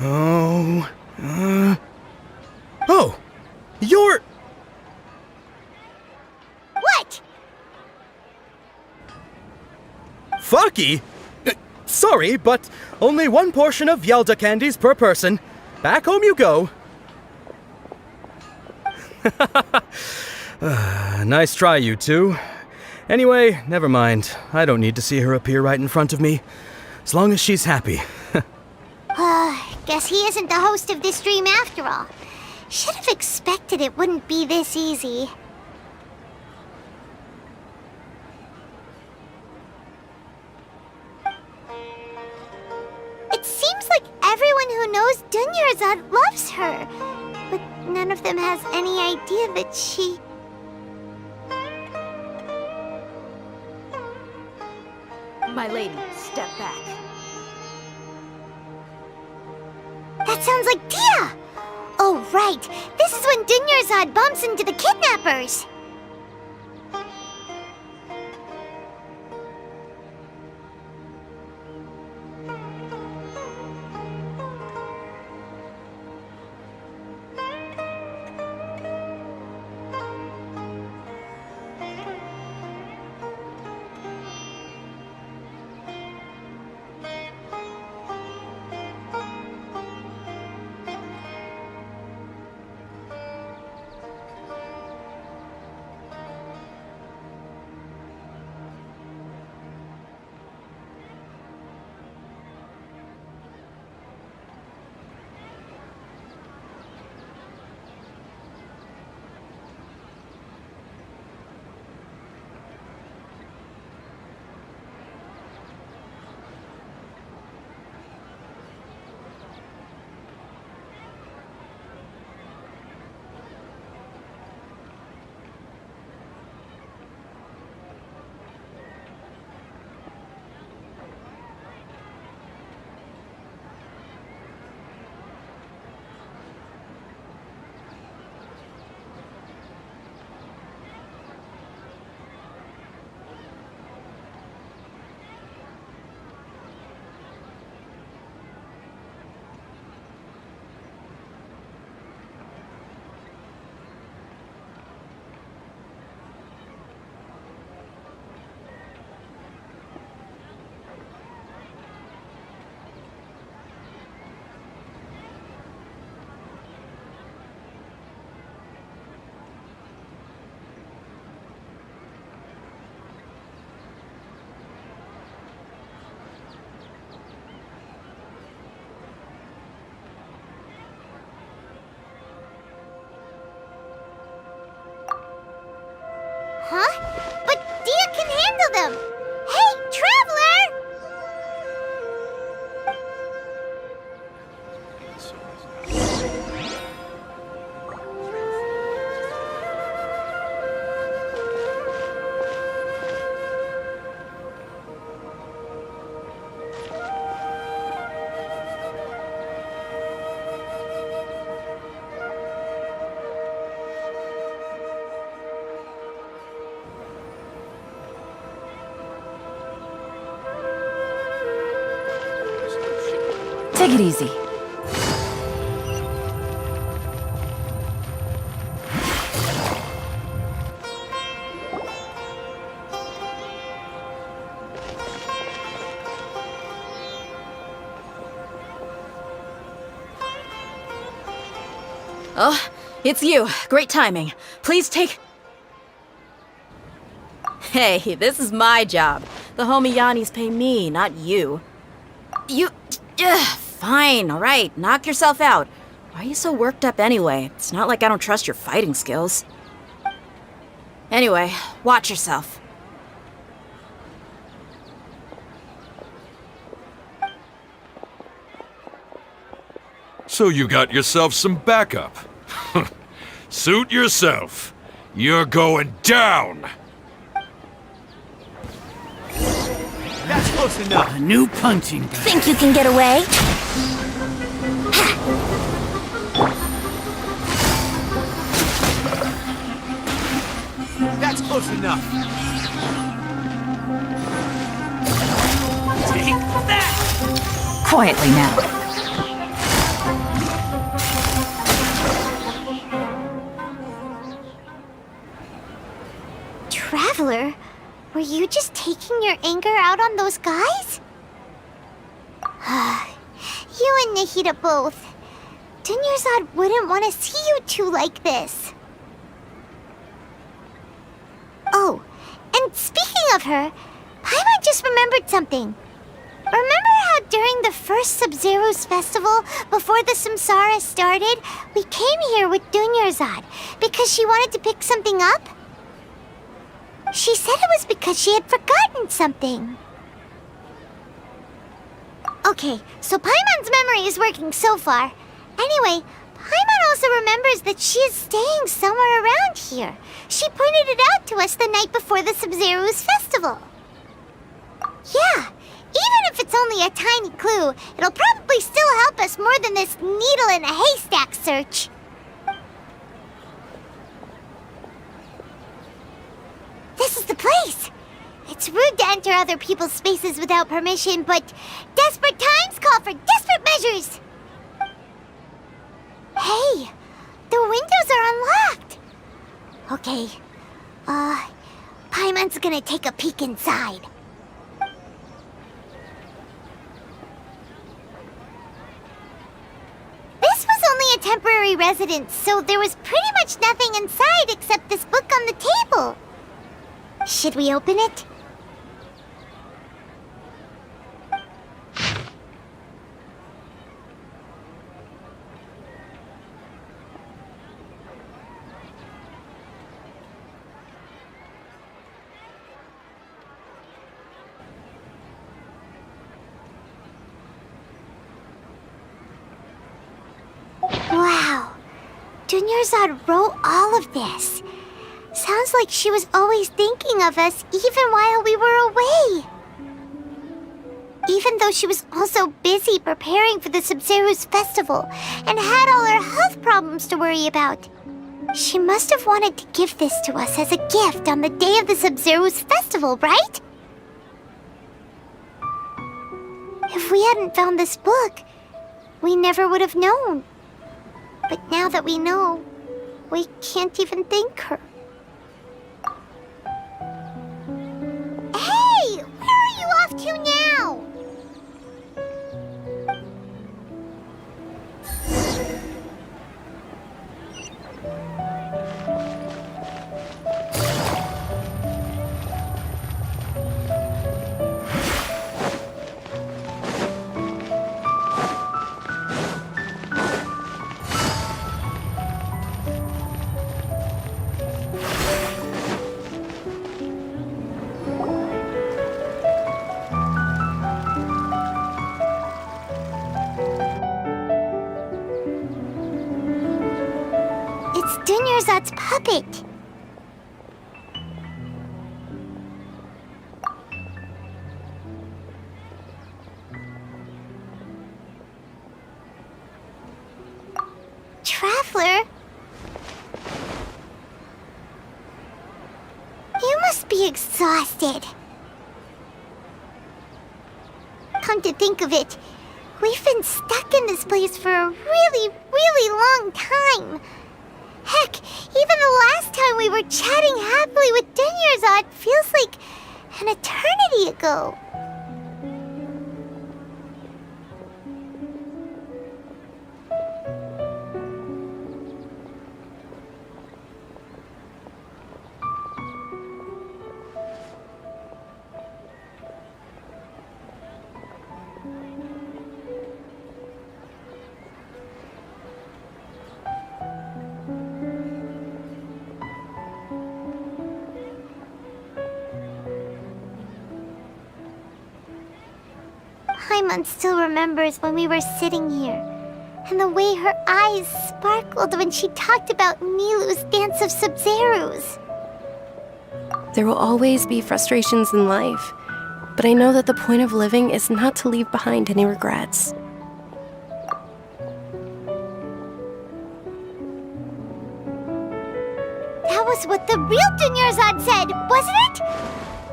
Oh, you're... What? Faki? Sorry, but only one portion of Yalda candies per person. Back home you go. Nice try, you two. Anyway, never mind. I don't need to see her appear right in front of me. As long as she's happy. Guess he isn't the host of this dream after all. Should have expected it wouldn't be this easy. It seems like everyone who knows Dunyarzad loves her, but none of them has any idea that she... My lady, step back. That sounds like Tia! Oh, right. This is when Dunyarzad bumps into the kidnappers. handle them. Hey, Traveler! Take it easy. Oh, it's you. Great timing. Please take... Hey, this is my job. The homie Yanni's pay me, not you. Fine, alright. Knock yourself out. Why are you so worked up anyway? It's not like I don't trust your fighting skills. Anyway, watch yourself. So you got yourself some backup. Suit yourself. You're going down. That's close enough. A new punching bag. Think you can get away? That's close enough. Take that! Quietly now. Traveler, were you just taking your anger out on those guys? You and Nahida both. Dunyarzad wouldn't want to see you two like this. Oh, and speaking of her, Paimon just remembered something. Remember how during the first Sub-Zero's festival, before the Samsara started, we came here with Dunyarzad because she wanted to pick something up? She said it was because she had forgotten something. Okay, so Paimon's memory is working so far. Anyway, Paimon also remembers that she is staying somewhere around here. She pointed it out to us the night before the Sub-Zero's festival. Yeah, even if it's only a tiny clue, it'll probably still help us more than this needle in a haystack search. This is the place! It's rude to enter other people's spaces without permission, but desperate times call for desperate measures! Hey! The windows are unlocked! Okay, Paimon's gonna take a peek inside. This was only a temporary residence, so there was pretty much nothing inside except this book on the table. Should we open it? Wow. Dunyarzad wrote all of this. Sounds like she was always thinking of us even while we were away. Even though she was also busy preparing for the Sub-Zero's festival and had all her health problems to worry about. She must have wanted to give this to us as a gift on the day of the Sub-Zero's festival, right? If we hadn't found this book, we never would have known. But now that we know, we can't even thank her. Hey! Where are you off to now? Dunyarzad's puppet. Traveler? You must be exhausted. Come to think of it, we've been stuck in this place for a really, really long time. Heck, even the last time we were chatting happily with Dunyarzad feels like an eternity ago. Paimon still remembers when we were sitting here, and the way her eyes sparkled when she talked about Nilu's Dance of Sub-Zerus. There will always be frustrations in life, but I know that the point of living is not to leave behind any regrets. That was what the real Dunyarzad said, wasn't it?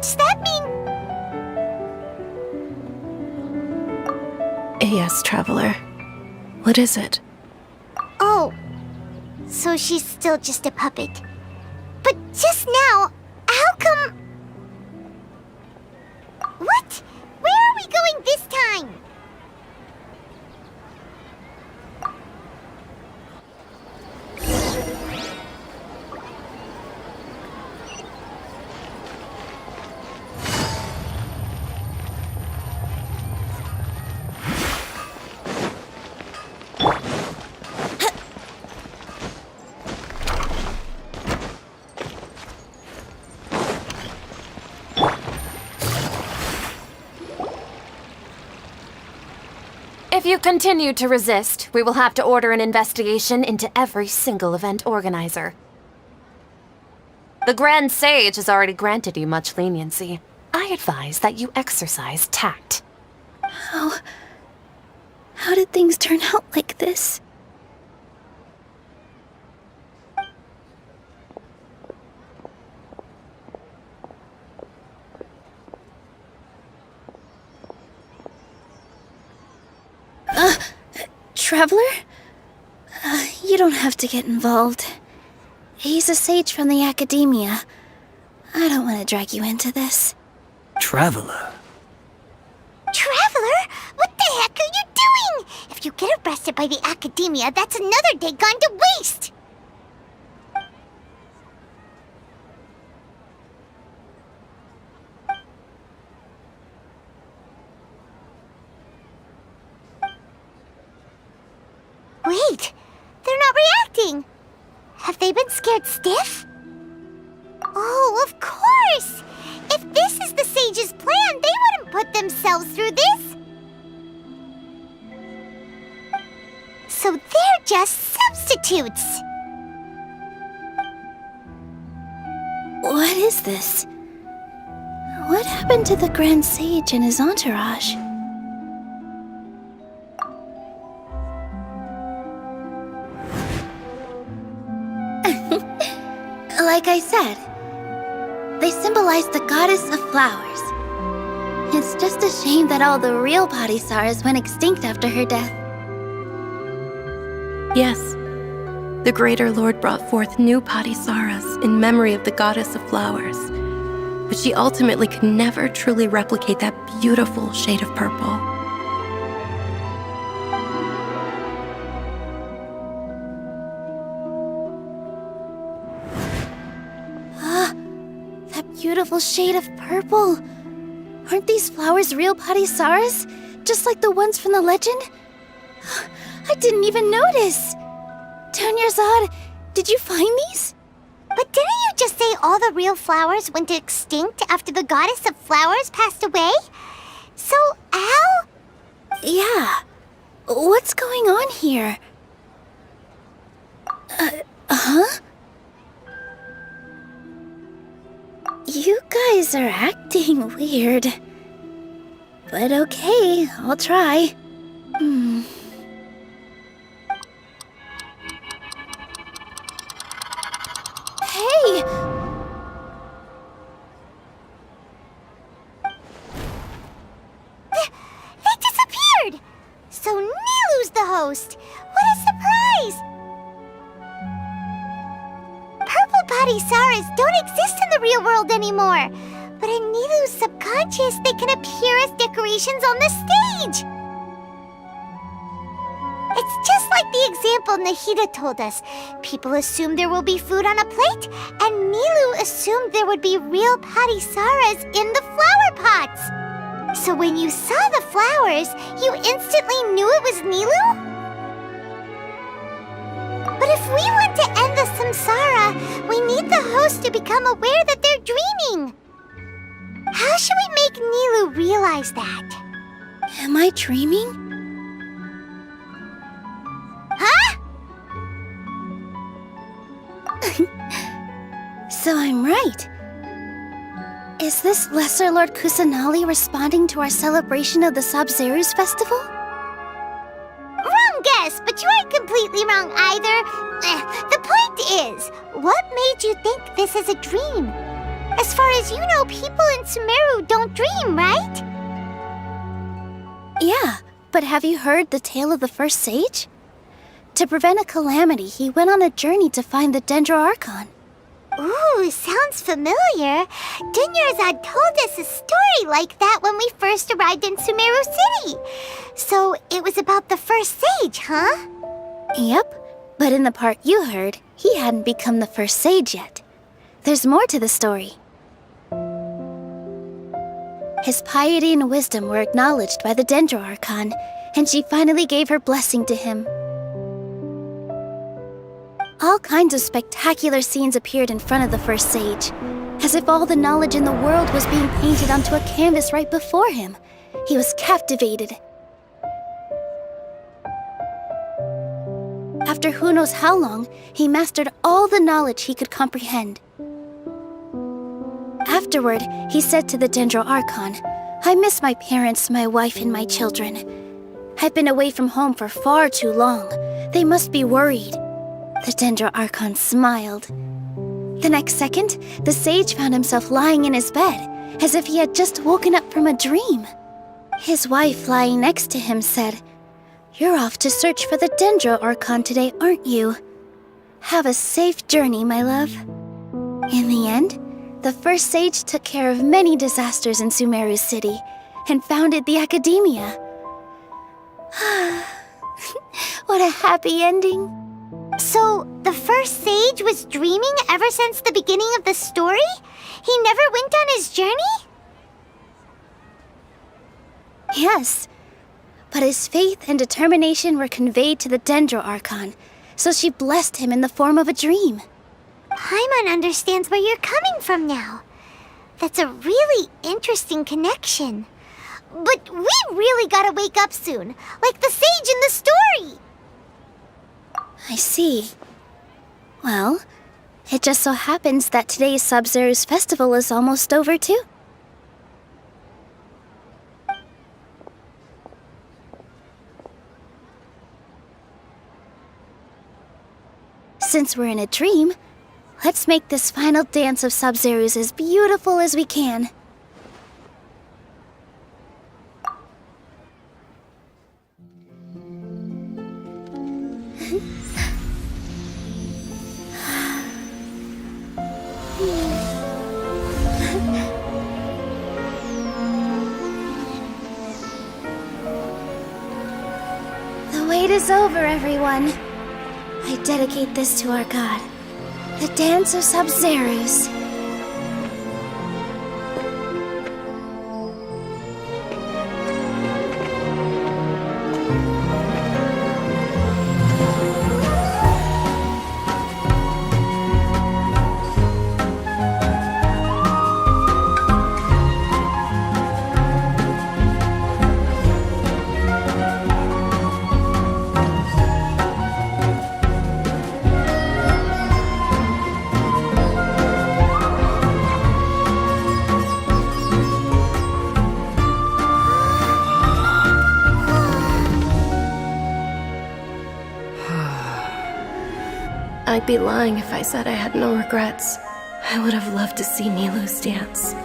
Does that mean... Yes, Traveler. What is it? Oh, so she's still just a puppet. But just now, how come... What? Where are we going this time? If you continue to resist, we will have to order an investigation into every single event organizer. The Grand Sage has already granted you much leniency. I advise that you exercise tact. How did things turn out like this? Traveler? You don't have to get involved. He's a sage from the Academia. I don't want to drag you into this. Traveler? Traveler? What the heck are you doing? If you get arrested by the Academia, that's another day gone to waste! Wait, they're not reacting. Have they been scared stiff? Oh, of course! If this is the sage's plan, they wouldn't put themselves through this. So they're just substitutes. What is this? What happened to the Grand Sage and his entourage? Like I said, they symbolize the goddess of flowers. It's just a shame that all the real Padisaras went extinct after her death. Yes. The Greater Lord brought forth new Padisaras in memory of the goddess of flowers. But she ultimately could never truly replicate that beautiful shade of purple. Beautiful shade of purple. Aren't these flowers real Padisaras? Just like the ones from the legend? I didn't even notice. Dunyarzad, did you find these? But didn't you just say all the real flowers went extinct after the goddess of flowers passed away? So, how? Yeah. What's going on here? Huh? guys are acting weird. But okay, I'll try. Hey! They disappeared! So Nilu's the host! What a surprise! Purple body Saras don't exist in the real world anymore. But in Nilu's subconscious, they can appear as decorations on the stage! It's just like the example Nahida told us. People assume there will be food on a plate, and Nilu assumed there would be real Patisaras in the flower pots. So when you saw the flowers, you instantly knew it was Nilu? But if we want to end the samsara, we need the host to become aware that they're dreaming. How should we make Nilu realize that? Am I dreaming? Huh? So I'm right. Is this Lesser Lord Kusanali responding to our celebration of the Sabzeruz festival? Wrong guess, but you aren't completely wrong either. The point is, what made you think this is a dream? As far as you know, people in Sumeru don't dream, right? Yeah, but have you heard the tale of the first sage? To prevent a calamity, he went on a journey to find the Dendro Archon. Ooh, sounds familiar. Dunyarzad told us a story like that when we first arrived in Sumeru City. So it was about the first sage, huh? Yep, but in the part you heard, he hadn't become the first sage yet. There's more to the story. His piety and wisdom were acknowledged by the Dendro Archon, and she finally gave her blessing to him. All kinds of spectacular scenes appeared in front of the first sage, as if all the knowledge in the world was being painted onto a canvas right before him. He was captivated. After who knows how long, he mastered all the knowledge he could comprehend. Afterward, he said to the Dendro Archon, "I miss my parents, my wife, and my children. I've been away from home for far too long. They must be worried." The Dendro Archon smiled. The next second, the sage found himself lying in his bed, as if he had just woken up from a dream. His wife, lying next to him, said, "You're off to search for the Dendro Archon today, aren't you? Have a safe journey, my love." In the end, the first sage took care of many disasters in Sumeru City and founded the Academia. What a happy ending. So, the first sage was dreaming ever since the beginning of the story? He never went on his journey? Yes, but his faith and determination were conveyed to the Dendro Archon, so she blessed him in the form of a dream. Paimon understands where you're coming from now. That's a really interesting connection. But we really gotta wake up soon, like the sage in the story! I see. Well, it just so happens that today's Sabzeruz festival is almost over too. Since we're in a dream, let's make this final dance of Sabzeruz as beautiful as we can. The wait is over, everyone. I dedicate this to our god, the dance of Sabzeruz. I'd be lying if I said I had no regrets. I would have loved to see Nilou's dance.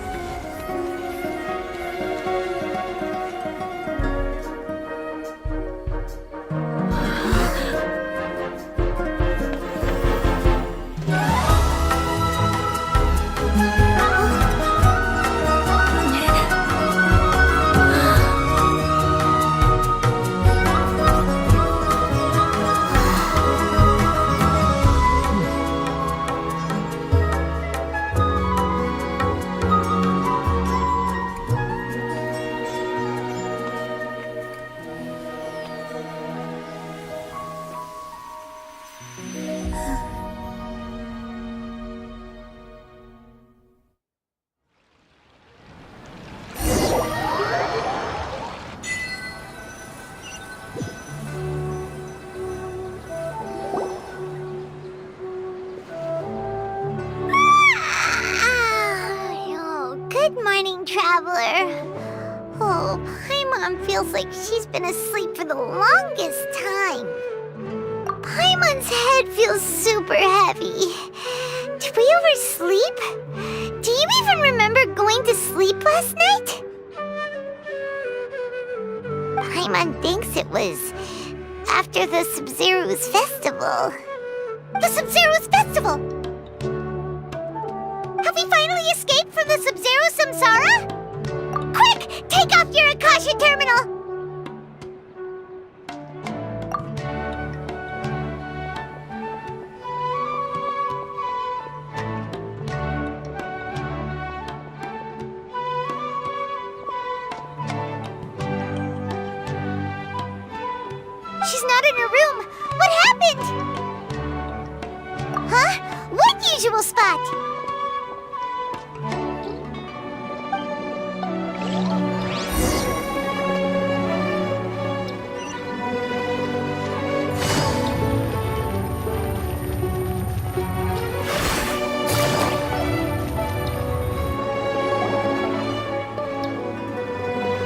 Good morning, traveler. Oh, Paimon feels like she's been asleep for the longest time. Paimon's head feels super heavy. Did we oversleep? Do you even remember going to sleep last night? Paimon thinks it was after the Sumeru's festival. The Sumeru's festival! Have we finally escaped from the Sub-Zero Samsara? Quick! Take off your Akasha terminal! She's not in her room! What happened? Huh? What usual spot?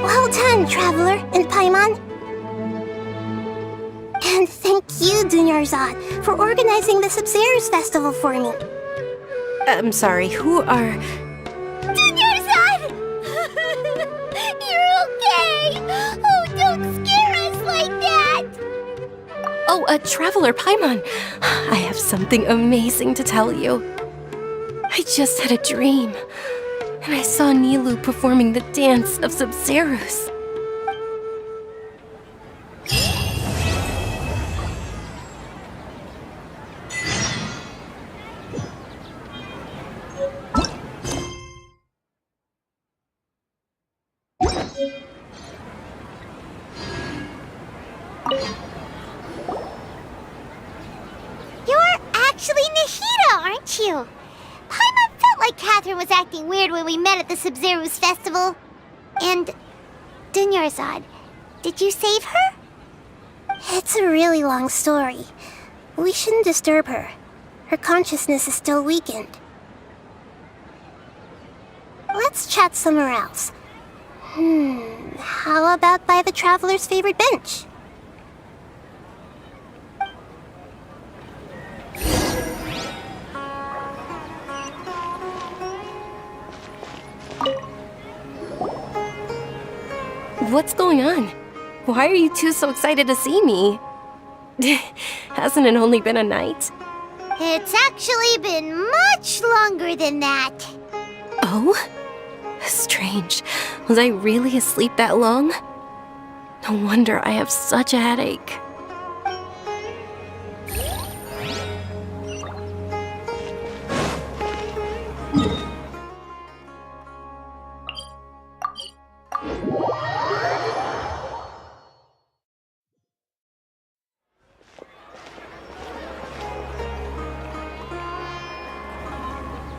Well done, Traveler and Paimon. And thank you, Dunyarzad, for organizing the Sub-Zero's festival for me. I'm sorry, who are... Dunyarzad! You're okay! Oh, don't scare us like that! Oh, Traveler Paimon. I have something amazing to tell you. I just had a dream, and I saw Nilou performing the dance of Sub-Zeros. You're actually Nahida, aren't you? Paimon felt like Catherine was acting weird when we met at the Sub-Zero's festival. And Dunyarzad, did you save her? It's a really long story. We shouldn't disturb her. Her consciousness is still weakened. Let's chat somewhere else. How about by the Traveler's favorite bench? What's going on? Why are you two so excited to see me? Hasn't it only been a night? It's actually been much longer than that. Oh? Strange. Was I really asleep that long? No wonder I have such a headache.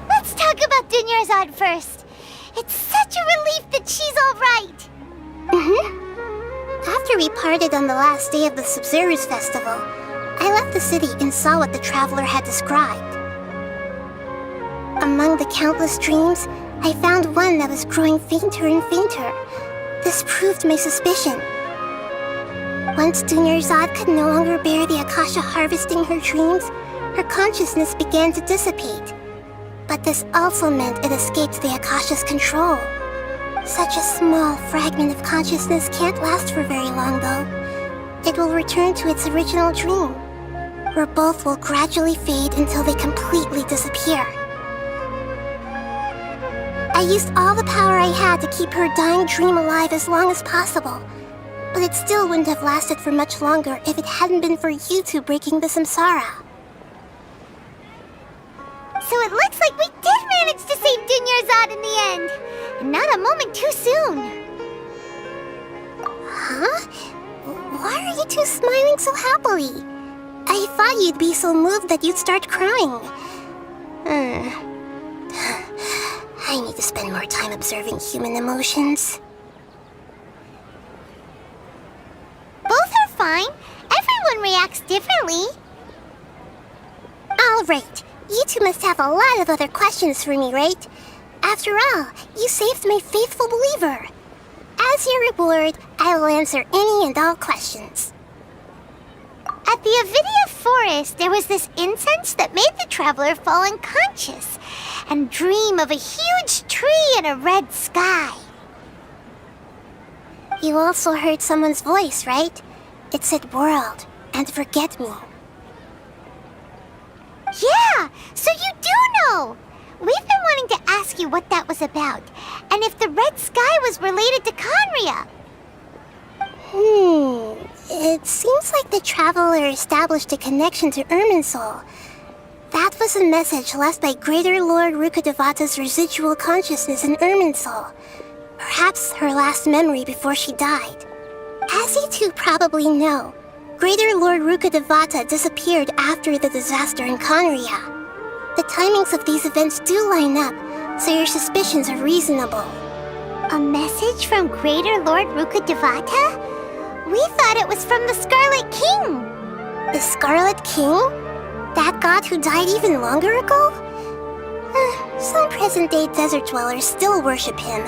Let's talk about Dunyarzad first. It's such a relief that she's all right. After we parted on the last day of the Sub-Zero's festival, I left the city and saw what the Traveler had described. Among the countless dreams, I found one that was growing fainter and fainter. This proved my suspicion. Once Dunyarzad could no longer bear the Akasha harvesting her dreams, her consciousness began to dissipate. But this also meant it escaped the Akasha's control. Such a small fragment of consciousness can't last for very long, though. It will return to its original dream, where both will gradually fade until they completely disappear. I used all the power I had to keep her dying dream alive as long as possible, but it still wouldn't have lasted for much longer if it hadn't been for you two breaking the samsara. So it looks like we did manage to save Dunyarzad in the end, and not a moment too soon. Huh? Why are you two smiling so happily? I thought you'd be so moved that you'd start crying. I need to spend more time observing human emotions. Both are fine. Everyone reacts differently. All right. You two must have a lot of other questions for me, right? After all, you saved my faithful believer. As your reward, I will answer any and all questions. At the Avidia forest, there was this incense that made the traveler fall unconscious and dream of a huge tree and a red sky. You also heard someone's voice, right? It said world and forget me. Yeah, so you do know! We've been wanting to ask you what that was about, and if the red sky was related to Conria. It seems like the traveler established a connection to Irminsul. That was a message left by Greater Lord Rukkhadevata's residual consciousness in Irminsul. Perhaps her last memory before she died. As you two probably know, Greater Lord Rukkhadevata disappeared after the disaster in Conria. The timings of these events do line up, so your suspicions are reasonable. A message from Greater Lord Rukkhadevata? We thought it was from the Scarlet King. The Scarlet King? That god who died even longer ago? Some present-day desert dwellers still worship him.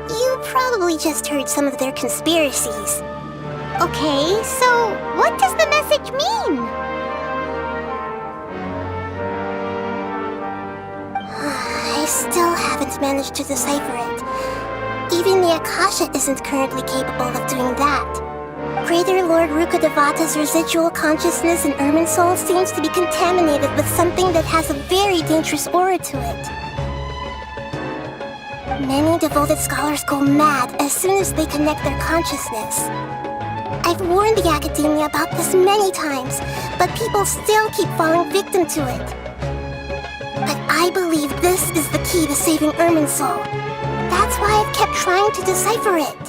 You probably just heard some of their conspiracies. Okay, so what does the message mean? I still haven't managed to decipher it. Even the Akasha isn't currently capable of doing that. Greater Lord Rukkhadevata's residual consciousness in Irminsul seems to be contaminated with something that has a very dangerous aura to it. Many devoted scholars go mad as soon as they connect their consciousness. I've warned the Academia about this many times, but people still keep falling victim to it. But I believe this is the key to saving Irminsul. That's why I've kept trying to decipher it.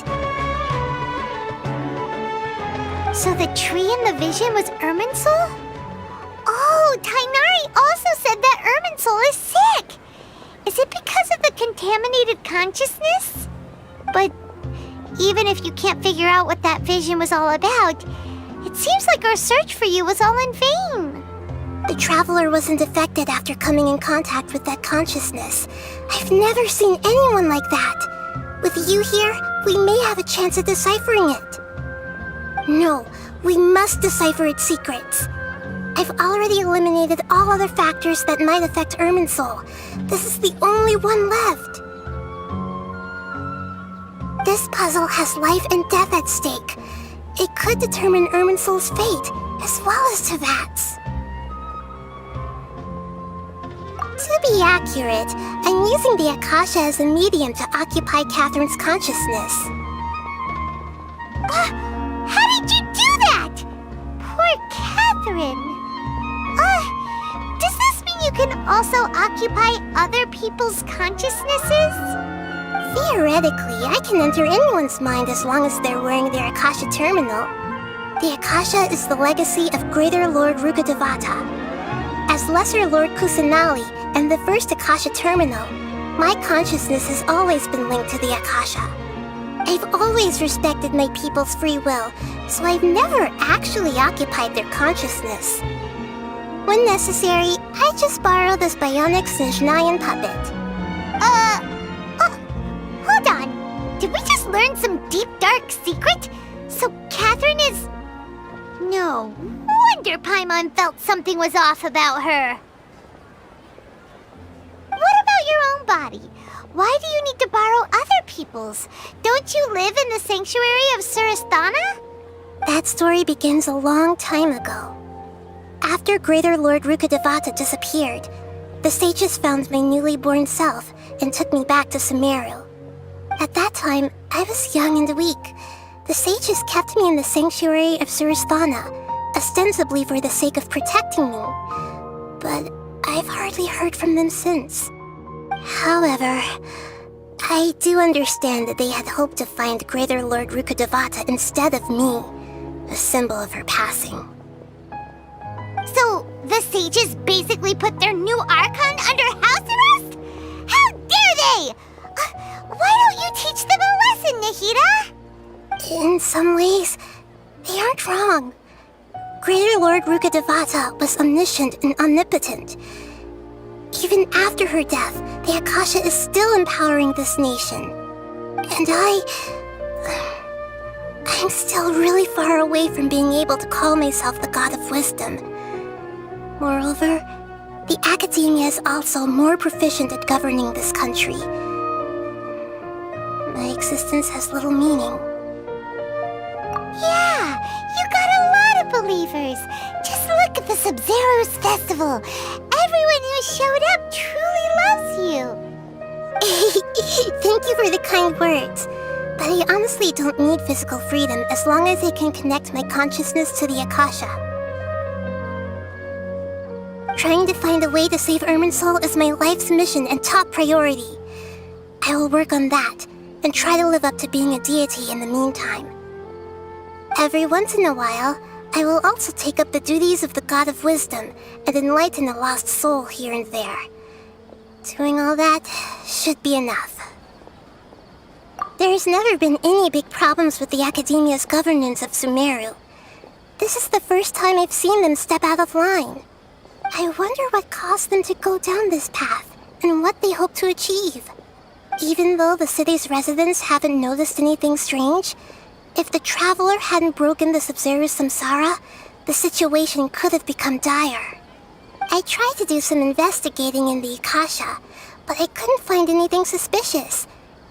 So the tree in the vision was Irminsul? Oh, Tainari also said that Irminsul is sick! Is it because of the contaminated consciousness? But even if you can't figure out what that vision was all about, it seems like our search for you was all in vain. The traveler wasn't affected after coming in contact with that consciousness. I've never seen anyone like that. With you here, we may have a chance at deciphering it. No, we must decipher its secrets. I've already eliminated all other factors that might affect Irminsul. This is the only one left. This puzzle has life and death at stake. It could determine Irminsul's fate, as well as Tevat's. To be accurate, I'm using the Akasha as a medium to occupy Catherine's consciousness. How did you do that? Poor Catherine. Does this mean you can also occupy other people's consciousnesses? Theoretically, I can enter anyone's mind as long as they're wearing their Akasha terminal. The Akasha is the legacy of Greater Lord Rukkhadevata. As Lesser Lord Kusanali and the first Akasha terminal, my consciousness has always been linked to the Akasha. I've always respected my people's free will, so I've never actually occupied their consciousness. When necessary, I just borrow this bionic Snezhnayan puppet. Hold on. Did we just learn some deep, dark secret? So Catherine is... No. wonder Paimon felt something was off about her. What about your own body? Why do you need to borrow other people's? Don't you live in the sanctuary of Surasthana? That story begins a long time ago. After Greater Lord Rukkhadevata disappeared, the sages found my newly born self and took me back to Sumeru. At that time, I was young and weak. The sages kept me in the sanctuary of Surasthana, ostensibly for the sake of protecting me. But I've hardly heard from them since. However, I do understand that they had hoped to find Greater Lord Rukkhadevata instead of me, a symbol of her passing. So, the sages basically put their new Archon under house arrest? How dare they! Why don't you teach them a lesson, Nahida? In some ways, they aren't wrong. Greater Lord Rukkhadevata was omniscient and omnipotent. Even after her death, the Akasha is still empowering this nation. And I'm still really far away from being able to call myself the God of Wisdom. Moreover, the Academia is also more proficient at governing this country. My existence has little meaning. Yeah, you got a lot of believers. Just look at the Sub-Zero's festival. Everyone who showed up truly loves you. Thank you for the kind words. But I honestly don't need physical freedom as long as I can connect my consciousness to the Akasha. Trying to find a way to save Irminsul is my life's mission and top priority. I will work on that and try to live up to being a deity in the meantime. Every once in a while, I will also take up the duties of the God of Wisdom and enlighten a lost soul here and there. Doing all that should be enough. There's never been any big problems with the Academia's governance of Sumeru. This is the first time I've seen them step out of line. I wonder what caused them to go down this path and what they hope to achieve. Even though the city's residents haven't noticed anything strange, if the Traveler hadn't broken the Sub-Zero's samsara, the situation could have become dire. I tried to do some investigating in the Akasha, but I couldn't find anything suspicious.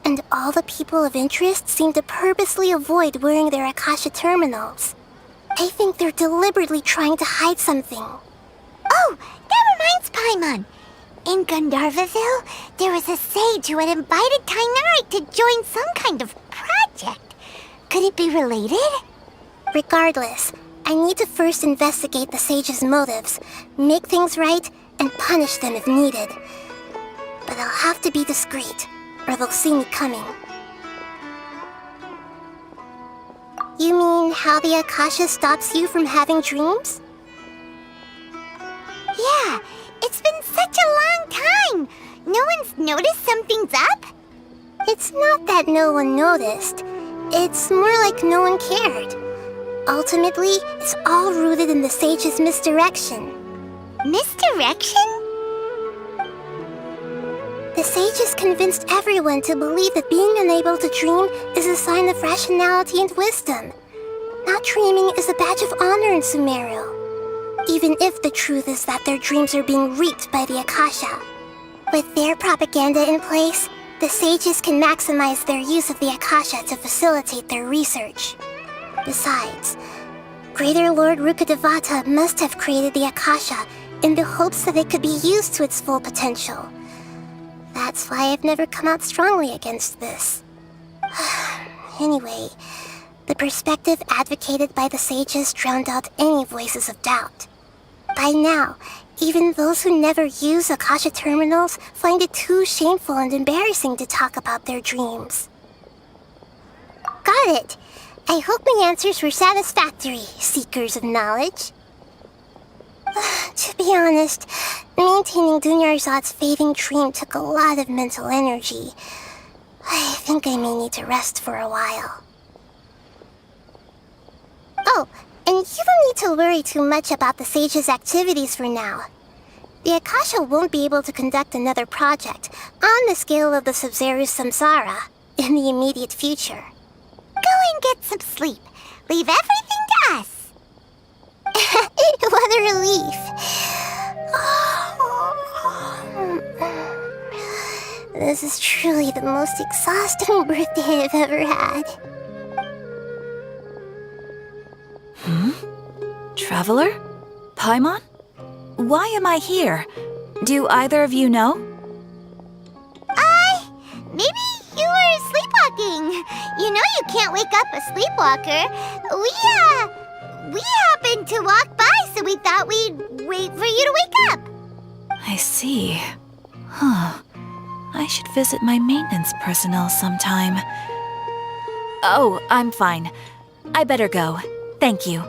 And all the people of interest seem to purposely avoid wearing their Akasha terminals. I think they're deliberately trying to hide something. Oh, that reminds Paimon. In Gandharvaville, there was a sage who had invited Tainari to join some kind of project. Could it be related? Regardless, I need to first investigate the sage's motives, make things right, and punish them if needed. But I'll have to be discreet, or they'll see me coming. You mean how the Akasha stops you from having dreams? Yeah, it's been such a long time. No one's noticed something's up? It's not that no one noticed. It's more like no one cared. Ultimately, it's all rooted in the sage's misdirection. Misdirection? The sages convinced everyone to believe that being unable to dream is a sign of rationality and wisdom. Not dreaming is a badge of honor in Sumeru. Even if the truth is that their dreams are being reaped by the Akasha. With their propaganda in place, the sages can maximize their use of the Akasha to facilitate their research. Besides, Greater Lord Rukkhadevata must have created the Akasha in the hopes that it could be used to its full potential. That's why I've never come out strongly against this. Anyway, the perspective advocated by the sages drowned out any voices of doubt. By now, even those who never use Akasha terminals find it too shameful and embarrassing to talk about their dreams. Got it! I hope my answers were satisfactory, seekers of knowledge. To be honest, maintaining Dunyarzad's fading dream took a lot of mental energy. I think I may need to rest for a while. Oh, and you don't need to worry too much about the sage's activities for now. The Akasha won't be able to conduct another project on the scale of the Sub-Zero's samsara in the immediate future. Go and get some sleep. Leave everything to us. This is truly the most exhausting birthday I've ever had. Traveler? Paimon? Why am I here? Do either of you know? Maybe you were sleepwalking. You know you can't wake up a sleepwalker. We happened to walk by, so we thought we'd wait for you to wake up. I see. Huh. I should visit my maintenance personnel sometime. Oh, I'm fine. I better go. Thank you.